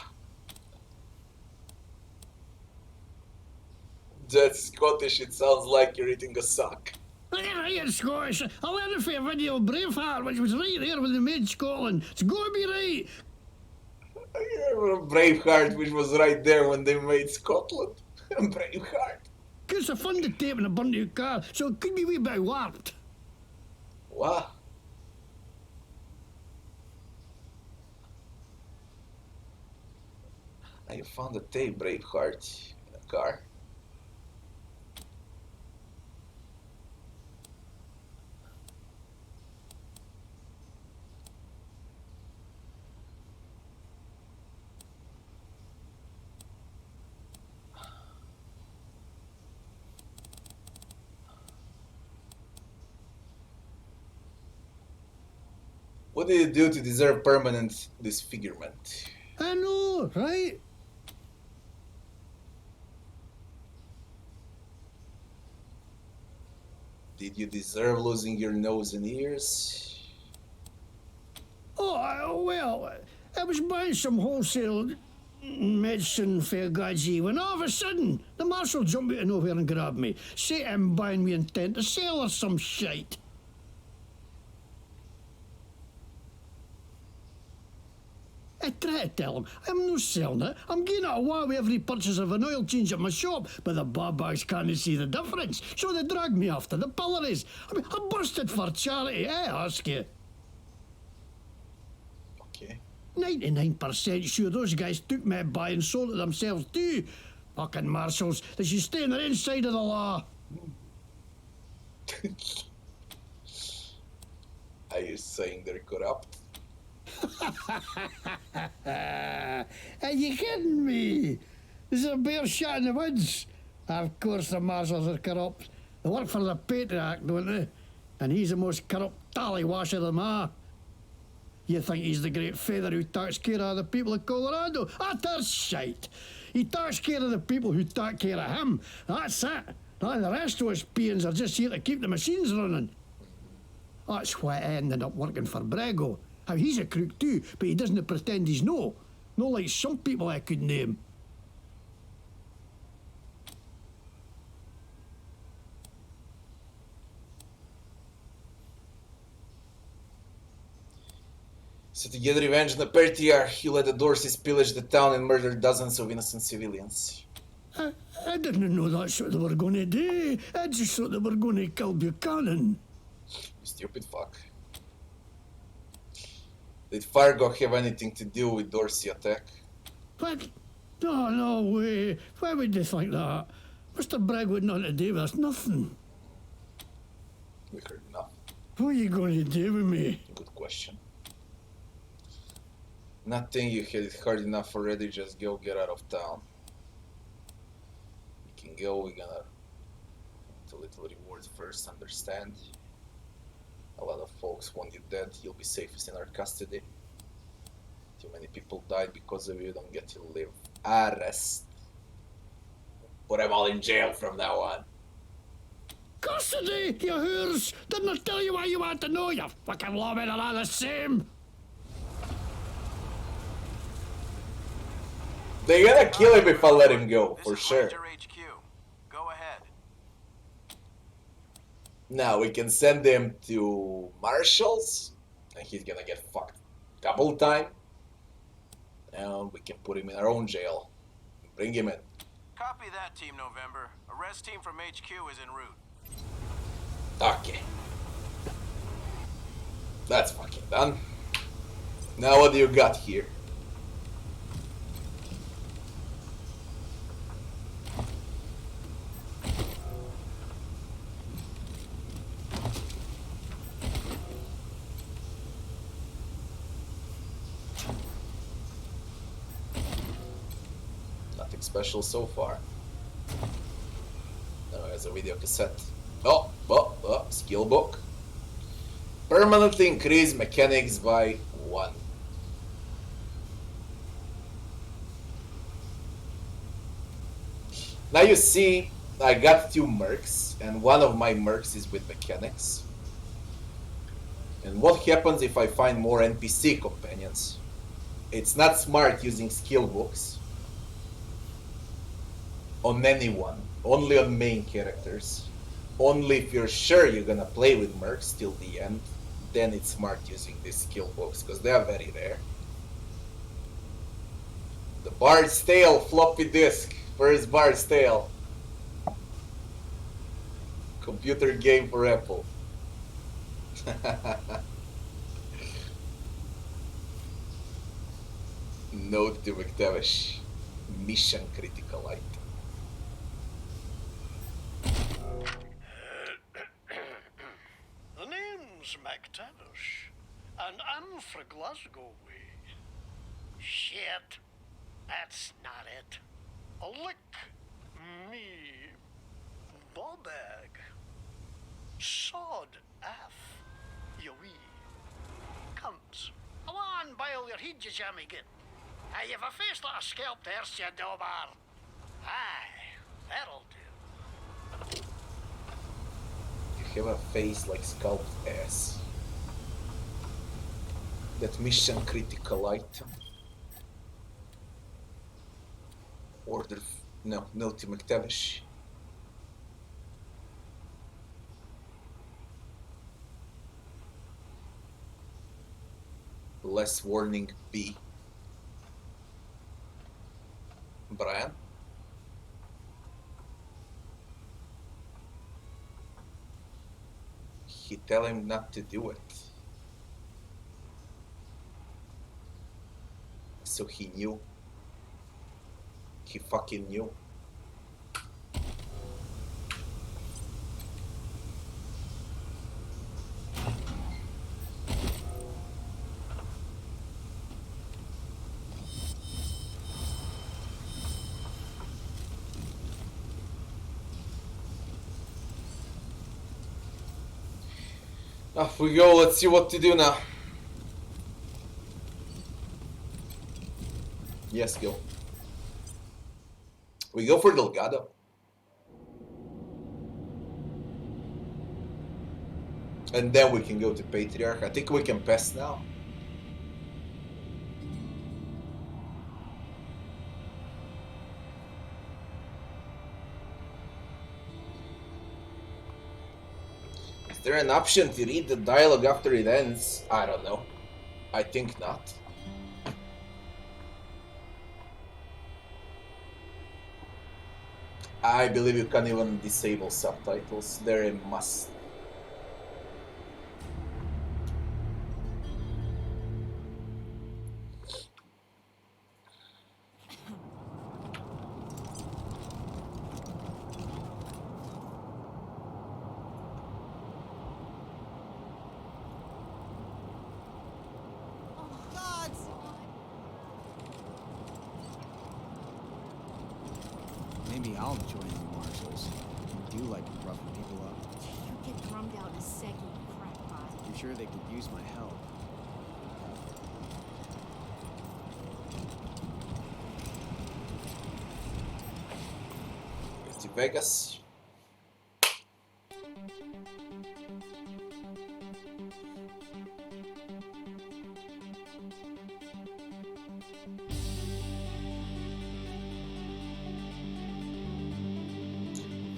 [SPEAKER 1] That's Scottish, it sounds like you're eating a sock.
[SPEAKER 11] Right, Scottish. I learned it for a video of Braveheart, which was right there when they made Scotland. It's gotta be right.
[SPEAKER 1] I remember Braveheart, which was right there when they made Scotland. Braveheart.
[SPEAKER 11] It's a fun to tape in a burnt out car, so it could be a wee bit warped.
[SPEAKER 1] What? I found a tape, Braveheart, in a car. What did you do to deserve permanent disfigurement?
[SPEAKER 11] I know, right?
[SPEAKER 1] Did you deserve losing your nose and ears?
[SPEAKER 11] Oh, well, I was buying some wholesale medicine for Gaji when all of a sudden the marshal jumped out of nowhere and grabbed me. Say I'm buying me intent to sell or some shite. I try to tell him I'm no selling it. I'm getting it away with every purchase of an oil change at my shop, but the barbags can't see the difference, so they drag me off to the pillories. I mean, I busted for charity, I ask you.
[SPEAKER 1] Okay.
[SPEAKER 11] 99% sure those guys took me by and sold it themselves too. Fucking marshals, they should stay on their inside of the law.
[SPEAKER 1] Are you saying they're corrupt?
[SPEAKER 11] Are you kidding me? There's a bear shot in the woods. Of course the marshals are corrupt. They work for the Patriarch, don't they? And he's the most corrupt tallywasher of them all. You think he's the great feather who takes care of the people of Colorado? That's shite. He takes care of the people who take care of him. That's it. And the rest of us peons are just here to keep the machines running. That's why I ended up working for Brago. How he's a crook too, but he doesn't pretend he's no. No like some people I could name.
[SPEAKER 1] So to get revenge on the Patriarch, he let the Dorseys pillage the town and murder dozens of innocent civilians.
[SPEAKER 11] I didn't know that's what they were going to do. I just thought they were going to kill Buchanan.
[SPEAKER 1] You stupid fuck. Did Fargo have anything to do with Dorsey attack?
[SPEAKER 11] What? No way. Why would they think that? Mr. Bragg would not to do with us, nothing.
[SPEAKER 1] We heard nothing.
[SPEAKER 11] What are you going to do with me?
[SPEAKER 1] Good question. Nothing, you had it hard enough already, just go get out of town. You can go, we're gonna want a little reward first, understand? A lot of folks want you dead, you'll be safest in our custody. Too many people died because of you, don't get to live. Arrest. Put them all in jail from now on.
[SPEAKER 11] Custody, you whores! Didn't I tell you why you want to know? You fucking lawmen are all the same!
[SPEAKER 1] They're gonna kill him if I let him go, for sure.
[SPEAKER 15] HQ. Go ahead.
[SPEAKER 1] Now we can send him to Marshall's, and he's gonna get fucked double time. And we can put him in our own jail. Bring him in.
[SPEAKER 15] Copy that, Team November. Arrest team from HQ is en route.
[SPEAKER 1] Okay. That's fucking done. Now what do you got here? Nothing special so far. No, there's a video cassette. Skill book. Permanently increase mechanics by 1. Now you see, I got 2 mercs, and one of my mercs is with mechanics. And what happens if I find more NPC companions? It's not smart using skill books on anyone, only on main characters. Only if you're sure you're gonna play with mercs till the end, then it's smart using these skill books, because they are very rare. The Bard's Tale floppy disk. Where's Bard's Tale? Computer game for Apple. Note to McTavish. Mission critical item.
[SPEAKER 5] The name's McTavish, and I'm for Glasgow way. Shit, that's not it. Lick me ball bag. Sod F, you wee. Comes. Come on, bile your head, you jammigan. Hey, you've a face like a scalped horse, you dobar. Aye, that'll do.
[SPEAKER 1] You have a face like scalped ass. That mission critical item. Order... No, no to McTavish. Less warning B. Brian? He tell him not to do it. So he knew. He fucking knew. Off we go, let's see what to do now. Yes, go. We go for Delgado. And then we can go to Patriarch. I think we can pass now. Is there an option to read the dialogue after it ends? I don't know. I think not. I believe you can't even disable subtitles. They're a must.
[SPEAKER 22] Maybe I'll join the marshals. I do like roughing people up.
[SPEAKER 10] You get drummed out in a seg, you crackpot.
[SPEAKER 22] I'm sure they could use my help.
[SPEAKER 1] To Vegas.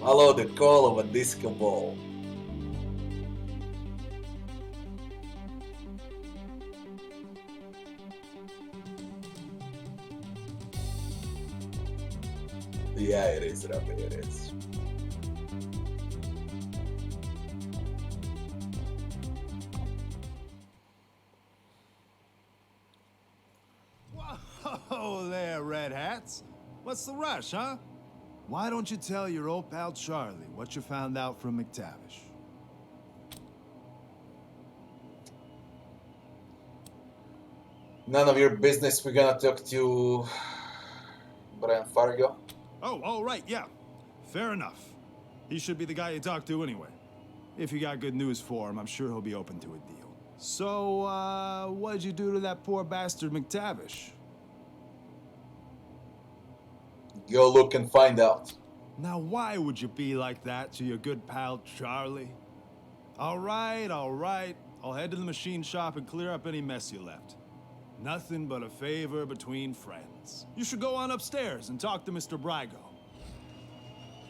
[SPEAKER 1] Follow the call of a disco ball. Yeah, it is, Rabbi, it is.
[SPEAKER 3] Whoa there, red hats. What's the rush, huh? Why don't you tell your old pal Charlie what you found out from McTavish?
[SPEAKER 1] None of your business. We're gonna talk to Brian Fargo.
[SPEAKER 3] Oh, right, yeah. Fair enough. He should be the guy you talk to anyway. If you got good news for him, I'm sure he'll be open to a deal. So, what'd you do to that poor bastard McTavish?
[SPEAKER 1] Go look and find out.
[SPEAKER 3] Now, why would you be like that to your good pal Charlie? All right. I'll head to the machine shop and clear up any mess you left. Nothing but a favor between friends. You should go on upstairs and talk to Mr. Brygo.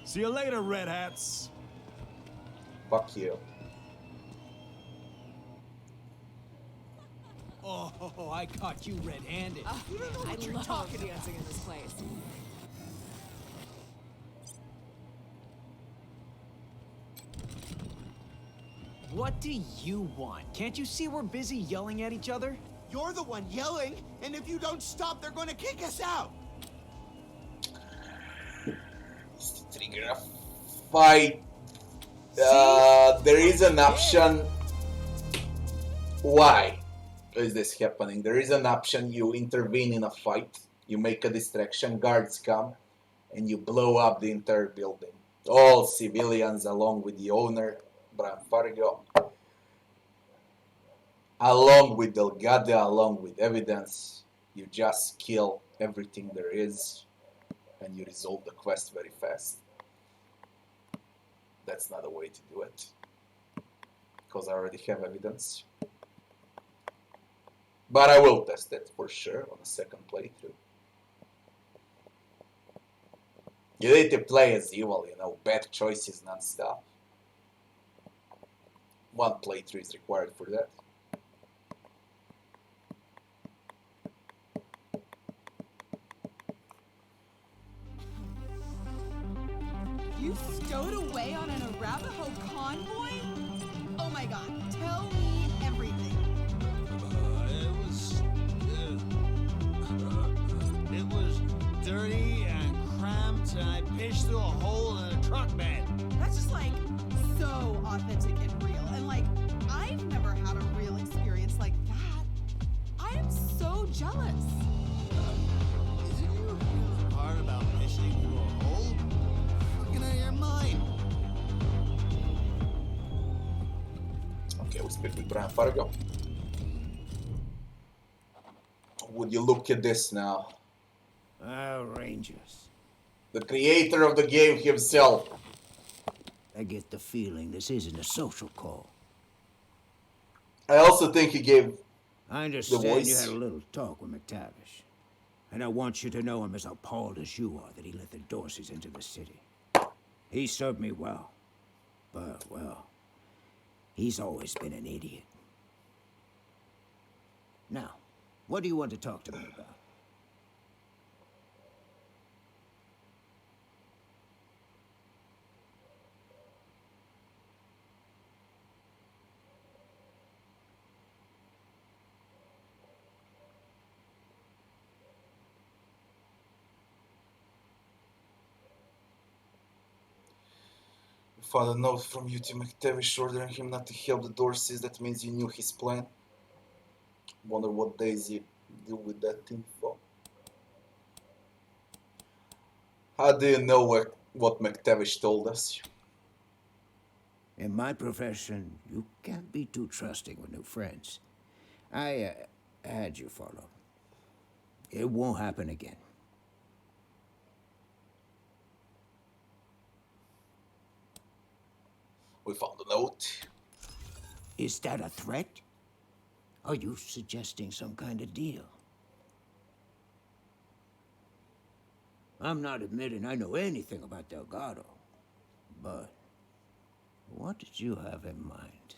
[SPEAKER 3] See you later, red hats.
[SPEAKER 1] Fuck you.
[SPEAKER 16] Oh, I caught you red-handed.
[SPEAKER 2] You don't know what you're talking dancing in this place.
[SPEAKER 16] What do you want? Can't you see we're busy yelling at each other?
[SPEAKER 20] You're the one yelling, and if you don't stop, they're going to kick us out.
[SPEAKER 1] Trigger a fight. There is an option. Why is this happening? There is an option. You intervene in a fight. You make a distraction. Guards come, and you blow up the entire building. All civilians, along with the owner, Brian Fargo, along with Delgado, along with evidence. You just kill everything there is, and you resolve the quest very fast. That's not a way to do it, because I already have evidence. But I will test it for sure on a second playthrough. You need to play as evil, you know, bad choices non-stop. 1 playthrough is required for that.
[SPEAKER 8] You stowed away on an Arapaho convoy? Oh my god, tell me everything.
[SPEAKER 12] It was dirty and cramped, and I pitched through a hole in a truck bed.
[SPEAKER 8] That's just like so authentic and real. And like, I've never had a real experience like that. I am so jealous.
[SPEAKER 12] Isn't your favorite part about pitching through a hole? Fucking out of your mind.
[SPEAKER 1] Okay, we speak with Brian Fargo. Would you look at this now?
[SPEAKER 12] Rangers.
[SPEAKER 1] The creator of the game himself.
[SPEAKER 12] I get the feeling this isn't a social call.
[SPEAKER 1] I also think he gave
[SPEAKER 12] I
[SPEAKER 1] the
[SPEAKER 12] understand
[SPEAKER 1] voice.
[SPEAKER 12] you had a little talk with McTavish. And I want you to know I'm as appalled as you are that he let the Dorseys into the city. He served me well. But, well, he's always been an idiot. Now, what do you want to talk to me about?
[SPEAKER 1] We found a note from you to McTavish ordering him not to help the Dorseys. That means you knew his plan. Wonder what Daisy do with that info. How do you know what McTavish told us?
[SPEAKER 12] In my profession, you can't be too trusting with new friends. I had you follow. It won't happen again.
[SPEAKER 1] We found a note.
[SPEAKER 12] Is that a threat? Are you suggesting some kind of deal? I'm not admitting I know anything about Delgado, but what did you have in mind?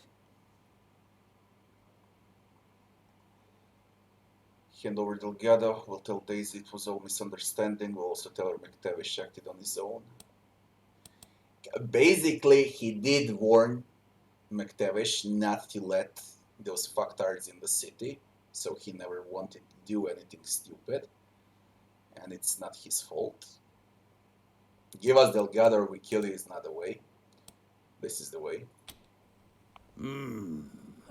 [SPEAKER 1] Hand over Delgado. We'll tell Daisy it was all misunderstanding. We'll also tell her McTavish acted on his own. Basically, he did warn McTavish not to let those fucktards in the city, so he never wanted to do anything stupid, and it's not his fault. Give us Delgado or we kill you is not the way. This is the way.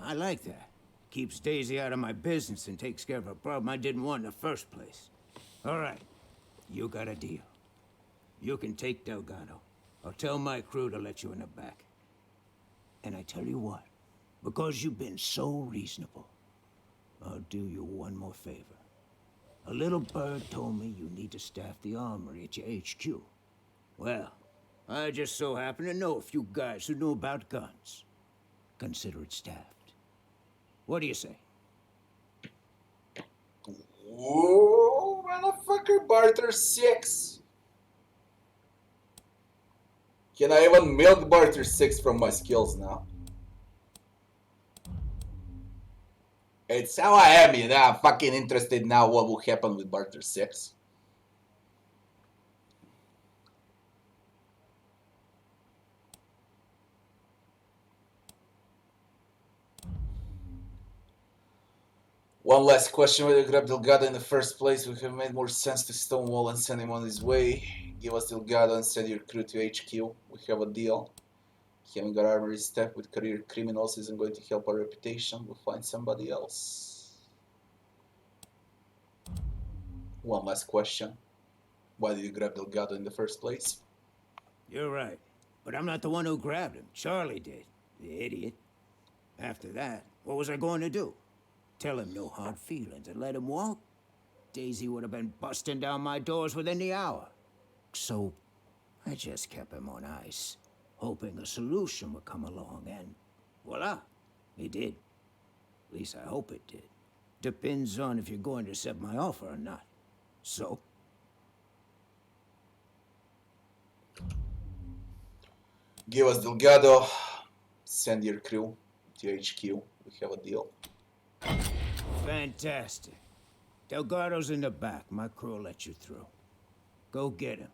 [SPEAKER 12] I like that. Keeps Daisy out of my business and takes care of a problem I didn't want in the first place. All right, you got a deal. You can take Delgado. I'll tell my crew to let you in the back. And I tell you what, because you've been so reasonable, I'll do you one more favor. A little bird told me you need to staff the armory at your HQ. Well, I just so happen to know a few guys who know about guns. Consider it staffed. What do you say?
[SPEAKER 1] Whoa, motherfucker, barter 6. Can I even milk barter 6 from my skills now? It's how I am, you know. I'm fucking interested now what will happen with barter 6. One last question, whether you grab Delgado in the first place would have made more sense to Stonewall and send him on his way. Give us Delgado and send your crew to HQ. We have a deal. Having our armory stacked with career criminals isn't going to help our reputation. We'll find somebody else. One last question. Why did you grab Delgado in the first place?
[SPEAKER 12] You're right. But I'm not the one who grabbed him. Charlie did. The idiot. After that, what was I going to do? Tell him no hard feelings and let him walk? Daisy would have been busting down my doors within the hour. So, I just kept him on ice, hoping a solution would come along, and voila, it did. At least I hope it did. Depends on if you're going to accept my offer or not. So?
[SPEAKER 1] Give us Delgado. Send your crew to HQ. We have a deal.
[SPEAKER 12] Fantastic. Delgado's in the back. My crew will let you through. Go get him,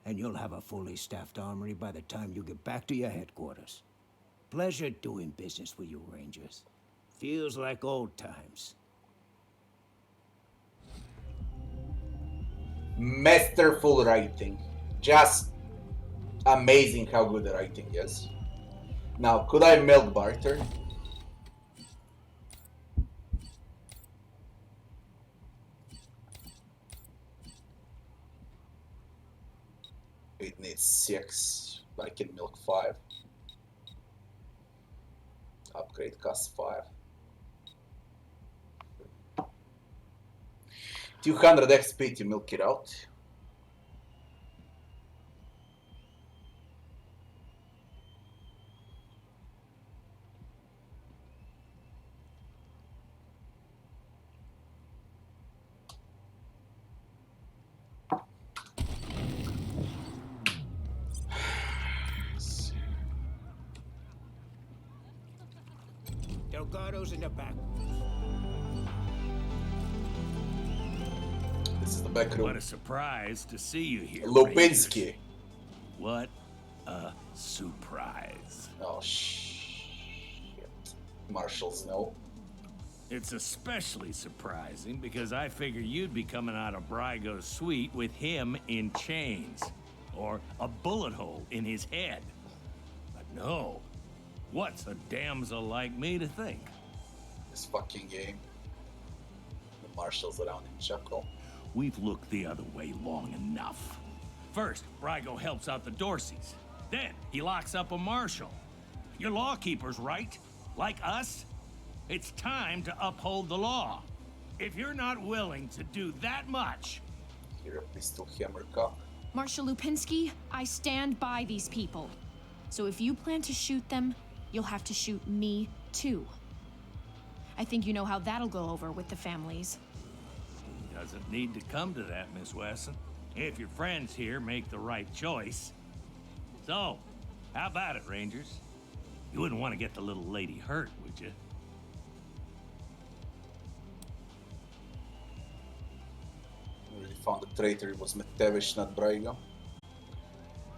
[SPEAKER 12] and you'll have a fully staffed armory by the time you get back to your headquarters. Pleasure doing business with you, Rangers. Feels like old times.
[SPEAKER 1] Masterful writing. Just amazing how good the writing is. Now, could I milk barter? It needs 6. I can milk 5. Upgrade costs 5. 200 XP to milk it out.
[SPEAKER 12] Delgado's in the back.
[SPEAKER 1] This is the back room.
[SPEAKER 6] What a surprise to see you here,
[SPEAKER 1] Lupinski.
[SPEAKER 6] Rangers. What a surprise.
[SPEAKER 1] Oh, shit. Marshals, no.
[SPEAKER 6] It's especially surprising because I figure you'd be coming out of Brygo's suite with him in chains. Or a bullet hole in his head. But no. What's a damsel like me to think?
[SPEAKER 1] This fucking game. The marshals around in chuckle.
[SPEAKER 6] We've looked the other way long enough. First, Brygo helps out the Dorseys. Then, he locks up a marshal. You're law-keepers, right? Like us? It's time to uphold the law. If you're not willing to do that much...
[SPEAKER 1] Here a pistol hammer cock.
[SPEAKER 13] Marshal Lupinski, I stand by these people. So if you plan to shoot them, you'll have to shoot me, too. I think you know how that'll go over with the families.
[SPEAKER 6] Doesn't need to come to that, Miss Wesson. If your friends here make the right choice. So, how about it, Rangers? You wouldn't want to get the little lady hurt, would you?
[SPEAKER 1] We found the traitor. It was Matevish, not Brygo.